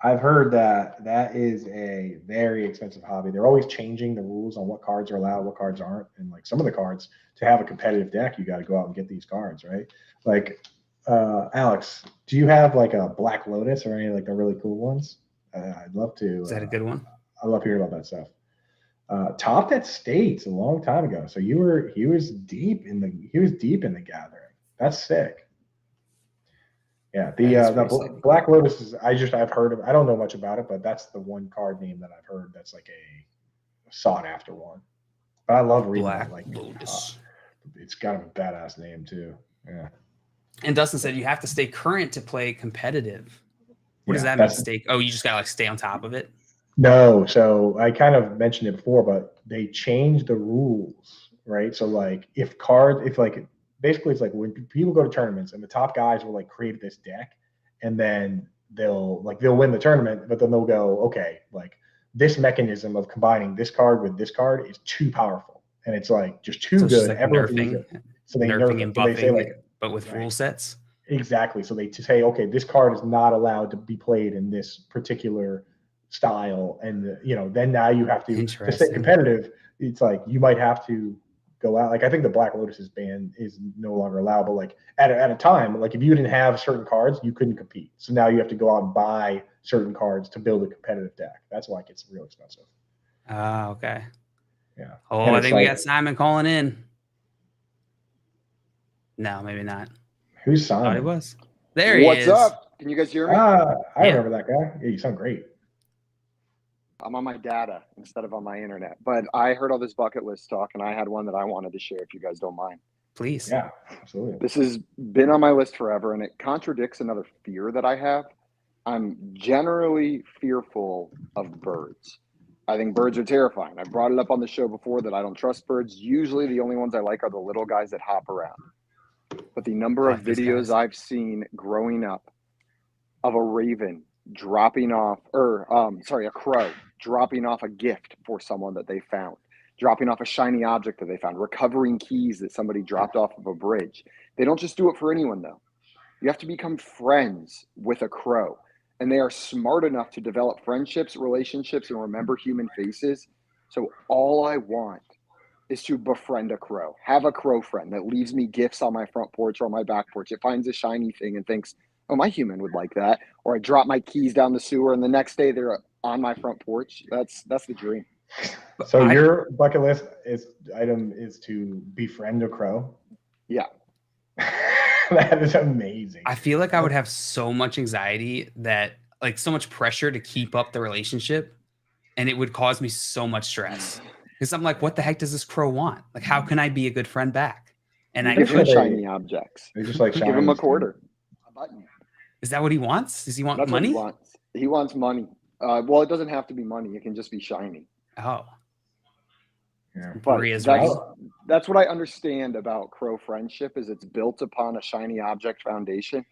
Speaker 3: I've heard that is a very expensive hobby. They're always changing the rules on what cards are allowed, what cards aren't, and like some of the cards to have a competitive deck, you got to go out and get these cards, right? Like, Alex, do you have like a Black Lotus or any like the really cool ones? I'd love to.
Speaker 4: Is that a good one?
Speaker 3: I love hearing about that stuff. Topped at States a long time ago, so he was deep in the gathering. That's sick. Yeah, the Black Lotus is I've heard of. I don't know much about it, but that's the one card name that I've heard that's like a sought after one. But I love reading
Speaker 4: Black
Speaker 3: that, like
Speaker 4: Lotus.
Speaker 3: It's got a badass name too. Yeah.
Speaker 4: And Dustin said you have to stay current to play competitive. What does
Speaker 3: Yeah,
Speaker 4: that mean? Stay? Oh, you just gotta like stay on top of it.
Speaker 3: No, so I kind of mentioned it before, but they changed the rules, right? So like basically it's like when people go to tournaments and the top guys will like create this deck and then they'll win the tournament, but then they'll go, okay, like this mechanism of combining this card with this card is too powerful. And it's like just too
Speaker 4: So it's
Speaker 3: good.
Speaker 4: just like
Speaker 3: Everyone
Speaker 4: nerfing,
Speaker 3: it. So they
Speaker 4: nerfing
Speaker 3: nerf
Speaker 4: and
Speaker 3: it. So they say
Speaker 4: buffing,
Speaker 3: like,
Speaker 4: but with rule sets.
Speaker 3: exactly. So they say, okay, this card is not allowed to be played in this particular style. And then now you have to stay competitive. It's like you might have to go out. Like I think the Black Lotus's ban is no longer allowed, but like at a time, like if you didn't have certain cards, you couldn't compete. So now you have to go out and buy certain cards to build a competitive deck. That's why it gets real expensive.
Speaker 4: Ah, okay.
Speaker 3: Yeah.
Speaker 4: Oh, I think we got Simon calling in. No, maybe not.
Speaker 3: Who's Simon?
Speaker 4: Thought he was. There he is.
Speaker 2: What's up? Can you guys hear me?
Speaker 3: I remember that guy. Yeah, you sound great.
Speaker 2: I'm on my data instead of on my internet. But I heard all this bucket list talk, and I had one that I wanted to share if you guys don't mind.
Speaker 4: Please.
Speaker 3: Yeah, absolutely.
Speaker 2: This has been on my list forever, and it contradicts another fear that I have. I'm generally fearful of birds. I think birds are terrifying. I brought it up on the show before that I don't trust birds. Usually the only ones I like are the little guys that hop around. But the number of videos I've seen growing up of a raven dropping off, a crow dropping off a gift for someone that they found, dropping off a shiny object that they found, recovering keys that somebody dropped off of a bridge. They don't just do it for anyone, though. You have to become friends with a crow. And they are smart enough to develop friendships, relationships, and remember human faces. So all I want is to befriend a crow, have a crow friend that leaves me gifts on my front porch or on my back porch. It finds a shiny thing and thinks, oh, my human would like that. Or I drop my keys down the sewer and the next day they're on my front porch. That's the dream.
Speaker 3: So your bucket list item is to befriend a crow?
Speaker 2: Yeah.
Speaker 3: That is amazing.
Speaker 4: I feel like I would have so much anxiety like so much pressure to keep up the relationship, and it would cause me so much stress. Because I'm like, what the heck does this crow want? Like, how can I be a good friend back? And I
Speaker 2: give him shiny objects.
Speaker 3: They just like
Speaker 2: give him a quarter, a button.
Speaker 4: Is that what he wants? Does he want
Speaker 2: That's
Speaker 4: money?
Speaker 2: What he wants money. Well, it doesn't have to be money. It can just be shiny.
Speaker 4: Oh.
Speaker 3: Yeah.
Speaker 2: But that's what I understand about crow friendship is it's built upon a shiny object foundation.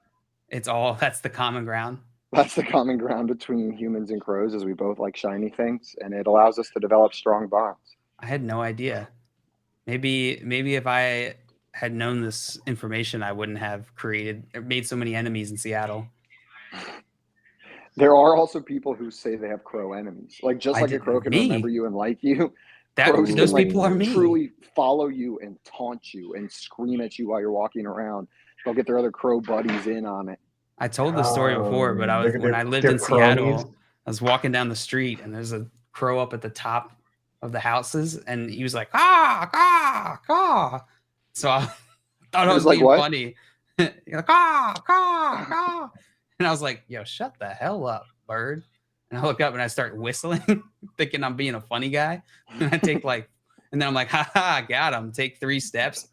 Speaker 4: That's the common ground.
Speaker 2: That's the common ground between humans and crows is we both like shiny things, and it allows us to develop strong bonds.
Speaker 4: I had no idea. Maybe if I had known this information, I wouldn't have made so many enemies in Seattle.
Speaker 2: There are also people who say they have crow enemies. Like just like a crow can remember you and like you.
Speaker 4: Those people are me.
Speaker 2: Truly follow you and taunt you and scream at you while you're walking around. They'll get their other crow buddies in on it.
Speaker 4: I told this story before, but when I lived in Seattle, I was walking down the street and there's a crow up at the top of the houses, and he was like, "Caw, caw, caw." So I thought it was like funny. You're like, "Caw, caw, caw," and I was like, "Yo, shut the hell up, bird." And I look up and I start whistling, thinking I'm being a funny guy. And I take and then I'm like, "Ha, got him." Take 3 steps.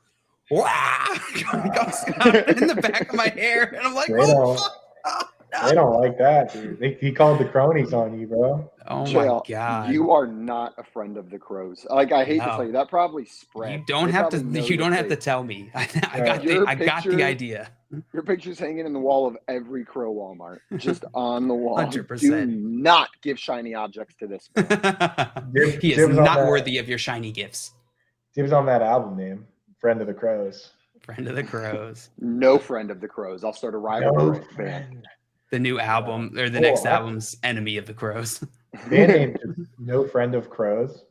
Speaker 4: Wow! Comes in the back of my hair, and I'm like, "Oh, fuck. Oh,
Speaker 3: They don't like that, dude. He called the cronies on you, bro.
Speaker 4: Oh my
Speaker 2: JL,
Speaker 4: god!
Speaker 2: you are not a friend of the Crows. Like, I hate to
Speaker 4: No.
Speaker 2: tell you, that probably spread.
Speaker 4: You don't
Speaker 2: They
Speaker 4: have to.
Speaker 2: probably know
Speaker 4: You don't
Speaker 2: that
Speaker 4: have
Speaker 2: they-
Speaker 4: to tell me. I
Speaker 2: Your
Speaker 4: got the
Speaker 2: picture-
Speaker 4: idea.
Speaker 2: Your picture's hanging in the wall of every Crow Walmart, just on the wall.
Speaker 4: 100%.
Speaker 2: Do not give shiny objects to this man.
Speaker 4: He is
Speaker 3: Dibs on
Speaker 4: not
Speaker 3: that.
Speaker 4: worthy of your shiny gifts.
Speaker 3: Dibs on that album name, Friend of the Crows.
Speaker 4: Friend of the Crows.
Speaker 2: No friend of the Crows. I'll start a rivalry band.
Speaker 3: friend.
Speaker 4: The new album or the
Speaker 3: Oh,
Speaker 4: next
Speaker 3: that-
Speaker 4: album's Enemy of the Crows.
Speaker 3: Band name No Friend of Crows.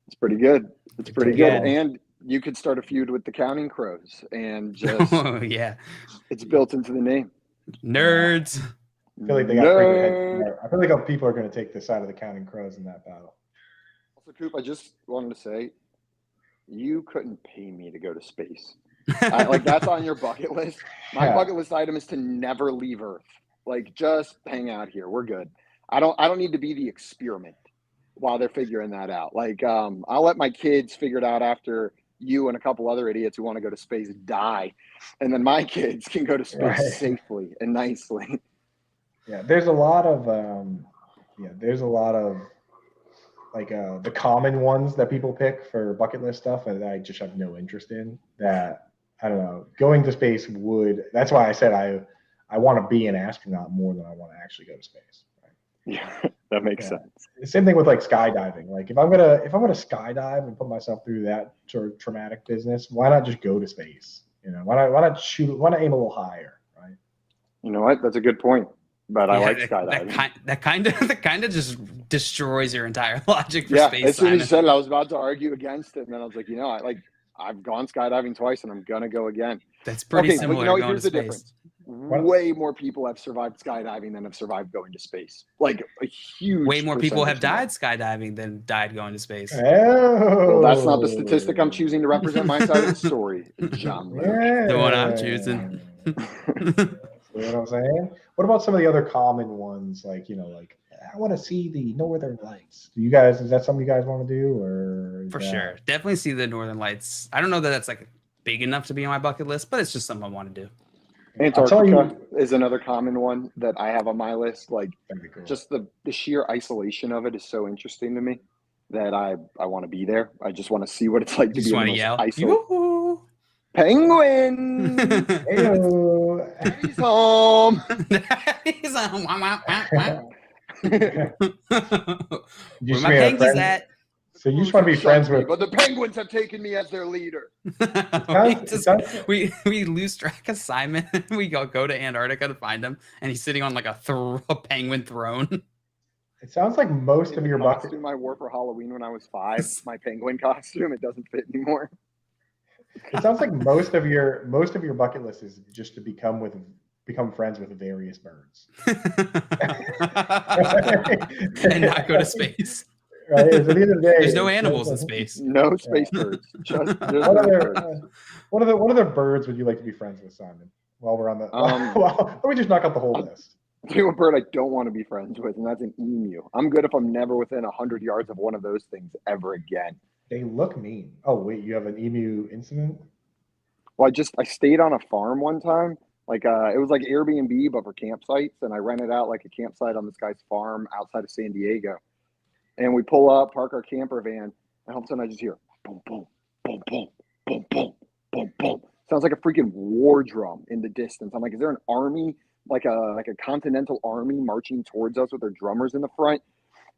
Speaker 2: It's pretty good. It's pretty
Speaker 4: Pretty
Speaker 2: good.
Speaker 4: good.
Speaker 2: And you could start a feud with the Counting Crows, and just
Speaker 4: Oh yeah,
Speaker 2: it's built into the name.
Speaker 4: nerds.
Speaker 3: I feel like they got
Speaker 2: Nerd.
Speaker 3: I feel like people are going to take the side of the Counting Crows in that battle.
Speaker 2: Also, Coop, I just wanted to say, you couldn't pay me to go to space. That's on your bucket list. My
Speaker 3: Yeah.
Speaker 2: bucket list item is to never leave Earth. Like, just hang out here. We're good. I don't need to be the experiment while they're figuring that out. Like, I'll let my kids figure it out after you and a couple other idiots who want to go to space die, and then my kids can go to space
Speaker 3: Right.
Speaker 2: safely and nicely.
Speaker 3: Yeah, there's a lot of like the common ones that people pick for bucket list stuff and that I just have no interest in. That I don't know. Going to space would. That's why I said I want to be an astronaut more than I want to actually go to space. Right?
Speaker 2: Yeah, that makes sense.
Speaker 3: Same thing with like skydiving. Like if I'm gonna skydive and put myself through that sort of traumatic business, why not just go to space? You know, why not shoot? Why not aim a little higher? Right?
Speaker 2: You know what? That's a good point. But I
Speaker 4: Yeah,
Speaker 2: like skydiving.
Speaker 4: That kind of just destroys your entire logic for
Speaker 2: Yeah,
Speaker 4: space.
Speaker 2: as soon as you
Speaker 4: Simon.
Speaker 2: said it, I was about to argue against it, and then I was like, I've gone skydiving twice, and I'm gonna go again.
Speaker 4: That's pretty
Speaker 2: Okay, but
Speaker 4: similar
Speaker 2: you know,
Speaker 4: to going
Speaker 2: here's
Speaker 4: to
Speaker 2: the
Speaker 4: space.
Speaker 2: difference. Way more people have survived skydiving than have survived going to space. Like a huge.
Speaker 4: Way more people have
Speaker 2: percentage
Speaker 4: died skydiving than died going to space.
Speaker 3: Oh,
Speaker 2: Well, that's not the statistic I'm choosing to represent my side of the story, John. Luke.
Speaker 3: Yeah.
Speaker 4: The one I'm choosing.
Speaker 3: You know what I'm saying? What about some of the other common ones? Like, I want to see the Northern Lights. Is that something you guys want to do? Or
Speaker 4: For sure. Definitely see the Northern Lights. I don't know that that's like big enough to be on my bucket list, but it's just something I want to do.
Speaker 2: Antarctica is another common one that I have on my list. Like,
Speaker 3: That'd be cool.
Speaker 2: just the sheer isolation of it is so interesting to me that I want to be there. I just want to see what it's like
Speaker 4: You
Speaker 2: to
Speaker 4: just
Speaker 2: be
Speaker 4: want
Speaker 2: in
Speaker 4: to
Speaker 2: the
Speaker 4: yell.
Speaker 2: most isolated.
Speaker 4: Yoo-hoo!
Speaker 2: Penguin.
Speaker 3: Heyo.
Speaker 2: He's home.
Speaker 4: He's on. Wah, wah, wah, wah.
Speaker 3: You
Speaker 4: Where
Speaker 3: just
Speaker 4: my
Speaker 3: made a
Speaker 4: penguins
Speaker 3: friend-
Speaker 4: at?
Speaker 3: So you just want to be friends with.
Speaker 2: But the Penguins have taken me as their leader.
Speaker 4: we lose track of Simon. We go to Antarctica to find him, and he's sitting on like a penguin throne.
Speaker 3: It sounds like most of
Speaker 2: The
Speaker 3: your bucket.
Speaker 2: costume I wore for Halloween when I was 5, my penguin costume, it doesn't fit anymore.
Speaker 3: It sounds like most of your bucket list is just to become friends with various birds.
Speaker 4: And not go to space.
Speaker 3: Right? So at the end of the day,
Speaker 4: There's no animals in space.
Speaker 2: No space birds. Just there's
Speaker 3: What
Speaker 2: no
Speaker 3: other
Speaker 2: birds.
Speaker 3: what other birds would you like to be friends with, Simon? While we're on the, let me just knock out the whole list.
Speaker 2: I'll tell you what bird I don't want to be friends with, and that's an emu. I'm good if I'm never within 100 yards of one of those things ever again.
Speaker 3: They look mean. Oh wait, you have an emu incident?
Speaker 2: Well, I stayed on a farm one time. Like it was like Airbnb, but for campsites, and I rented out like a campsite on this guy's farm outside of San Diego. And we pull up, park our camper van, and all of a sudden I just hear boom, boom, boom, boom, boom, boom, boom, boom. Sounds like a freaking war drum in the distance. I'm like, is there an army, like a continental army marching towards us with their drummers in the front?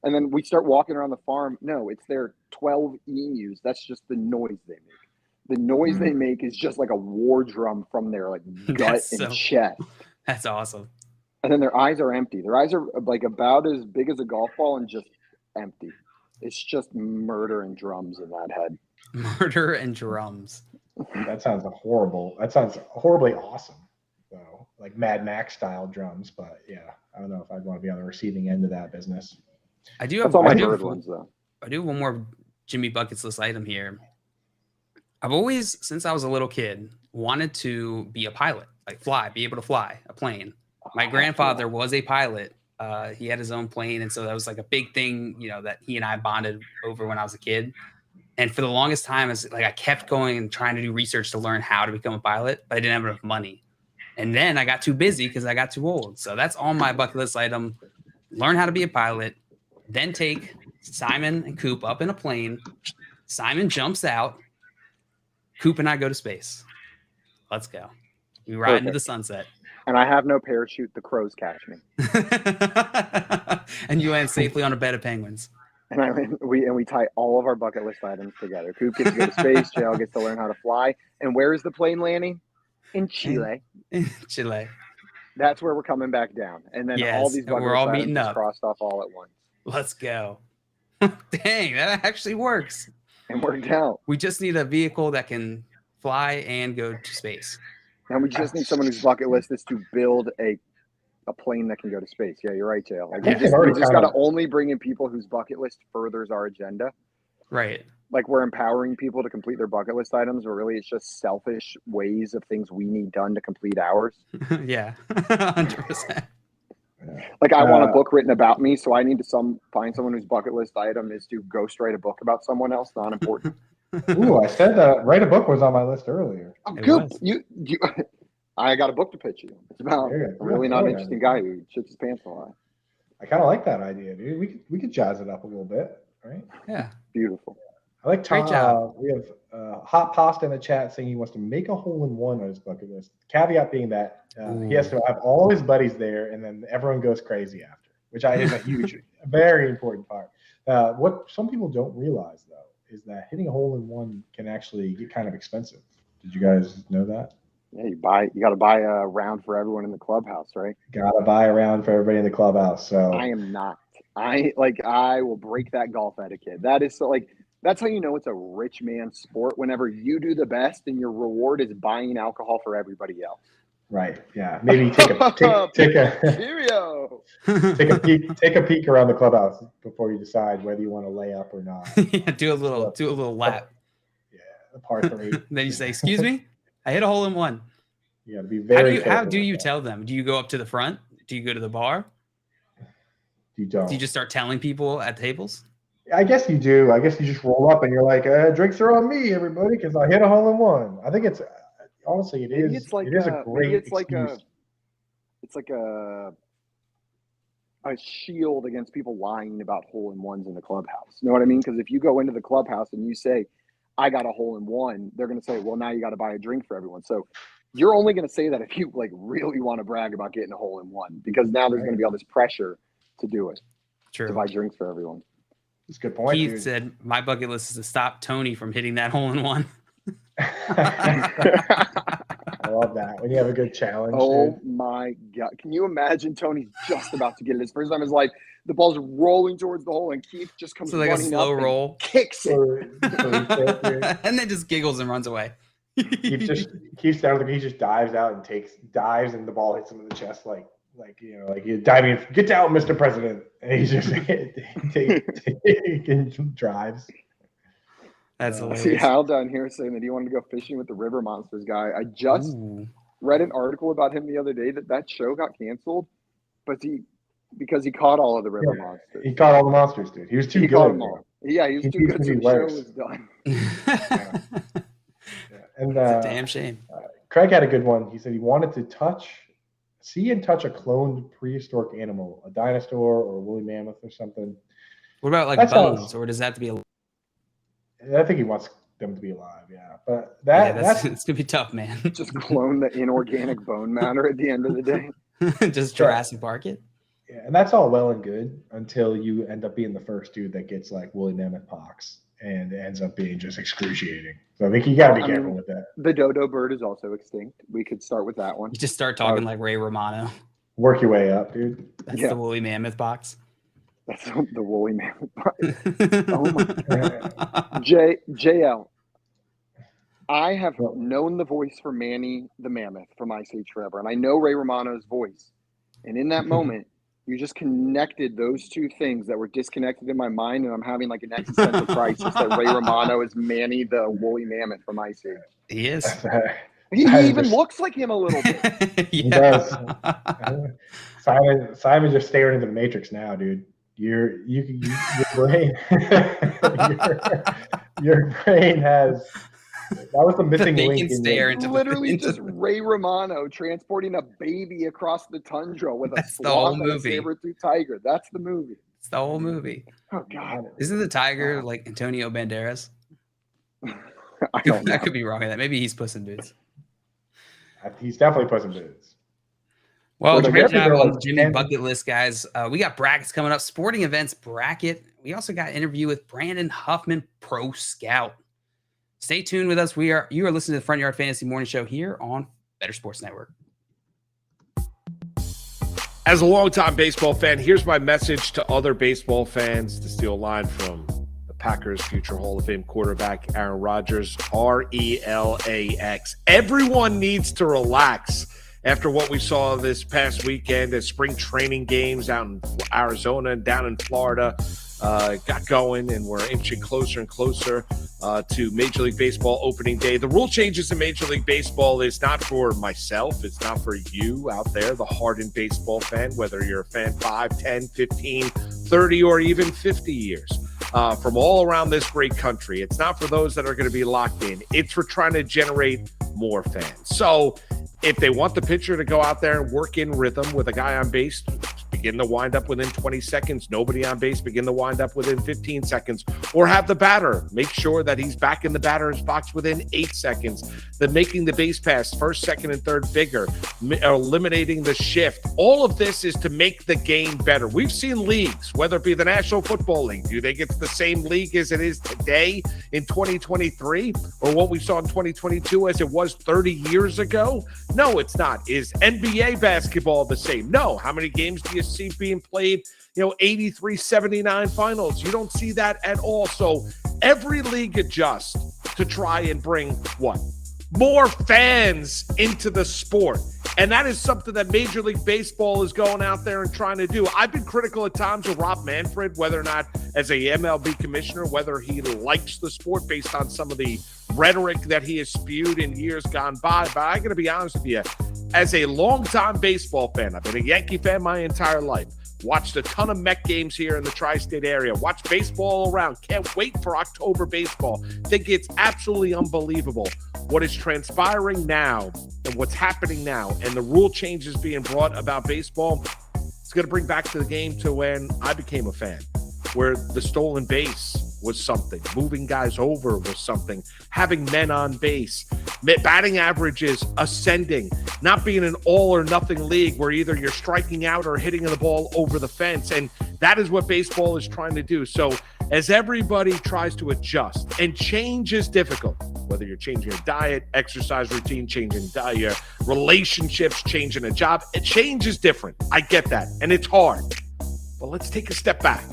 Speaker 2: And then we start walking around the farm. No, it's their 12 emus. That's just the noise they make. The noise they make is just like a war drum from their like gut and chest.
Speaker 4: That's awesome.
Speaker 2: And then their eyes are empty. Their eyes are like about as big as a golf ball and just empty. It's just murder and drums in that head.
Speaker 4: Murder and drums.
Speaker 3: That sounds horrible. That sounds horribly awesome. So like Mad Max style drums, but yeah, I don't know if I'd want to be on the receiving end of that business.
Speaker 4: I do have
Speaker 2: That's all my
Speaker 4: I do
Speaker 2: bird
Speaker 4: have-
Speaker 2: ones though.
Speaker 4: I do have one more Jimmy Buckets list item here. I've always, since I was a little kid, wanted to be a pilot, like be able to fly a plane. My grandfather was a pilot. He had his own plane, and so that was like a big thing, that he and I bonded over when I was a kid. And for the longest time, I kept going and trying to do research to learn how to become a pilot, but I didn't have enough money. And then I got too busy because I got too old. So that's on my bucket list item. Learn how to be a pilot, then take Simon and Coop up in a plane. Simon jumps out. Coop and I go to space. Let's go. We ride into the sunset.
Speaker 10: And I have no parachute. The crows catch me.
Speaker 4: And you land safely on a bed of penguins.
Speaker 10: And we tie all of our bucket list items together. Coop gets to go to space. JL gets to learn how to fly. And where is the plane landing? In Chile.
Speaker 4: In Chile.
Speaker 10: That's where we're coming back down. And then all these bucket
Speaker 4: we're all
Speaker 10: list
Speaker 4: meeting
Speaker 10: items
Speaker 4: up.
Speaker 10: crossed off all at once.
Speaker 4: Let's go. Dang, that actually works.
Speaker 10: And worked out.
Speaker 4: We just need a vehicle that can fly and go to space.
Speaker 10: And we just need someone whose bucket list is to build a plane that can go to space. Yeah, you're right, JL. Like, we just got to only bring in people whose bucket list furthers our agenda.
Speaker 4: Right.
Speaker 10: Like, we're empowering people to complete their bucket list items, but really it's just selfish ways of things we need done to complete ours.
Speaker 4: Yeah, 100%.
Speaker 10: Like, I want a book written about me, so I need to find someone whose bucket list item is to ghostwrite a book about someone else. Not important.
Speaker 3: Ooh, I said write a book was on my list earlier.
Speaker 10: Oh, good. You I got a book to pitch you. It's about a really not interesting guy who shits his pants a lot.
Speaker 3: I kind of like that idea, dude. We could jazz it up a little bit, right?
Speaker 4: Yeah.
Speaker 10: Beautiful.
Speaker 3: I like
Speaker 4: Great job.
Speaker 3: We have Hot Pasta in the chat saying he wants to make a hole-in-one on his bucket list. Caveat being that he has to have all his buddies there, and then everyone goes crazy after, which is a huge, very important part. What some people don't realize, though, is that hitting a hole-in-one can actually get kind of expensive. Did you guys know that?
Speaker 10: Yeah, you got to buy a round for everyone in the clubhouse, right?
Speaker 3: Got to buy a round for everybody in the clubhouse. So
Speaker 10: I am not. I will break that golf etiquette. That is so that's how you know it's a rich man sport. Whenever you do the best and your reward is buying alcohol for everybody else.
Speaker 3: Right. Yeah. Maybe take a peek around the clubhouse before you decide whether you want to lay up or not.
Speaker 4: Yeah, do a little lap.
Speaker 3: Yeah, the par 3.
Speaker 4: Then you say, "Excuse me, I hit a hole in one."
Speaker 3: Yeah, be very.
Speaker 4: How do you tell them? Do you go up to the front? Do you go to the bar?
Speaker 3: You don't.
Speaker 4: Do you just start telling people at tables?
Speaker 3: I guess you do. I guess you just roll up and you're like, drinks are on me, everybody, because I hit a hole in one. I think it's honestly, it is a great excuse.
Speaker 10: It's like a shield against people lying about hole in ones in the clubhouse. You know what I mean? Because if you go into the clubhouse and you say, I got a hole in one, they're going to say, well, now you got to buy a drink for everyone. So you're only going to say that if you really want to brag about getting a hole in one, because now there's going to be all this pressure to do it.
Speaker 4: True.
Speaker 10: To buy drinks for everyone.
Speaker 3: That's a good point.
Speaker 4: Keith said, my bucket list is to stop Tony from hitting that hole in one.
Speaker 3: I love that. When you have a good challenge.
Speaker 10: Oh my God. Can you imagine Tony's just about to get it his first time in his life? The ball's rolling towards the hole and Keith just comes running
Speaker 4: a slow
Speaker 10: up
Speaker 4: roll.
Speaker 10: and kicks it.
Speaker 4: And then just giggles and runs away.
Speaker 3: He just dives out and dives and the ball hits him in the chest like you're diving in, get down, Mr. President. And he just drives.
Speaker 4: That's hilarious.
Speaker 10: See Hal down here saying that he wanted to go fishing with the River Monsters guy. I just read an article about him the other day that show got canceled, but because he caught all of the River Monsters.
Speaker 3: He caught all the monsters, dude. He was too good.
Speaker 10: Yeah, he was too good, so the show was done.
Speaker 3: And
Speaker 4: it's a damn shame.
Speaker 3: Craig had a good one. He said he wanted to see and touch a cloned prehistoric animal, a dinosaur or a woolly mammoth or something.
Speaker 4: What about bones, or does that have to be?
Speaker 3: I think he wants them to be alive. Yeah, but that's
Speaker 4: it's gonna be tough, man.
Speaker 10: Just clone the inorganic bone matter at the end of the day.
Speaker 4: Just Jurassic Park it.
Speaker 3: Yeah, and that's all well and good until you end up being the first dude that gets like woolly mammoth pox and ends up being just excruciating. So I think you got to be careful with that.
Speaker 10: The dodo bird is also extinct. We could start with that one.
Speaker 4: You just start talking like Ray Romano.
Speaker 3: Work your way up, dude.
Speaker 4: That's the woolly mammoth box.
Speaker 10: That's the woolly mammoth box. Oh my God. JL. I have known the voice for Manny the Mammoth from Ice Age forever, and I know Ray Romano's voice. And in that moment, you just connected those two things that were disconnected in my mind, and I'm having like an existential crisis that Ray Romano is Manny the woolly mammoth from Ice Age.
Speaker 4: He is.
Speaker 10: He even looks like him a little bit.
Speaker 3: He does. Simon just staring into the Matrix now, dude. Your brain, your brain has That was the missing
Speaker 4: The
Speaker 3: link.
Speaker 4: vacant stare into
Speaker 10: Literally
Speaker 4: the,
Speaker 10: just Ray Romano transporting a baby across the tundra with a
Speaker 4: That's the whole
Speaker 10: sloth and a
Speaker 4: movie.
Speaker 10: saber-tooth tiger. That's the movie.
Speaker 4: It's the whole movie.
Speaker 10: Oh God.
Speaker 4: Isn't the tiger like Antonio Banderas?
Speaker 10: I don't know.
Speaker 4: I could be wrong with that. Maybe he's Puss in Boots.
Speaker 3: He's definitely Puss in Boots.
Speaker 4: Well,
Speaker 3: So
Speaker 4: great
Speaker 3: the
Speaker 4: job
Speaker 3: Raptors are
Speaker 4: on
Speaker 3: like
Speaker 4: Jimmy
Speaker 3: 10
Speaker 4: Bucket List, guys. We got brackets coming up. Sporting events bracket. We also got an interview with Brandon Huffman, Pro Scout. Stay tuned with us. You are listening to the Front Yard Fantasy Morning Show here on Better Sports Network.
Speaker 11: As a longtime baseball fan, here's my message to other baseball fans, to steal a line from the Packers' future Hall of Fame quarterback, Aaron Rodgers, RELAX. Everyone needs to relax after what we saw this past weekend as spring training games out in Arizona and down in Florida got going, and we're inching closer and closer to Major League Baseball opening day. The rule changes in Major League Baseball is not for myself. It's not for you out there, the hardened baseball fan, whether you're a fan 5, 10, 15, 30, or even 50 years. From all around this great country. It's not for those that are going to be locked in. It's for trying to generate more fans. So if they want the pitcher to go out there and work in rhythm with a guy on base, begin the windup within 20 seconds, nobody on base, begin the windup within 15 seconds, or have the batter make sure that he's back in the batter's box within 8 seconds, then making the base pass first, second, and third bigger, eliminating the shift. All of this is to make the game better. We've seen leagues, whether it be the National Football League, do they get to the same league as it is today in 2023, or what we saw in 2022 as it was 30 years ago? No, it's not. Is NBA basketball the same? No. How many games do you see being played? 83-79 finals. You don't see that at all. So every league adjusts to try and bring what? More fans into the sport. And that is something that Major League Baseball is going out there and trying to do. I've been critical at times of Rob Manfred, whether or not as a MLB commissioner, whether he likes the sport based on some of the rhetoric that he has spewed in years gone by. But I got to be honest with you, as a longtime baseball fan, I've been a Yankee fan my entire life. Watched a ton of Met games here in the tri-state area. Watched baseball all around. Can't wait for October baseball. Think it's absolutely unbelievable what is transpiring now and what's happening now, and the rule changes being brought about baseball. It's going to bring back to the game to when I became a fan, where the stolen base was something, moving guys over was something, having men on base, batting averages ascending, not being an all or nothing league where either you're striking out or hitting the ball over the fence. And that is what baseball is trying to do. So as everybody tries to adjust, and change is difficult, whether you're changing your diet, exercise routine, changing your relationships, changing a job, change is different. I get that. And it's hard. But let's take a step back.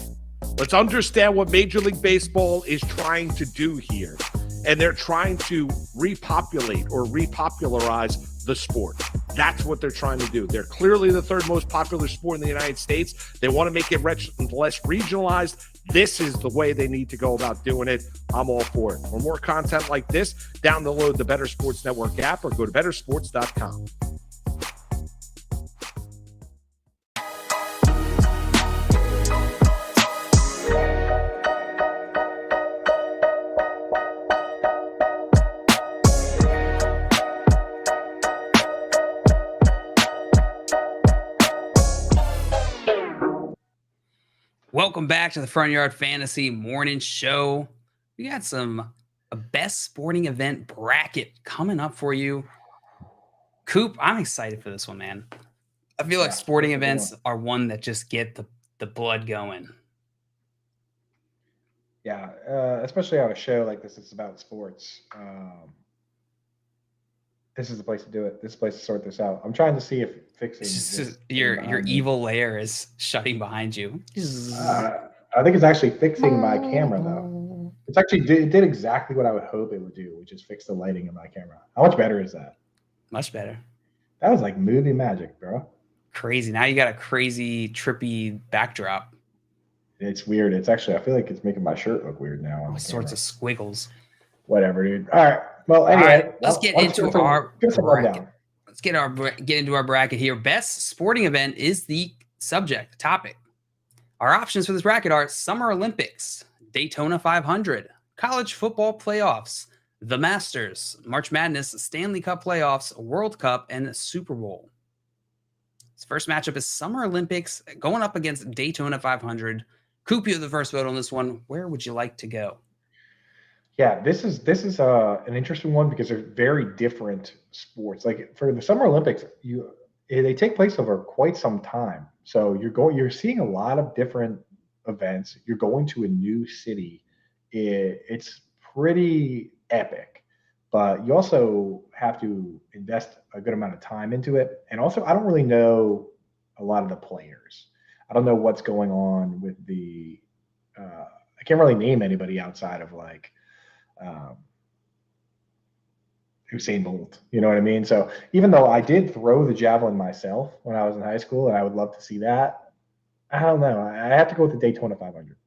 Speaker 11: Let's understand what Major League Baseball is trying to do here. And they're trying to repopulate or repopularize the sport. That's what they're trying to do. They're clearly the third most popular sport in the United States. They want to make it less regionalized. This is the way they need to go about doing it. I'm all for it. For more content like this, download the Better Sports Network app or go to bettersports.com.
Speaker 4: Welcome back to the Front Yard Fantasy Morning Show. We got a best sporting event bracket coming up for you. Coop, I'm excited for this one, man. I feel like sporting events are one that just get the blood going.
Speaker 3: Yeah, especially on a show like this, it's about sports. This is the place to do it. This is the place to sort this out. I'm trying to see if fixing
Speaker 4: your evil layer is shutting behind you.
Speaker 3: I think it's actually fixing my camera, though. It's actually it did exactly what I would hope it would do, which is fix the lighting of my camera. How much better is that?
Speaker 4: Much better.
Speaker 3: That was like movie magic, bro.
Speaker 4: Crazy. Now you got a crazy, trippy backdrop.
Speaker 3: It's weird. It's actually, I feel like it's making my shirt look weird now.
Speaker 4: All sorts of squiggles.
Speaker 3: Whatever, dude. All right. Well, anyway,
Speaker 4: all right, let's get into our bracket. Let's get into our bracket here. Best sporting event is the subject, topic. Our options for this bracket are Summer Olympics, Daytona 500, college football playoffs, the Masters, March Madness, Stanley Cup playoffs, World Cup, and Super Bowl. His first matchup is Summer Olympics going up against Daytona 500. Coop, you have the first vote on this one. Where would you like to go?
Speaker 3: Yeah, this is an interesting one because they're very different sports. Like for the Summer Olympics, they take place over quite some time. So you're seeing a lot of different events. You're going to a new city. It's pretty epic, but you also have to invest a good amount of time into it. And also, I don't really know a lot of the players. I don't know what's going on with the. I can't really name anybody outside of like Usain Bolt. You know what I mean? So even though I did throw the javelin myself when I was in high school, and I would love to see that, I don't know. I have to go with the Daytona 500.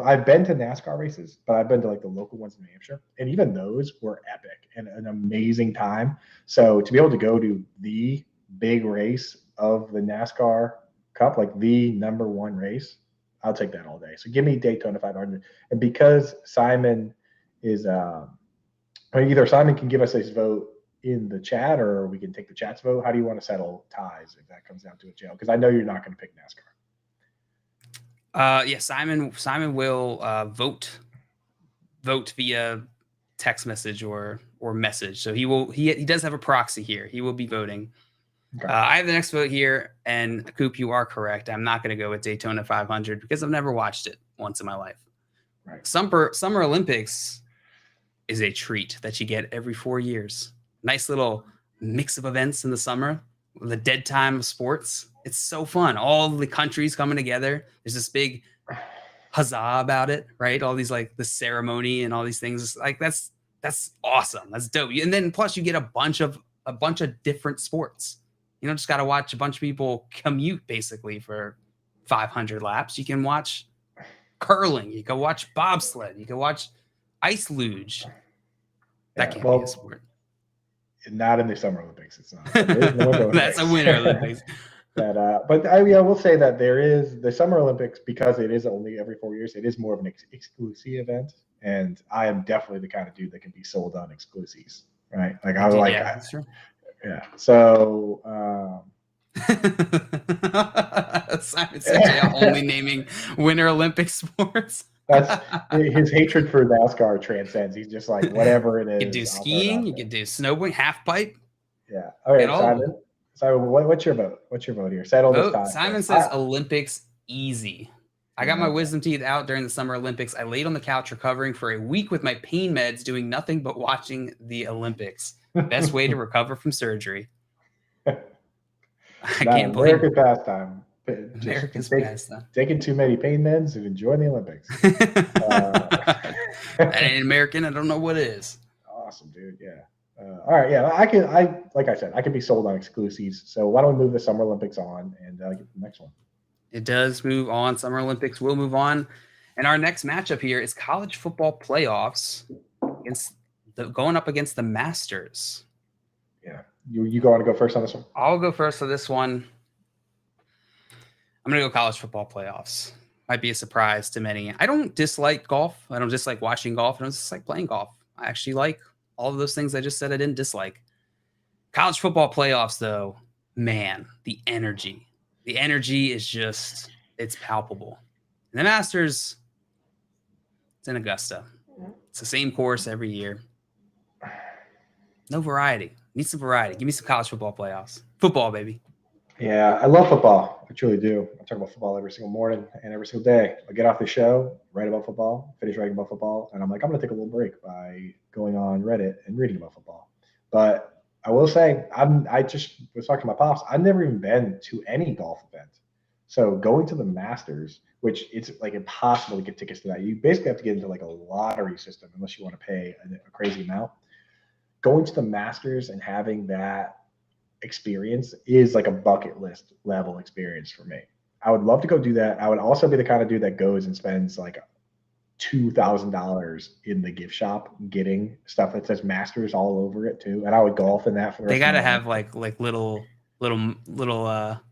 Speaker 3: I've been to NASCAR races, but I've been to like the local ones in New Hampshire, and even those were epic and an amazing time. So to be able to go to the big race of the NASCAR Cup, like the number one race, I'll take that all day. So give me Daytona 500. And because Simon is either Simon can give us his vote in the chat, or we can take the chat's vote. How do you want to settle ties if that comes down to a jail? Because I know you're not going to pick NASCAR.
Speaker 4: Yeah, Simon will vote via text message or message. So he does have a proxy here. He will be voting. Okay. I have the next vote here, and Coop, you are correct. I'm not going to go with Daytona 500 because I've never watched it once in my life.
Speaker 3: Right.
Speaker 4: Summer Olympics is a treat that you get every 4 years. Nice little mix of events in the summer, the dead time of sports. It's so fun. All the countries coming together. There's this big huzzah about it, right? All these like the ceremony and all these things. Like that's awesome. That's dope. And then plus you get a bunch of different sports. You don't just got to watch a bunch of people commute basically for 500 laps. You can watch curling. You can watch bobsled. You can watch ice luge. That can't be a sport.
Speaker 3: Not in the Summer Olympics. It's not.
Speaker 4: That's a Winter Olympics.
Speaker 3: But I will say that there is the Summer Olympics, because it is only every 4 years. It is more of an exclusive event, and I am definitely the kind of dude that can be sold on exclusives, right? Like I like.
Speaker 4: Yeah, that's true.
Speaker 3: Yeah. So.
Speaker 4: Simon said only naming Winter Olympic sports.
Speaker 3: That's his hatred for NASCAR transcends. He's just like, whatever it is.
Speaker 4: You can do skiing, you can do snowboarding, half pipe.
Speaker 3: Yeah. All right, Simon. So what's your vote? What's your vote here? Settle this time.
Speaker 4: Simon says Olympics easy. I got my wisdom teeth out during the Summer Olympics. I laid on the couch recovering for a week with my pain meds, doing nothing but watching the Olympics. Best way to recover from surgery. I can't believe
Speaker 3: American pastime.
Speaker 4: America's pastime.
Speaker 3: Taking too many pain meds and enjoying the Olympics.
Speaker 4: That ain't American. I don't know what it is.
Speaker 3: Awesome, dude. Yeah. All right. Yeah. Like I said, I can be sold on exclusives. So why don't we move the Summer Olympics on and get the next one?
Speaker 4: It does move on. Summer Olympics will move on. And our next matchup here is college football playoffs going up against the Masters.
Speaker 3: Yeah. You want to go first on this one?
Speaker 4: I'll go first on this one. I'm going to go college football playoffs. Might be a surprise to many. I don't dislike golf. I don't dislike watching golf. I don't dislike playing golf. I actually like all of those things I just said I didn't dislike. College football playoffs, though, man, the energy. The energy is just, it's palpable. And the Masters, it's in Augusta. It's the same course every year. No variety. Need some variety. Give me some college football playoffs. Football, baby.
Speaker 3: Yeah, I love football. I truly do. I talk about football every single morning and every single day. I get off the show, write about football, finish writing about football, and I'm like, I'm going to take a little break by going on Reddit and reading about football. But I will say, I just was talking to my pops. I've never even been to any golf event. So going to the Masters, which it's like impossible to get tickets to that. You basically have to get into like a lottery system unless you want to pay a crazy amount. Going to the Masters and having that experience is like a bucket list level experience for me. I would love to go do that. I would also be the kind of dude that goes and spends like $2,000 in the gift shop getting stuff that says Masters all over it too. And I would golf in that for the
Speaker 4: They got to have like little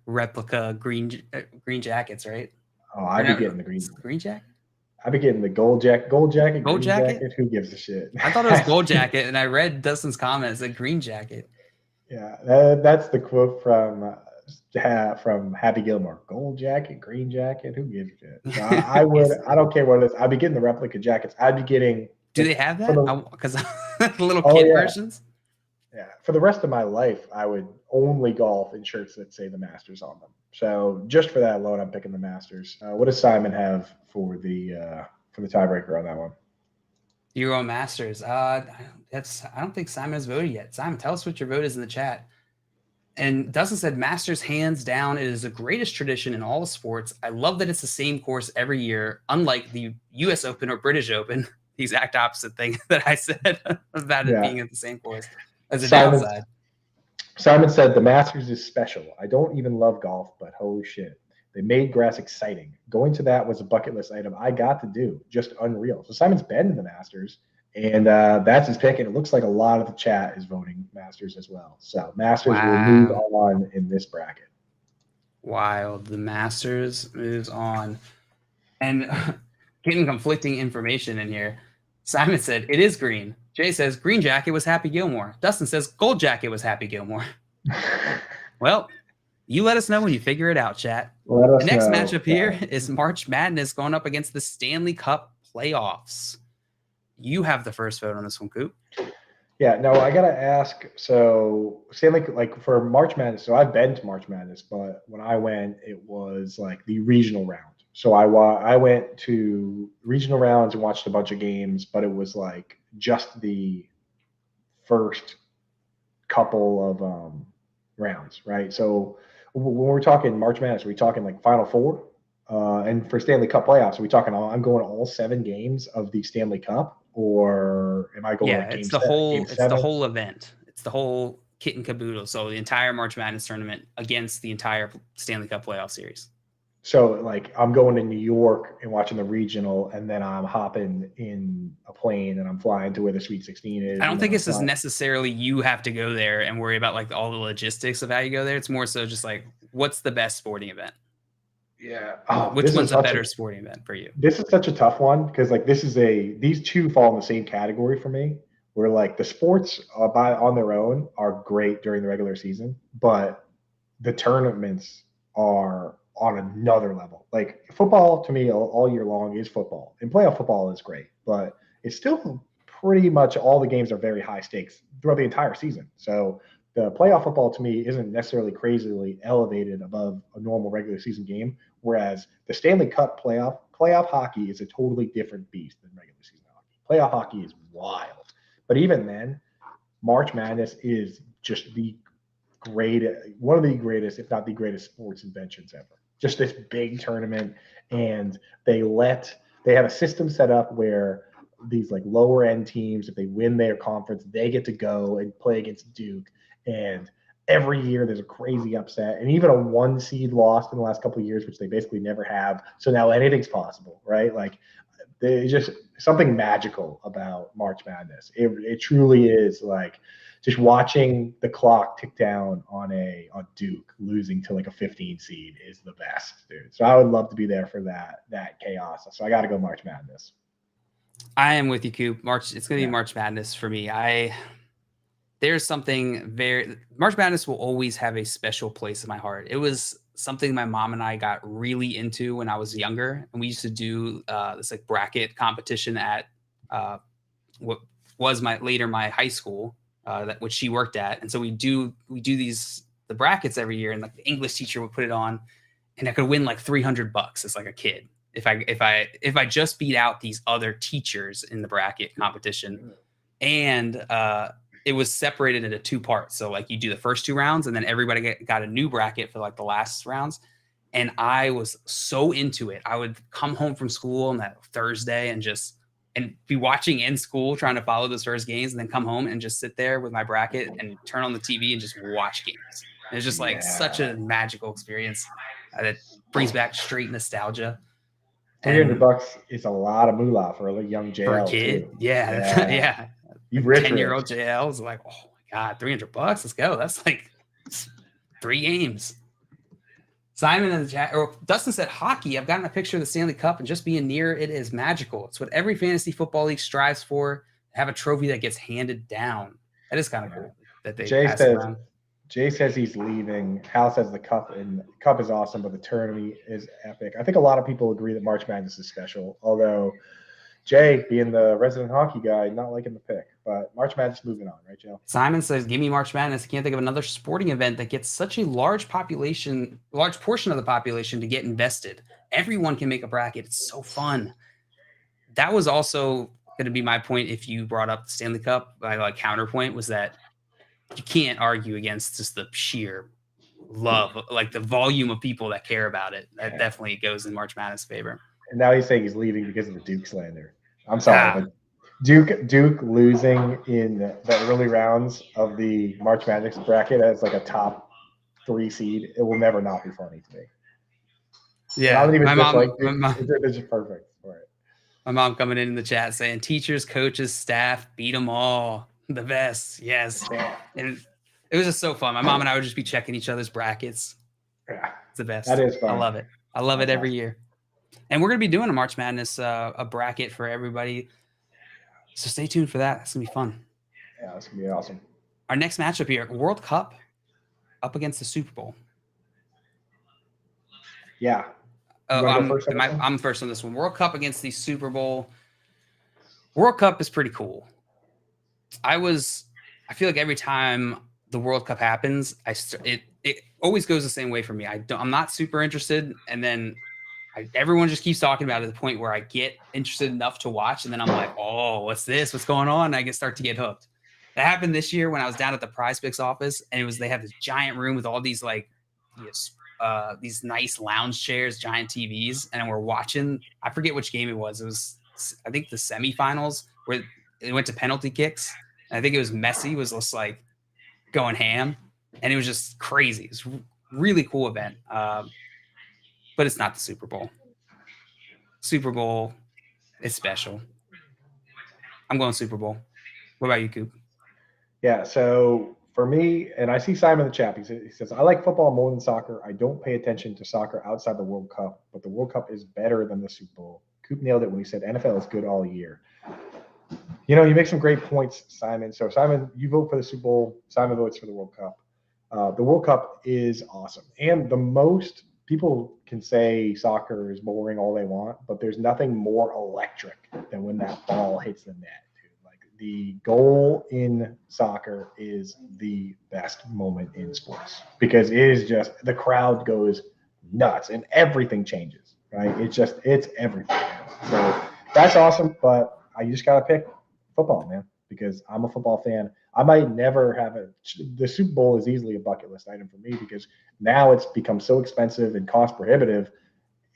Speaker 4: replica green jackets, right?
Speaker 3: Oh, I'd be getting the green
Speaker 4: jack.
Speaker 3: I'd be getting the gold jacket,
Speaker 4: Gold
Speaker 3: green
Speaker 4: jacket?
Speaker 3: Who gives a shit?
Speaker 4: I thought it was gold jacket, and I read Dustin's comments like green jacket.
Speaker 3: Yeah, that's the quote from Happy Gilmore. Gold jacket, green jacket. Who gives a shit? So I would. I don't care what it is. I'd be getting the replica jackets. I'd be getting.
Speaker 4: Do they have that? Because the little
Speaker 3: Oh,
Speaker 4: kid
Speaker 3: yeah.
Speaker 4: versions.
Speaker 3: Yeah, for the rest of my life, I would only golf in shirts that say the Masters on them. So just for that alone, I'm picking the Masters. What does Simon have for the tiebreaker on that one?
Speaker 4: Euro Masters. I don't think Simon has voted yet. Simon, tell us what your vote is in the chat. And Dustin said, Masters hands down. It is the greatest tradition in all sports. I love that it's the same course every year, unlike the U.S. Open or British Open. The exact opposite thing that I said about it being at the same course as a downside.
Speaker 3: Simon said the Masters is special. I don't even love golf, but holy shit. They made grass exciting. Going to that was a bucket list item I got to do. Just unreal. So Simon's been to the Masters, and that's his pick. And it looks like a lot of the chat is voting Masters as well. So Masters will move on in this bracket.
Speaker 4: Wild. The Masters moves on. And getting conflicting information in here. Simon said, it is green. Jay says, green jacket was Happy Gilmore. Dustin says, gold jacket was Happy Gilmore. Well, you let us know when you figure it out, chat. The next matchup here is March Madness going up against the Stanley Cup playoffs. You have the first vote on this one, Coop.
Speaker 3: Yeah, no, I got to ask. So Stanley, like for March Madness, so I've been to March Madness, but when I went, it was like the regional round. So I went to regional rounds and watched a bunch of games, but it was like just the first couple of rounds, right? So when we're talking March Madness, are we talking like Final Four? And for Stanley Cup playoffs, are we talking I'm going all 7 games of the Stanley Cup, or am I going like
Speaker 4: it's the whole event. It's the whole kit and caboodle. So the entire March Madness tournament against the entire Stanley Cup playoff series.
Speaker 3: So like I'm going to New York and watching the regional, and then I'm hopping in a plane and I'm flying to where the Sweet 16 is.
Speaker 4: I don't think it's necessarily you have to go there and worry about like all the logistics of how you go there. It's more so just like, what's the best sporting event?
Speaker 3: Yeah.
Speaker 4: Which one's a better sporting event for you?
Speaker 3: This is such a tough one because like these two fall in the same category for me, where like the sports on their own are great during the regular season, but the tournaments are on another level. Like football to me all year long is football, and playoff football is great, but it's still pretty much all the games are very high stakes throughout the entire season. So the playoff football to me isn't necessarily crazily elevated above a normal regular season game, whereas the Stanley Cup playoff hockey is a totally different beast than regular season hockey. Playoff hockey is wild. But even then, March Madness is just one of the greatest, if not the greatest sports inventions ever. Just this big tournament, and they have a system set up where these like lower end teams, if they win their conference, they get to go and play against Duke. And every year there's a crazy upset, and even a 1 seed lost in the last couple of years, which they basically never have. So now anything's possible, right? Like there's just something magical about March Madness. It truly is like just watching the clock tick down on Duke losing to like a 15 seed is the best, dude. So I would love to be there for that chaos. So I got to go March Madness.
Speaker 4: I am with you, Coop. It's going to be March Madness for me. There's something March Madness will always have a special place in my heart. It was something my mom and I got really into when I was younger, and we used to do this like bracket competition at what was my high school, which she worked at. And so we do the brackets every year, and like the English teacher would put it on, and I could win like $300 as like a kid if I just beat out these other teachers in the bracket competition. And it was separated into 2 parts. So like you do the first 2 rounds, and then everybody got a new bracket for like the last rounds. And I was so into it. I would come home from school on that Thursday and be watching in school, trying to follow those first games, and then come home and just sit there with my bracket and turn on the TV and just watch games. And it's just like such a magical experience that brings back straight nostalgia.
Speaker 3: $300 is a lot of moolah for a young JL.
Speaker 4: For a kid,
Speaker 3: too.
Speaker 4: Yeah.
Speaker 3: You rich
Speaker 4: 10-year-old JL was like, oh my God, $300, let's go. That's like 3 games. Simon in the chat, or Dustin said hockey. I've gotten a picture of the Stanley Cup, and just being near it is magical. It's what every fantasy football league strives for. Have a trophy that gets handed down. That is kind of cool that they pass it around.
Speaker 3: Jay says he's leaving. Hal says the cup is awesome, but the tournament is epic. I think a lot of people agree that March Madness is special, although Jay, being the resident hockey guy, not liking the pick. But March Madness moving on, right, Joe?
Speaker 4: Simon says, give me March Madness. I can't think of another sporting event that gets such a large portion of the population to get invested. Everyone can make a bracket. It's so fun. That was also going to be my point if you brought up the Stanley Cup. My counterpoint was that you can't argue against just the sheer love, like the volume of people that care about it. That definitely goes in March Madness' favor.
Speaker 3: And now he's saying he's leaving because of the Duke slander. I'm sorry, but Duke losing in the early rounds of the March Madness bracket as like a top 3 seed, it will never not be funny to me.
Speaker 4: Yeah,
Speaker 3: it's just perfect for it.
Speaker 4: My mom coming in the chat saying, teachers, coaches, staff, beat them all. The best, yes. And it was just so fun. My mom and I would just be checking each other's brackets.
Speaker 3: Yeah,
Speaker 4: it's the best.
Speaker 3: That is fun.
Speaker 4: I love it. I love it every year. And we're going to be doing a March Madness a bracket for everybody. So stay tuned for that. It's going to be fun.
Speaker 3: Yeah, it's going to be awesome.
Speaker 4: Our next matchup here, World Cup up against the Super Bowl.
Speaker 3: Yeah.
Speaker 4: I'm first on this one. World Cup against the Super Bowl. World Cup is pretty cool. I feel like every time the World Cup happens, it always goes the same way for me. I'm not super interested, and then everyone just keeps talking about it to the point where I get interested enough to watch, and then I'm like, oh, what's this? What's going on? And I start to get hooked. That happened this year when I was down at the Prize Picks office, and they have this giant room with all these these nice lounge chairs, giant TVs, and we're watching. I forget which game it was. It was, I think, the semifinals where it went to penalty kicks. And I think it was Messi was just like going ham, and it was just crazy. It's a really cool event, but it's not the Super Bowl. Super Bowl is special. I'm going Super Bowl. What about you, Coop?
Speaker 3: Yeah, so for me, and I see Simon in the chat, he says, I like football more than soccer. I don't pay attention to soccer outside the World Cup, but the World Cup is better than the Super Bowl. Coop nailed it when he said NFL is good all year. You make some great points, Simon. So, Simon, you vote for the Super Bowl. Simon votes for the World Cup. The World Cup is awesome. And the most people can say soccer is boring all they want, but there's nothing more electric than when that ball hits the net. The goal in soccer is the best moment in sports because it is just the crowd goes nuts and everything changes, right? It's everything. So that's awesome, but I just got to pick football, man, because I'm a football fan. I might never have the Super Bowl is easily a bucket list item for me because now it's become so expensive and cost prohibitive.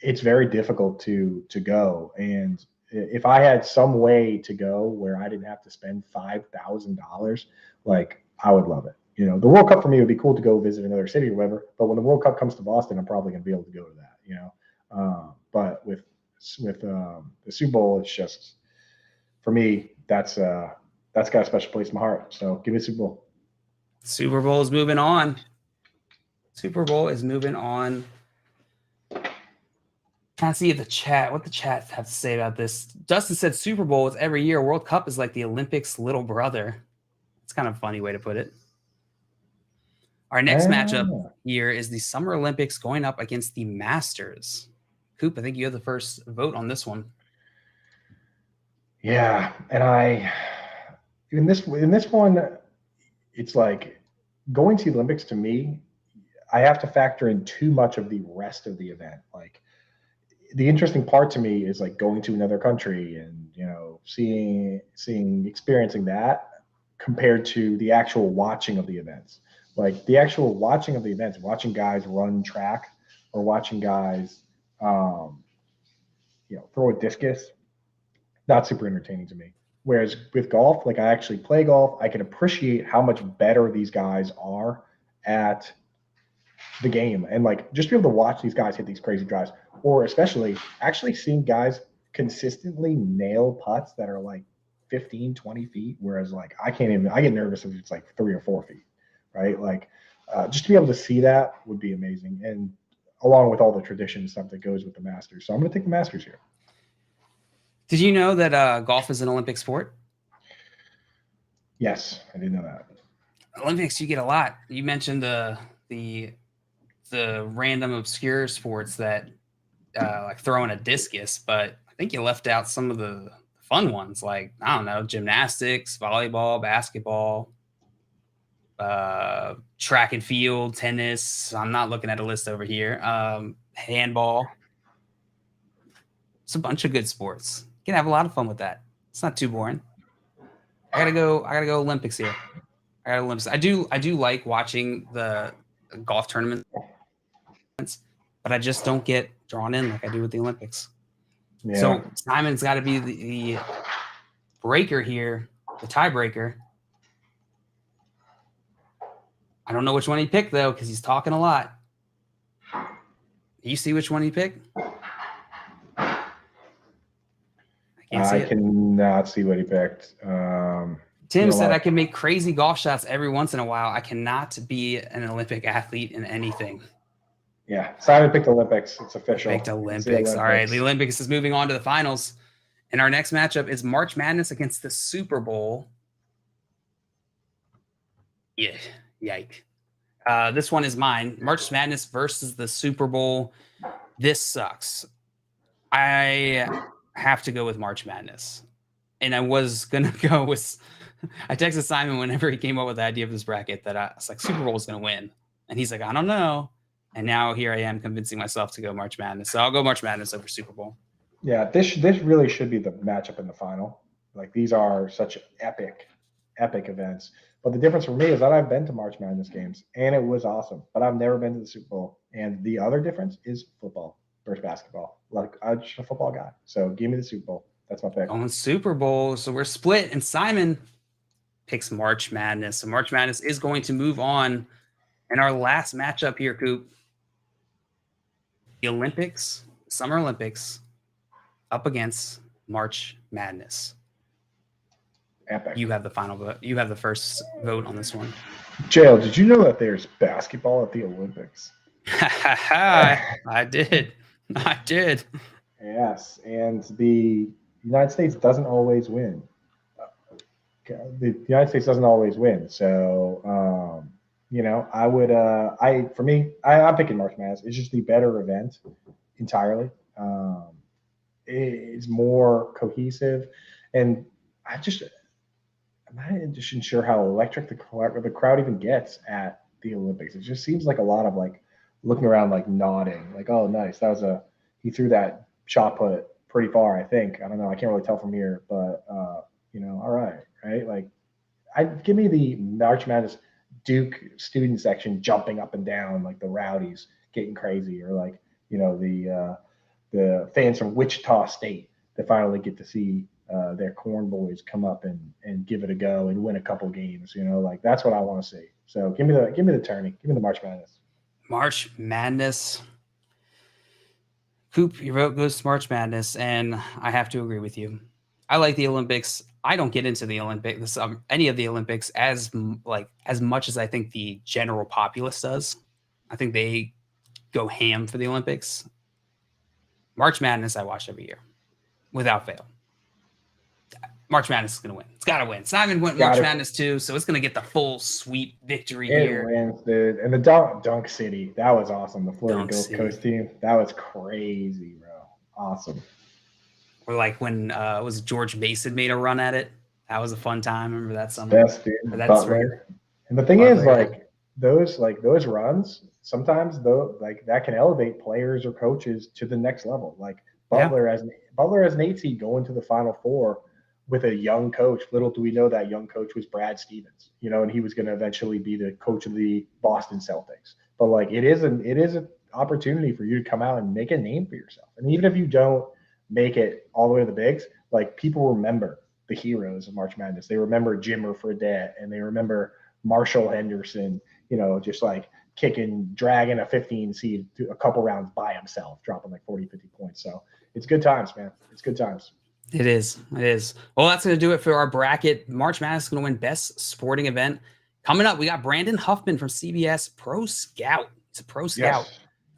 Speaker 3: It's very difficult to go. And if I had some way to go where I didn't have to spend $5,000, I would love it. The World Cup for me would be cool to go visit another city or whatever. But when the World Cup comes to Boston, I'm probably going to be able to go to that. But with the Super Bowl, it's just for me that's got a special place in my heart. So give me Super Bowl.
Speaker 4: Super Bowl is moving on. Super Bowl is moving on. Trying to see what the chat have to say about this. Dustin said Super Bowl is every year. World Cup is like the Olympics' little brother. It's kind of a funny way to put it. Our next matchup here is the Summer Olympics going up against the Masters. Coop, I think you have the first vote on this one.
Speaker 3: Yeah, and in this one, it's like going to the Olympics to me, I have to factor in too much of the rest of the event. The interesting part to me is going to another country and experiencing that compared to the actual watching of the events. The actual watching of the events, watching guys run track or watching guys throw a discus, not super entertaining to me. Whereas with golf, I actually play golf, I can appreciate how much better these guys are at the game and just be able to watch these guys hit these crazy drives, or especially actually seeing guys consistently nail putts that are 15, 20 feet. Whereas I get nervous if it's 3 or 4 feet, right? Just to be able to see that would be amazing. And along with all the tradition stuff that goes with the Masters. So I'm going to take the Masters here.
Speaker 4: Did you know that golf is an Olympic sport?
Speaker 3: Yes, I did know that.
Speaker 4: Olympics, you get a lot. You mentioned the random obscure sports that like throwing a discus, but I think you left out some of the fun ones, like, I don't know, gymnastics, volleyball, basketball, track and field, tennis. I'm not looking at a list over here. Handball. It's a bunch of good sports. You can have a lot of fun with that. It's not too boring. I gotta go Olympics here. I got Olympics. I do like watching the golf tournaments, but I just don't get drawn in like I do with the Olympics.
Speaker 3: Yeah.
Speaker 4: So Simon's got to be the breaker here, the tiebreaker. I don't know which one he picked though, because he's talking a lot. You see which one he picked?
Speaker 3: I cannot see what he picked.
Speaker 4: Tim said I can make crazy golf shots every once in a while. I cannot be an Olympic athlete in anything.
Speaker 3: Yeah, Simon picked Olympics. It's official.
Speaker 4: Picked Olympics. All right, the Olympics is moving on to the finals. And our next matchup is March Madness against the Super Bowl. Yeah, yike. This one is mine. March Madness versus the Super Bowl. This sucks. I have to go with March Madness. And I was going to go with – I texted Simon whenever he came up with the idea of this bracket that I was like, Super Bowl is going to win. And he's like, I don't know. And now here I am convincing myself to go March Madness. So I'll go March Madness over Super Bowl.
Speaker 3: Yeah, this really should be the matchup in the final. Like, these are such epic events. But the difference for me is that I've been to March Madness games, and it was awesome. But I've never been to the Super Bowl. And the other difference is football versus basketball. Like, I'm just a football guy. So give me the Super Bowl. That's my pick.
Speaker 4: On Super Bowl. So we're split, and Simon picks March Madness. So March Madness is going to move on. And our last matchup here, Coop, the Olympics, Summer Olympics, up against March Madness.
Speaker 3: Epic.
Speaker 4: You have the final vote. You have the first vote on this one.
Speaker 3: Jail, did you know that there's basketball at the Olympics?
Speaker 4: I did.
Speaker 3: Yes, and the United States doesn't always win. The United States doesn't always win. So, I would, I'm picking March Madness. It's just the better event entirely. It's more cohesive, and I'm not just sure how electric the crowd even gets at the Olympics. It just seems like a lot of like looking around, like nodding, like, oh, nice. He threw that shot put pretty far, I think. I don't know. I can't really tell from here, but all right. Like, give me the March Madness Duke student section jumping up and down, like the rowdies getting crazy, or like, the fans from Wichita State that finally get to see their corn boys come up and give it a go and win a couple games. Like, that's what I want to see. So give me the tourney. Give me the March Madness. March
Speaker 4: Madness. Coop, your vote goes to March Madness, and I have to agree with you. I like the Olympics. I don't get into the Olympics, any of the Olympics, as much as I think the general populace does. I think they go ham for the Olympics. March Madness, I watch every year, without fail. March Madness is going to win. It's got to win. Simon went March Madness too, so it's going to get the full sweep victory here.
Speaker 3: Wins, dude. And the Dunk City, that was awesome. The Florida Gulf Coast team, that was crazy, bro. Awesome.
Speaker 4: Or like when was George Mason made a run at it. That was a fun time. Remember that summer?
Speaker 3: Best, dude. Butler. And the thing is, those runs sometimes though, like, that can elevate players or coaches to the next level. Like Butler as an 8 seed going to the Final Four with a young coach. Little do we know that young coach was Brad Stevens, and he was going to eventually be the coach of the Boston Celtics. But like, it is an opportunity for you to come out and make a name for yourself. And even if you don't make it all the way to the bigs, like, people remember the heroes of March Madness. They remember Jimmer Fredette, and they remember Marshall Henderson, just like dragging a 15 seed to a couple rounds by himself, dropping like 40, 50 points. So it's good times, man. It's good times.
Speaker 4: It is. Well, that's going to do it for our bracket. March Madness is going to win Best Sporting Event. Coming up, we got Brandon Huffman from CBS, Pro Scout. He's a Pro Scout.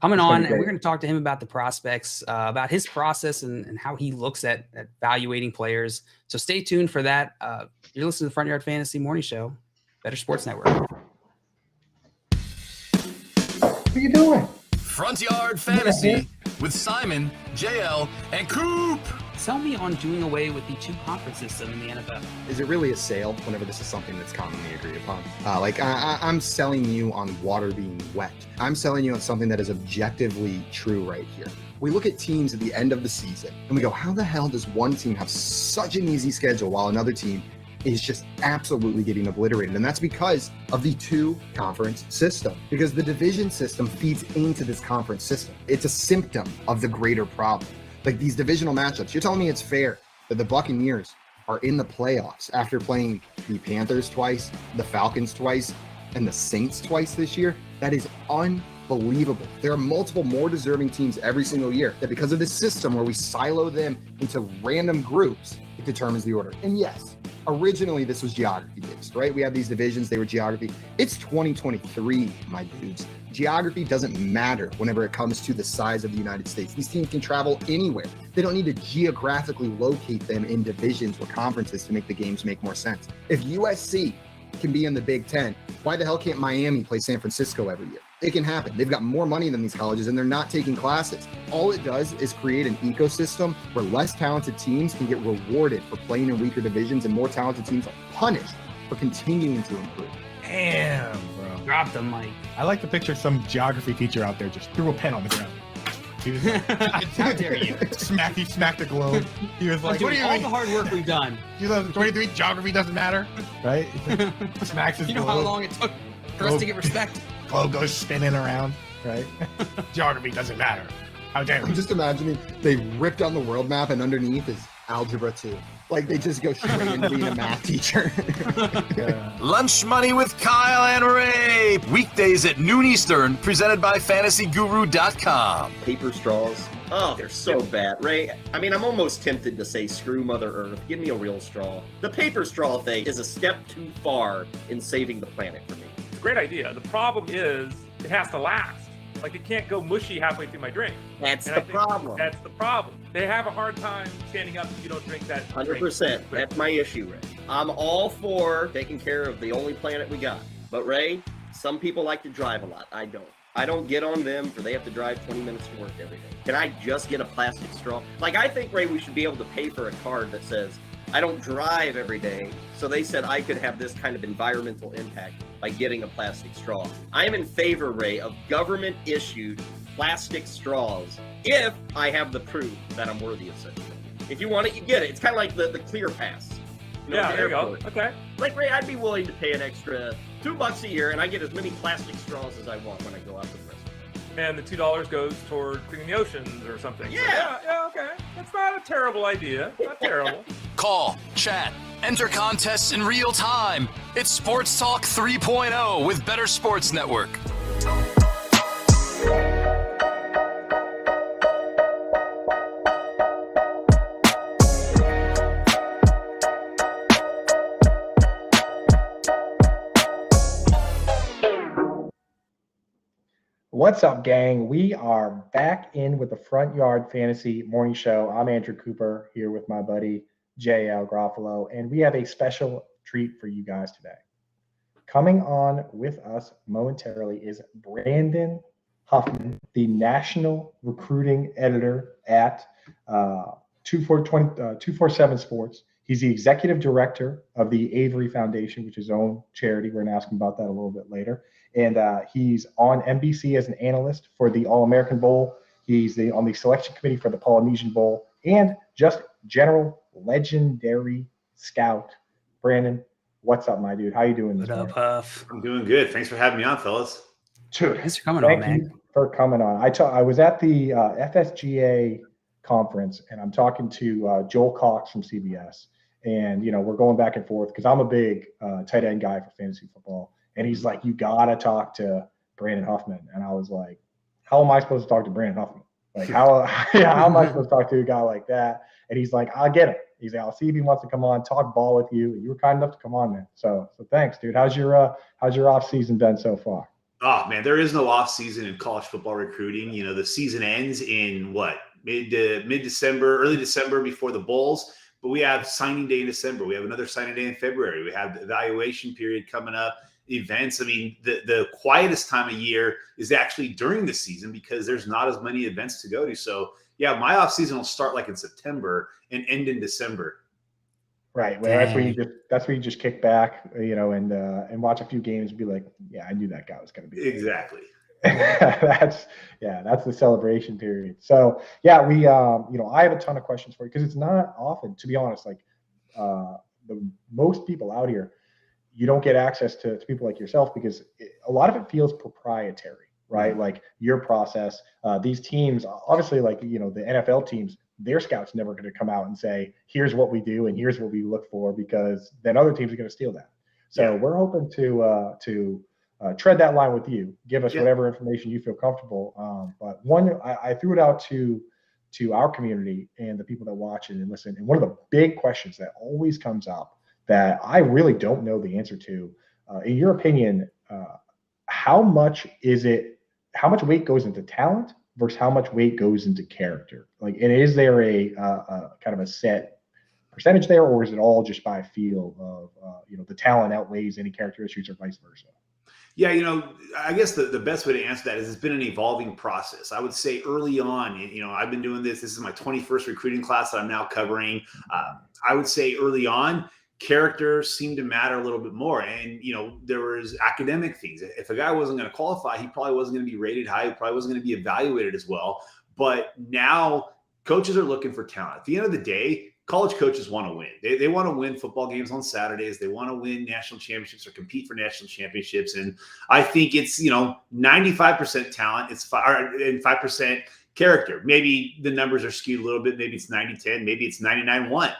Speaker 4: coming
Speaker 3: It's gonna
Speaker 4: on,
Speaker 3: be
Speaker 4: and we're
Speaker 3: great.
Speaker 4: going to talk to him about the prospects, about his process and how he looks at evaluating players. So stay tuned for that. You're listening to the Front Yard Fantasy Morning Show, Better Sports Network.
Speaker 3: What are you doing?
Speaker 5: Front Yard Fantasy with Simon, JL, and Coop.
Speaker 4: Sell me on doing away with the 2-conference system in the NFL.
Speaker 2: Is it really a sale whenever this is something that's commonly agreed upon? I'm selling you on water being wet. I'm selling you on something that is objectively true right here. We look at teams at the end of the season and we go, how the hell does one team have such an easy schedule while another team is just absolutely getting obliterated? And that's because of the 2-conference system, because the division system feeds into this conference system. It's a symptom of the greater problem. Like these divisional matchups, you're telling me it's fair that the Buccaneers are in the playoffs after playing the Panthers twice, the Falcons twice, and the Saints twice this year? That is unbelievable. There are multiple more deserving teams every single year that because of this system where we silo them into random groups, it determines the order. And yes, originally this was geography based, right? We have these divisions, they were geography. It's 2023, my dudes. Geography doesn't matter whenever it comes to the size of the United States. These teams can travel anywhere. They don't need to geographically locate them in divisions or conferences to make the games make more sense. If USC can be in the Big Ten, why the hell can't Miami play San Francisco every year? It can happen. They've got more money than these colleges and they're not taking classes. All it does is create an ecosystem where less talented teams can get rewarded for playing in weaker divisions and more talented teams are punished for continuing to improve.
Speaker 12: Damn, bro.
Speaker 4: Drop the mic.
Speaker 12: I like to picture some geography teacher out there just threw a pen on the ground. He was like, how dare you? He smacked the globe. He was like, what do you
Speaker 4: all
Speaker 12: mean?
Speaker 4: the hard work we've done.
Speaker 12: 2023, geography doesn't matter, right? Smacks his
Speaker 4: You know
Speaker 12: globe.
Speaker 4: how long it took for us to get respect?
Speaker 12: Globe goes spinning around, right? Geography doesn't matter. How dare
Speaker 2: I'm
Speaker 12: you?
Speaker 2: just imagining they ripped on the world map and underneath is algebra 2. Like they just go straight into being a math teacher.
Speaker 5: Lunch Money with Kyle and Ray. Weekdays at noon Eastern, presented by FantasyGuru.com.
Speaker 13: Paper straws. Oh, they're so bad. Ray, I mean, I'm almost tempted to say screw Mother Earth. Give me a real straw. The paper straw thing is a step too far in saving the planet for me.
Speaker 14: It's a great idea. The problem is it has to last. Like, it can't go mushy halfway through my drink.
Speaker 13: That's the problem.
Speaker 14: That's the problem. They have a hard time standing up if you don't drink that.
Speaker 13: 100%. That's my issue, Ray. I'm all for taking care of the only planet we got. But, Ray, some people like to drive a lot. I don't. I don't get on them for they have to drive 20 minutes to work every day. Can I just get a plastic straw? Like, I think, Ray, we should be able to pay for a card that says, I don't drive every day, so they said I could have this kind of environmental impact by getting a plastic straw. I am in favor, Ray, of government-issued plastic straws if I have the proof that I'm worthy of such a thing. If you want it, you get it. It's kind of like the Clear Pass. You know,
Speaker 14: Yeah,
Speaker 13: the
Speaker 14: there you go.
Speaker 13: airport.
Speaker 14: Okay.
Speaker 13: Like, Ray, I'd be willing to pay an extra $2 a year, and I get as many plastic straws as I want when I go out to the restaurant.
Speaker 14: And the $2 goes toward cleaning the oceans or something.
Speaker 13: Yeah.
Speaker 14: Yeah, okay. That's not a terrible idea. Not terrible.
Speaker 5: Call, chat, enter contests in real time. It's Sports Talk 3.0 with Better Sports Network.
Speaker 3: What's up, gang? We are back in with the Front Yard Fantasy Morning Show. I'm Andrew Cooper here with my buddy JL Garofalo, and we have a special treat for you guys today. Coming on with us momentarily is Brandon Huffman, the national recruiting editor at 247 Sports. He's the executive director of the Avery Foundation, which is his own charity. We're going to ask him about that a little bit later. And he's on NBC as an analyst for the All-American Bowl. He's on the selection committee for the Polynesian Bowl, and just general legendary scout. Brandon, what's up, my dude? How you doing this morning?
Speaker 4: What up, Huff?
Speaker 15: I'm doing good. Thanks for having me on, fellas.
Speaker 3: Dude,
Speaker 4: thanks for coming on, man.
Speaker 3: Thank you for coming on. I was at the FSGA conference, and I'm talking to Joel Cox from CBS. And, we're going back and forth because I'm a big tight end guy for fantasy football. And he's like, you got to talk to Brandon Huffman. And I was like, how am I supposed to talk to Brandon Huffman? Like, how am I supposed to talk to a guy like that? And he's like, I'll get him. He's like, I'll see if he wants to come on, talk ball with you. And you were kind enough to come on, man. So thanks, dude. How's your off season been so far?
Speaker 15: Oh man, there is no off season in college football recruiting. You know, the season ends in what, mid December, early December before the bowls. But we have signing day in December. We have another signing day in February. We have the evaluation period coming up. Events. I mean, the quietest time of year is actually during the season because there's not as many events to go to. So yeah, my off season will start like in September and end in December.
Speaker 3: Right. Well, that's where you just kick back, and watch a few games and be like, yeah, I knew that guy was going to be
Speaker 15: exactly.
Speaker 3: that's the celebration period. So yeah, I have a ton of questions for you because it's not often, to be honest, like the most people out here, you don't get access to people like yourself because a lot of it feels proprietary, right? Like your process, these teams, obviously, like, the NFL teams, their scouts never going to come out and say, here's what we do and here's what we look for, because then other teams are going to steal that. So we're hoping to tread that line with you, give us whatever information you feel comfortable. But one, I threw it out to our community and the people that watch it and listen. And one of the big questions that always comes up that I really don't know the answer to, in your opinion, how much weight goes into talent versus how much weight goes into character? Like, and is there a kind of a set percentage there, or is it all just by feel of, the talent outweighs any character issues or vice versa?
Speaker 15: Yeah, I guess the best way to answer that is it's been an evolving process. I would say early on, I've been doing this. This is my 21st recruiting class that I'm now covering. I would say early on, character seemed to matter a little bit more. And, there was academic things. If a guy wasn't going to qualify, he probably wasn't going to be rated high. He probably wasn't going to be evaluated as well. But now coaches are looking for talent. At the end of the day, college coaches want to win. They want to win football games on Saturdays. They want to win national championships or compete for national championships. And I think it's, 95% talent. It's 5% character. Maybe the numbers are skewed a little bit. Maybe it's 90-10. Maybe it's 99-1.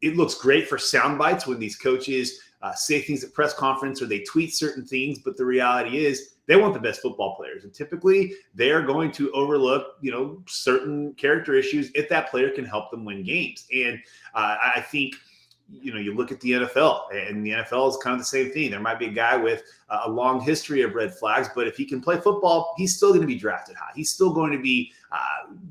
Speaker 15: It looks great for sound bites when these coaches say things at press conference or they tweet certain things. But the reality is they want the best football players. And typically they are going to overlook, certain character issues if that player can help them win games. And I think, you look at the NFL, and the NFL is kind of the same thing. There might be a guy with a long history of red flags, but if he can play football, he's still going to be drafted high. He's still going to be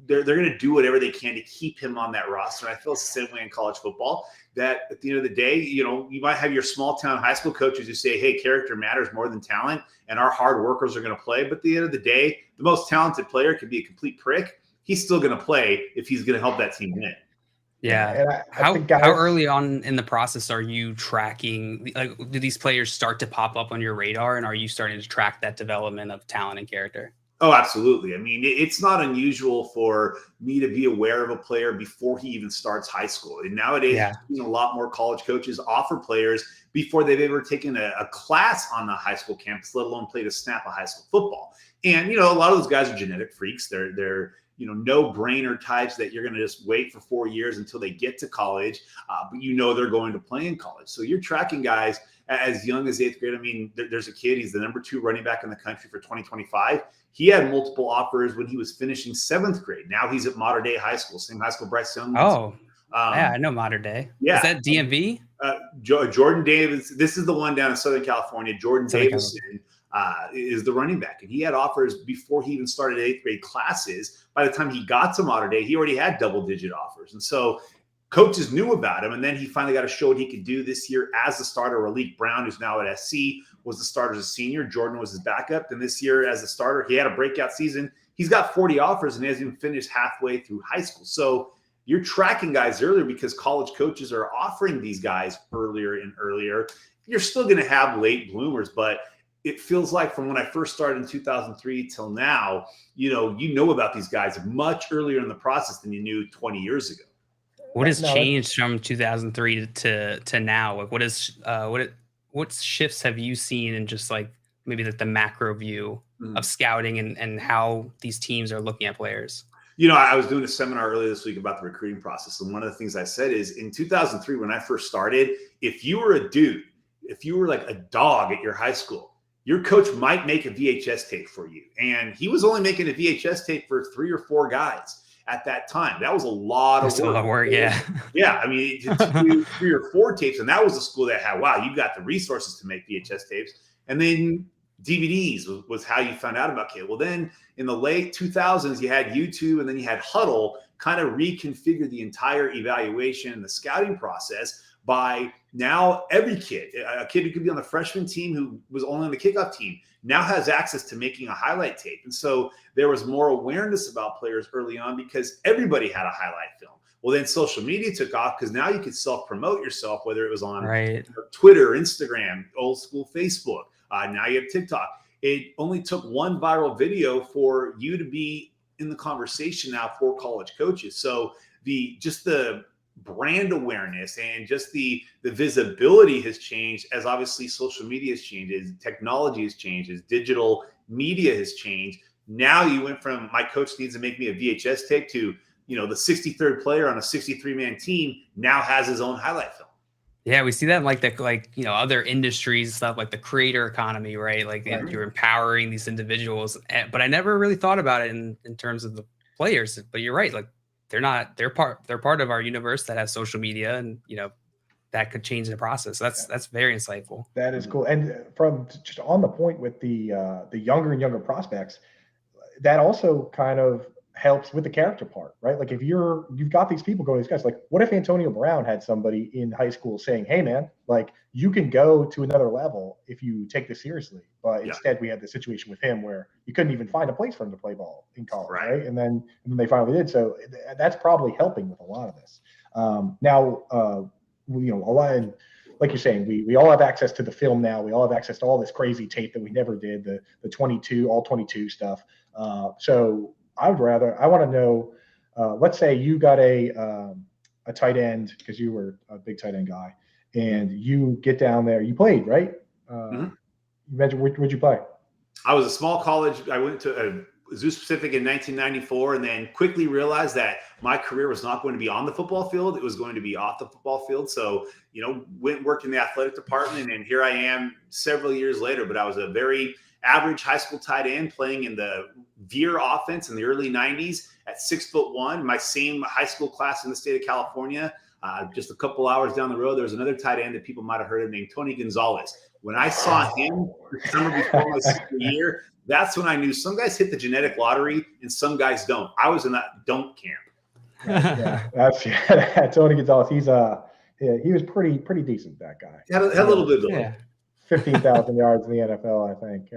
Speaker 15: they're going to do whatever they can to keep him on that roster. And I feel it's the same way in college football, that at the end of the day, you might have your small town high school coaches who say, hey, character matters more than talent, and our hard workers are going to play. But at the end of the day, the most talented player can be a complete prick. He's still going to play if he's going to help that team win.
Speaker 4: Yeah. How early on in the process are you tracking? Like, do these players start to pop up on your radar, and are you starting to track that development of talent and character?
Speaker 15: Oh, absolutely. I mean, it's not unusual for me to be aware of a player before he even starts high school. And nowadays, a lot more college coaches offer players before they've ever taken a class on the high school campus, let alone played a snap of high school football. And, a lot of those guys are genetic freaks. They're no-brainer types that you're going to just wait for 4 years until they get to college, but they're going to play in college. So you're tracking guys as young as 8th grade. I mean, there's a kid, he's the number 2 running back in the country for 2025. He had multiple offers when he was finishing 7th grade. Now he's at Mater Dei High School, same high school Bryce Young.
Speaker 4: Oh, I know Mater Dei. Yeah. Is that DMV?
Speaker 15: Jordan Davis. This is the one down in Southern California. Jordan Davison is the running back. And he had offers before he even started 8th grade classes. By the time he got to Mater Dei, he already had double-digit offers. And so coaches knew about him. And then he finally got to show what he could do this year as a starter. Raleek Brown, who's now at SC, was the starter as a senior. Jordan was his backup. And this year as a starter, he had a breakout season. He's got 40 offers and hasn't even finished halfway through high school. So you're tracking guys earlier because college coaches are offering these guys earlier and earlier. You're still going to have late bloomers, but it feels like from when I first started in 2003 till now, you know about these guys much earlier in the process than you knew 20 years ago.
Speaker 4: What has changed from 2003 to now? Like, what shifts have you seen in just like maybe like the macro view of scouting and how these teams are looking at players?
Speaker 15: I was doing a seminar earlier this week about the recruiting process. And one of the things I said is in 2003, when I first started, if you were a dude, if you were like a dog at your high school, your coach might make a VHS tape for you. And he was only making a VHS tape for 3 or 4 guys at that time. That was a lot of work.
Speaker 4: Yeah.
Speaker 15: Yeah. I mean, to do 3 or 4 tapes. And that was a school that had, wow, you got the resources to make VHS tapes. And then DVDs was how you found out about K. Well, then in the late 2000s, you had YouTube, and then you had Huddle kind of reconfigure the entire evaluation and the scouting process by now every kid, a kid who could be on the freshman team who was only on the kickoff team, now has access to making a highlight tape. And so there was more awareness about players early on because everybody had a highlight film. Well, then social media took off because now you could self-promote yourself, whether it was on Twitter, Instagram, old school Facebook. Now you have TikTok. It only took one viral video for you to be in the conversation now for college coaches. So the brand awareness and just the visibility has changed as obviously social media has changed, as technology has changed, as digital media has changed. Now you went from my coach needs to make me a VHS tape to, the 63rd player on a 63-man team now has his own highlight film.
Speaker 4: Yeah, we see that in other industries and stuff, like the creator economy, right? Like you're empowering these individuals. But I never really thought about it in terms of the players. But you're right, like they're part of our universe that has social media, and that could change the process. That's very insightful.
Speaker 3: That is cool. And from just on the point with the younger and younger prospects, that also kind of helps with the character part, right? Like if you've got these people going to these guys, like what if Antonio Brown had somebody in high school saying, hey man, like you can go to another level if you take this seriously. But instead we had the situation with him where you couldn't even find a place for him to play ball in college, right? And then they finally did. So that's probably helping with a lot of this. Now, a lot, and like you're saying, we all have access to the film now. We all have access to all this crazy tape that we never did, the all 22 stuff. So I want to know, let's say you got a tight end, because you were a big tight end guy, and you get down there, you played, right? You mentioned, where'd you play?
Speaker 15: I was a small college. I went to Zoo Pacific in 1994, and then quickly realized that my career was not going to be on the football field. It was going to be off the football field. So, worked in the athletic department, and here I am several years later. But I was a very average high school tight end playing in the veer offense in the early 90s at 6'1". My same high school class in the state of California. Just a couple hours down the road, there was another tight end that people might have heard of named Tony Gonzalez. When I saw him the summer before my senior year, that's when I knew some guys hit the genetic lottery and some guys don't. I was in that don't camp.
Speaker 3: Tony Gonzalez. He was pretty decent, that guy.
Speaker 15: Had a little bit of it.
Speaker 3: 15,000 yards in the NFL, I think.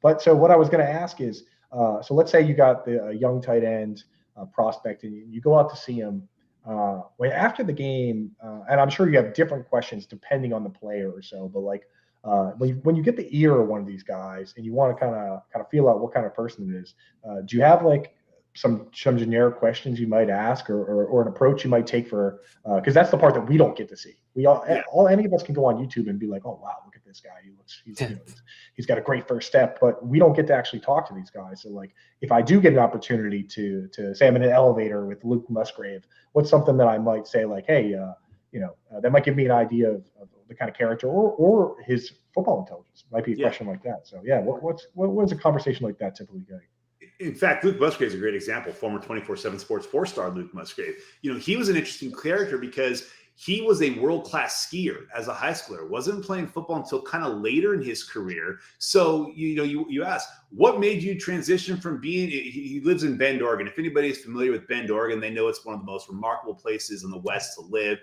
Speaker 3: But so what I was going to ask is, so let's say you got the young tight end prospect, and you go out to see him. After the game, and I'm sure you have different questions depending on the player or so, but like when you get the ear of one of these guys and you want to kind of feel out what kind of person it is, do you have like some generic questions you might ask or an approach you might take for, because that's the part that we don't get to see. Any of us can go on YouTube and be like, oh wow, look at this guy, he's got a great first step, but we don't get to actually talk to these guys. So like if I do get an opportunity to say I'm in an elevator with Luke Musgrave, what's something that I might say like, hey, that might give me an idea of the kind of character or his football intelligence. Might be a question like that. So what is a conversation like that typically going?
Speaker 15: In fact, Luke Musgrave is a great example. Former 24/7 Sports 4-star Luke Musgrave. He was an interesting character because he was a world-class skier as a high schooler. Wasn't playing football until kind of later in his career. So, you ask, what made you transition from he lives in Bend, Oregon. If anybody is familiar with Bend, Oregon, they know it's one of the most remarkable places in the West to live.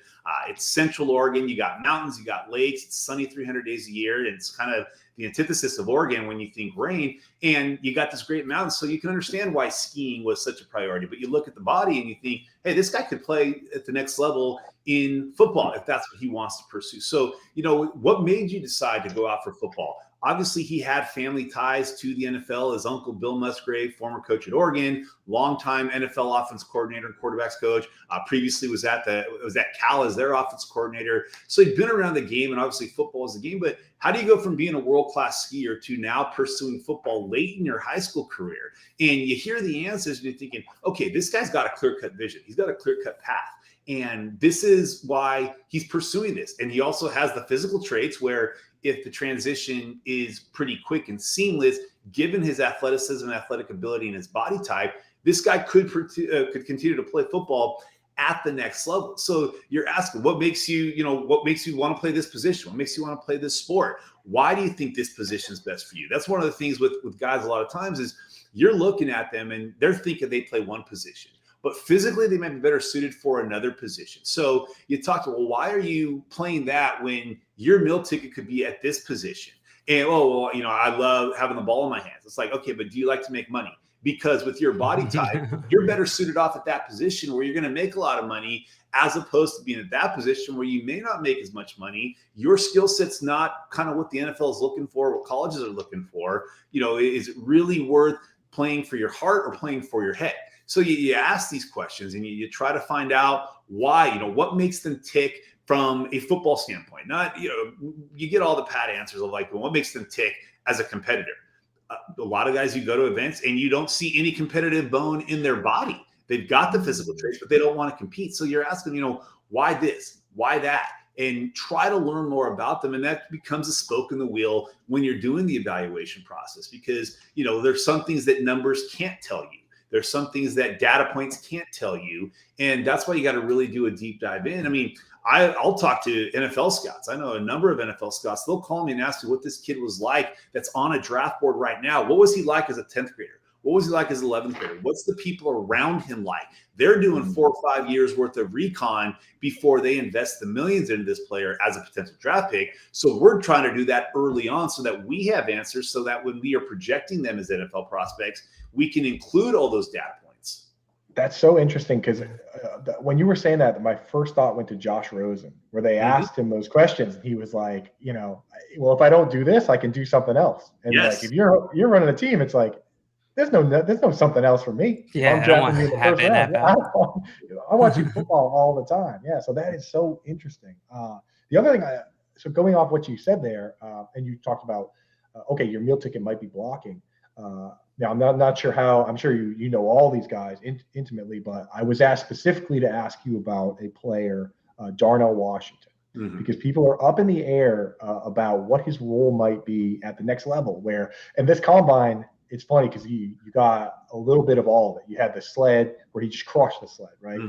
Speaker 15: It's central Oregon. You got mountains, you got lakes. It's sunny 300 days a year. And it's kind of the antithesis of Oregon when you think rain, and you got this great mountain. So you can understand why skiing was such a priority, but you look at the body and you think, hey, this guy could play at the next level in football if that's what he wants to pursue. So, what made you decide to go out for football? Obviously, he had family ties to the NFL. His uncle, Bill Musgrave, former coach at Oregon, longtime NFL offense coordinator and quarterbacks coach. Previously was at Cal as their offense coordinator. So he'd been around the game, and obviously football is the game. But how do you go from being a world-class skier to now pursuing football late in your high school career? And you hear the answers, and you're thinking, okay, this guy's got a clear-cut vision. He's got a clear-cut path. And this is why he's pursuing this. And he also has the physical traits where if the transition is pretty quick and seamless, given his athleticism and athletic ability and his body type, this guy could continue to play football at the next level. So you're asking, what makes you want to play this position? What makes you want to play this sport? Why do you think this position is best for you? That's one of the things with guys a lot of times is you're looking at them and they're thinking they play one position, but physically they might be better suited for another position. So you talk to, well, why are you playing that when your meal ticket could be at this position? And, I love having the ball in my hands. It's like, okay, but do you like to make money? Because with your body type, you're better suited off at that position where you're going to make a lot of money, as opposed to being at that position where you may not make as much money. Your skill set's not kind of what the NFL is looking for, what colleges are looking for. Is it really worth playing for your heart or playing for your head? So you ask these questions and you try to find out why, what makes them tick from a football standpoint. Not, you get all the pat answers of like, well, what makes them tick as a competitor? A lot of guys, you go to events and you don't see any competitive bone in their body. They've got the physical traits, but they don't want to compete. So you're asking, why this, why that, and try to learn more about them. And that becomes a spoke in the wheel when you're doing the evaluation process, because, there's some things that numbers can't tell you. There's some things that data points can't tell you. And that's why you got to really do a deep dive in. I mean, I'll talk to NFL scouts. I know a number of NFL scouts. They'll call me and ask me what this kid was like that's on a draft board right now. What was he like as a 10th grader? What was he like as an 11th grader? What's the people around him like? They're doing 4 or 5 years worth of recon before they invest the millions into this player as a potential draft pick. So we're trying to do that early on so that we have answers, so that when we are projecting them as NFL prospects, we can include all those data points.
Speaker 3: That's so interesting, because when you were saying that, my first thought went to Josh Rosen, where they asked him those questions, and he was like, well, if I don't do this, I can do something else. And like, if you're running a team, it's like, there's no something else for me.
Speaker 4: Yeah,
Speaker 3: I watch football all the time. Yeah, so that is so interesting. The other thing, so going off what you said there, and you talked about, okay, your meal ticket might be blocking. Now, I'm not sure how. I'm sure you know all these guys intimately, but I was asked specifically to ask you about a player, Darnell Washington, because people are up in the air about what his role might be at the next level. And this combine, it's funny because you got a little bit of all of it. You had the sled where he just crushed the sled, right?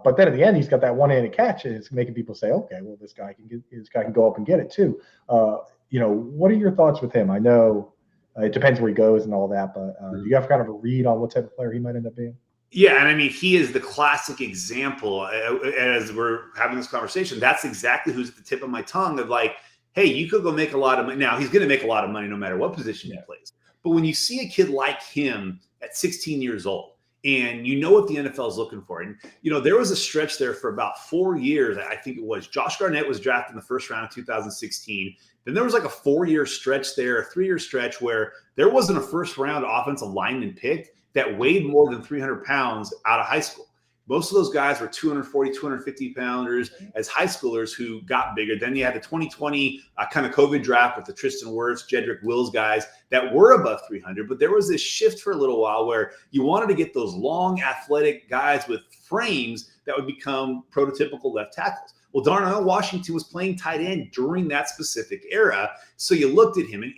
Speaker 3: But then at the end, he's got that one-handed catch, and it's making people say, okay, well, this guy can go up and get it too. What are your thoughts with him? I know. It depends where he goes and all that, but do you have kind of a read on what type of player he might end up being?
Speaker 15: Yeah, and I mean, he is the classic example. As we're having this conversation, that's exactly who's at the tip of my tongue of like, hey, you could go make a lot of money. Now, he's going to make a lot of money no matter what position he plays. But when you see a kid like him at 16 years old, and you know what the NFL is looking for. And, there was a stretch there for about 4 years. I think it was Josh Garnett was drafted in the first round of 2016. Then there was like a 4-year stretch there, a 3-year stretch where there wasn't a first round offensive lineman picked that weighed more than 300 pounds out of high school. Most of those guys were 240, 250 pounders as high schoolers who got bigger. Then you had the 2020 kind of COVID draft with the Tristan Wirfs, Jedrick Wills guys that were above 300. But there was this shift for a little while where you wanted to get those long athletic guys with frames that would become prototypical left tackles. Well, Darnell Washington was playing tight end during that specific era. So you looked at him and,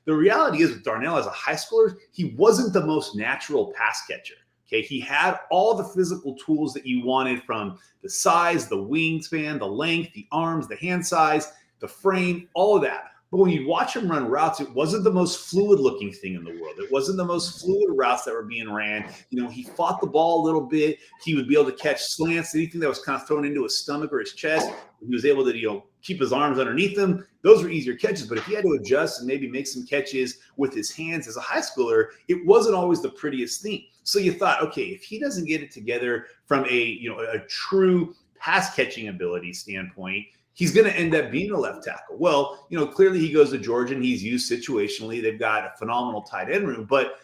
Speaker 15: the reality is with Darnell as a high schooler, he wasn't the most natural pass catcher. Okay, he had all the physical tools that you wanted, from the size, the wingspan, the length, the arms, the hand size, the frame, all of that. But when you watch him run routes, it wasn't the most fluid looking thing in the world. It wasn't the most fluid routes that were being ran. He fought the ball a little bit. He would be able to catch slants, anything that was kind of thrown into his stomach or his chest. He was able to, keep his arms underneath him. Those were easier catches. But if he had to adjust and maybe make some catches with his hands as a high schooler, it wasn't always the prettiest thing. So you thought, okay, if he doesn't get it together from a true pass catching ability standpoint, he's going to end up being a left tackle. Well, clearly he goes to Georgia and he's used situationally. They've got a phenomenal tight end room. But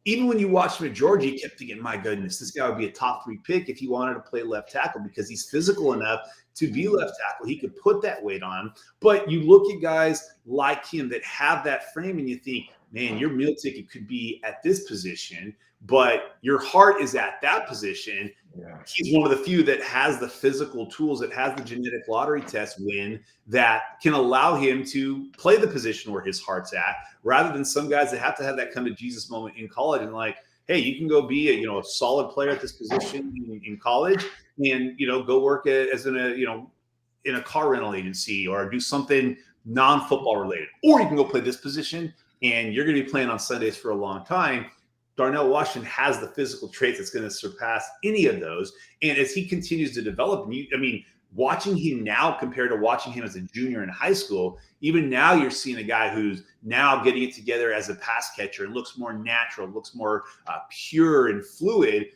Speaker 15: even when you watch him at Georgia, you kept thinking, my goodness, this guy would be a top 3 pick if he wanted to play left tackle, because he's physical enough to be left tackle. He could put that weight on him. But you look at guys like him that have that frame and you think, man, your meal ticket could be at this position, but your heart is at that position. Yeah. He's one of the few that has the physical tools, that has the genetic lottery test win that can allow him to play the position where his heart's at, rather than some guys that have to have that come to Jesus moment in college and like, hey, you can go be a solid player at this position in college, and go work as in a car rental agency or do something non-football related, or you can go play this position and you're going to be playing on Sundays for a long time. Darnell Washington has the physical traits that's going to surpass any of those. And as he continues to develop, watching him now compared to watching him as a junior in high school, even now you're seeing a guy who's now getting it together as a pass catcher and looks more natural, looks more pure and fluid.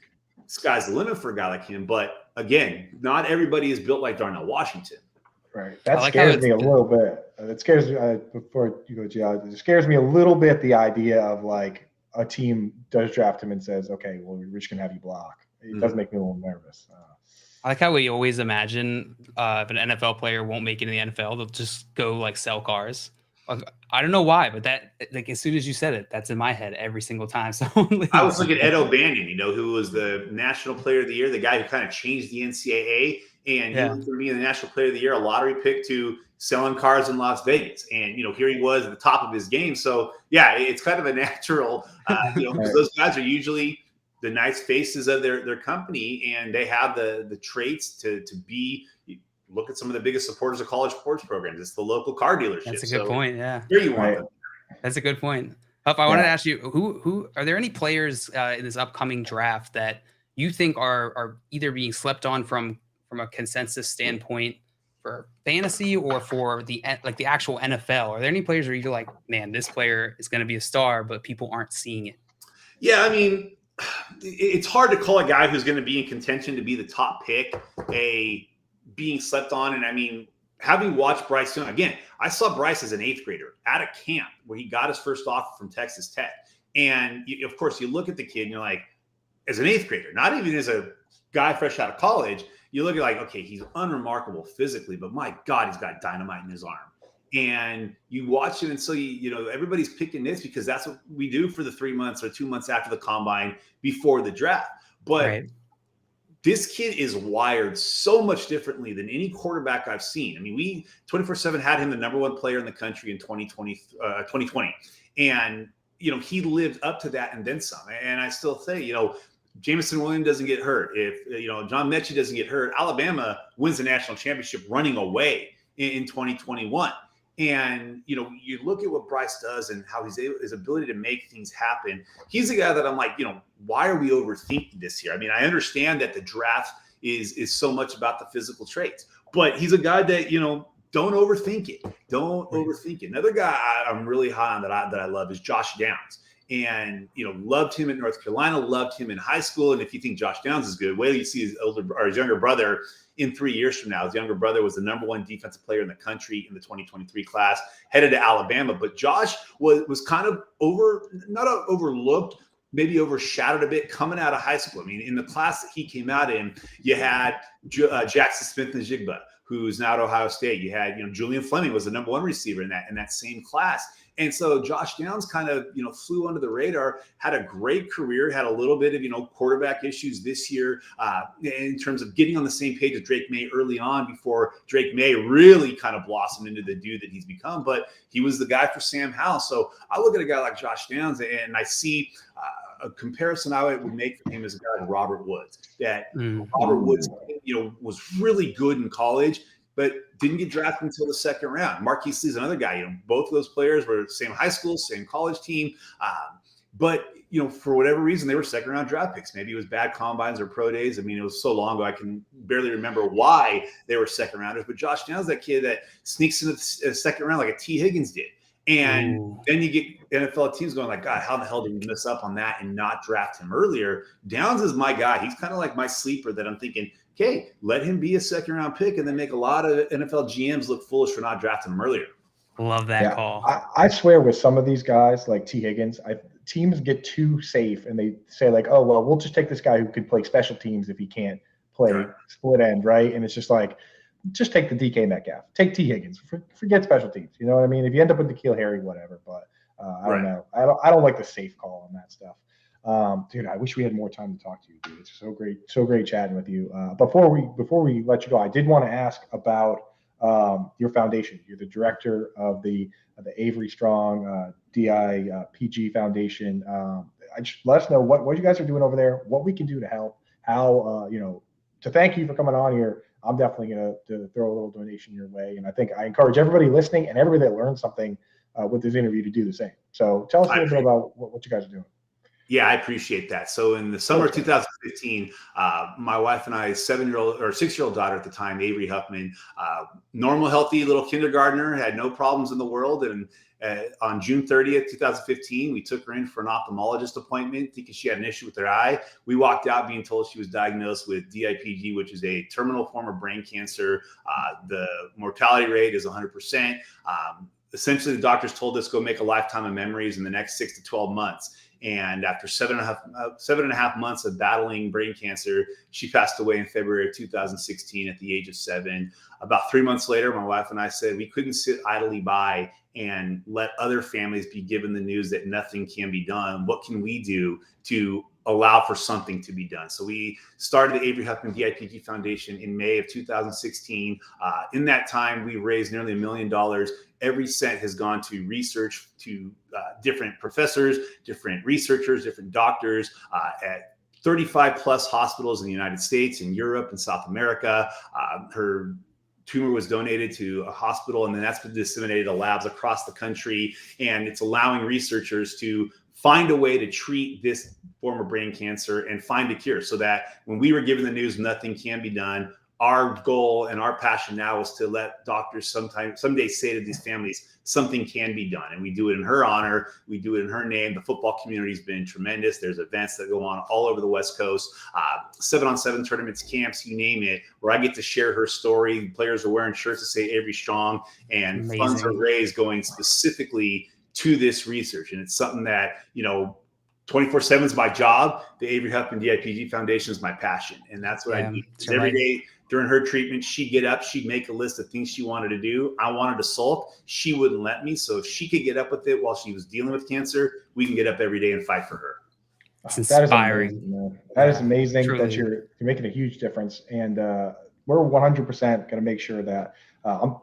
Speaker 15: Sky's the limit for a guy like him. But again, not everybody is built like Darnell Washington.
Speaker 3: Right. That scares me a little bit. It scares me, before you go, Gia, it scares me a little bit, the idea of like a team does draft him and says, okay, well, we're just going to have you block. It does make me a little nervous.
Speaker 4: I like how we always imagine if an NFL player won't make it in the NFL, they'll just go like sell cars. I don't know why, but that, like, as soon as you said it, that's in my head every single time. So
Speaker 15: I was looking at Ed O'Banion, who was the National Player of the Year, the guy who kind of changed the NCAA. And he was going to be the National Player of the Year, a lottery pick to selling cars in Las Vegas. And, here he was at the top of his game. So, yeah, it's kind of a natural, because those guys are usually the nice faces of their company, and they have the traits to be. Look at some of the biggest supporters of college sports programs. It's the local car dealership.
Speaker 4: That's a good point. Yeah.
Speaker 15: Here you want them.
Speaker 4: That's a good point. Huff, I wanted to ask you, who are there any players in this upcoming draft that you think are either being slept on from a consensus standpoint for fantasy or for the actual NFL? Are there any players where you're like, man, this player is going to be a star, but people aren't seeing it?
Speaker 15: Yeah, it's hard to call a guy who's going to be in contention to be the top pick being slept on. And having watched Bryce Young, again, I saw Bryce as an 8th grader at a camp where he got his first offer from Texas Tech. And of course, you look at the kid and you're like, as an 8th grader, not even as a guy fresh out of college, you look at like, okay, he's unremarkable physically, but my God, he's got dynamite in his arm. And you watch it, and so everybody's picking this because that's what we do for the 3 months or 2 months after the combine before the draft. But this kid is wired so much differently than any quarterback I've seen. We 24/7 had him the number 1 player in the country in 2020, and he lived up to that and then some. And I still say, Jameson Williams doesn't get hurt, if John Mechie doesn't get hurt, Alabama wins the national championship running away in 2021. And you look at what Bryce does and how his ability to make things happen. He's a guy that I'm like, why are we overthinking this here? I understand that the draft is so much about the physical traits, but he's a guy that don't overthink it. Don't overthink it. Another guy I'm really high on that I love is Josh Downs. And loved him at North Carolina, loved him in high school. And if you think Josh Downs is good, wait till you see his younger brother in 3 years from now. His younger brother was the number 1 defensive player in the country in the 2023 class, headed to Alabama. But Josh was kind of not overlooked, maybe overshadowed a bit coming out of high school. In the class that he came out in, you had Jackson Smith-Njigba, who's now at Ohio State. You had, Julian Fleming was the number 1 receiver in that same class. And so Josh Downs kind of, flew under the radar, had a great career, had a little bit of, quarterback issues this year in terms of getting on the same page with Drake May early on before Drake May really kind of blossomed into the dude that he's become. But he was the guy for Sam Howell. So I look at a guy like Josh Downs and I see a comparison I would make for him as a guy like Robert Woods. That Robert Woods, was really good in college, but didn't get drafted until the 2nd round. Marquise Lee's another guy. Both of those players were same high school, same college team. But, for whatever reason, they were 2nd round draft picks. Maybe it was bad combines or pro days. It was so long ago, I can barely remember why they were 2nd rounders. But Josh Downs, that kid that sneaks into the 2nd round like a T. Higgins did. And then you get NFL teams going like, God, how the hell did we miss up on that and not draft him earlier? Downs is my guy. He's kind of like my sleeper that I'm thinking, okay, let him be a 2nd round pick and then make a lot of NFL GMs look foolish for not drafting him earlier.
Speaker 4: Love that call.
Speaker 3: I swear with some of these guys like T. Higgins, teams get too safe and they say like, oh, well, we'll just take this guy who could play special teams if he can't play split end, right? And it's just like, just take the DK Metcalf. Take T. Higgins. Forget special teams. You know what I mean? If you end up with N'Keal Harry, whatever. But I don't know. I don't like the safe call on that stuff. Dude, I wish we had more time to talk to you, dude. It's so great chatting with you. Before we let you go, I did want to ask about your foundation. You're the director of the Avery Strong DI PG Foundation. just let us know what you guys are doing over there, what we can do to help, how, to thank you for coming on here. I'm definitely going to throw a little donation your way. And I think I encourage everybody listening and everybody that learned something with this interview to do the same. So tell us a little bit about what you guys are doing.
Speaker 15: Yeah, I appreciate that. So in the summer of 2015, my wife and I, 6-year-old daughter at the time, Avery Huffman, normal, healthy little kindergartner, had no problems in the world. And on June 30th, 2015, we took her in for an ophthalmologist appointment thinking she had an issue with her eye. We walked out being told she was diagnosed with DIPG, which is a terminal form of brain cancer. The mortality rate is 100%. Essentially, the doctors told us go make a lifetime of memories in the next 6 to 12 months. And after 7.5 months of battling brain cancer, she passed away in February of 2016 at the age of 7. About 3 months later, my wife and I said we couldn't sit idly by and let other families be given the news that nothing can be done. What can we do to allow for something to be done? So we started the Avery Huffman DIPG Foundation in May of 2016. In that time, we raised nearly $1 million. Every cent has gone to research, to different professors, different researchers, different doctors at 35 plus hospitals in the United States, in Europe, and South America. Her tumor was donated to a hospital, and then that's been disseminated to labs across the country. And it's allowing researchers to find a way to treat this form of brain cancer and find a cure, so that when we were given the news nothing can be done, our goal and our passion now is to let doctors someday say to these families, something can be done. And we do it in her honor. We do it in her name. The football community has been tremendous. There's events that go on all over the West Coast, 7-on-7 tournaments, camps, you name it, where I get to share her story. Players are wearing shirts that say Avery Strong, and
Speaker 4: Amazing.
Speaker 15: funds are raised going specifically to this research. And it's something that, 24/7 is my job. The Avery Huffman DIPG Foundation is my passion. And that's what I do. Every day during her treatment, she'd get up, she'd make a list of things she wanted to do. I wanted to sulk. She wouldn't let me. So if she could get up with it while she was dealing with cancer, we can get up every day and fight for her.
Speaker 4: It's inspiring.
Speaker 3: That is amazing
Speaker 4: Truly.
Speaker 3: that you're making a huge difference. And we're 100% going to make sure that I'm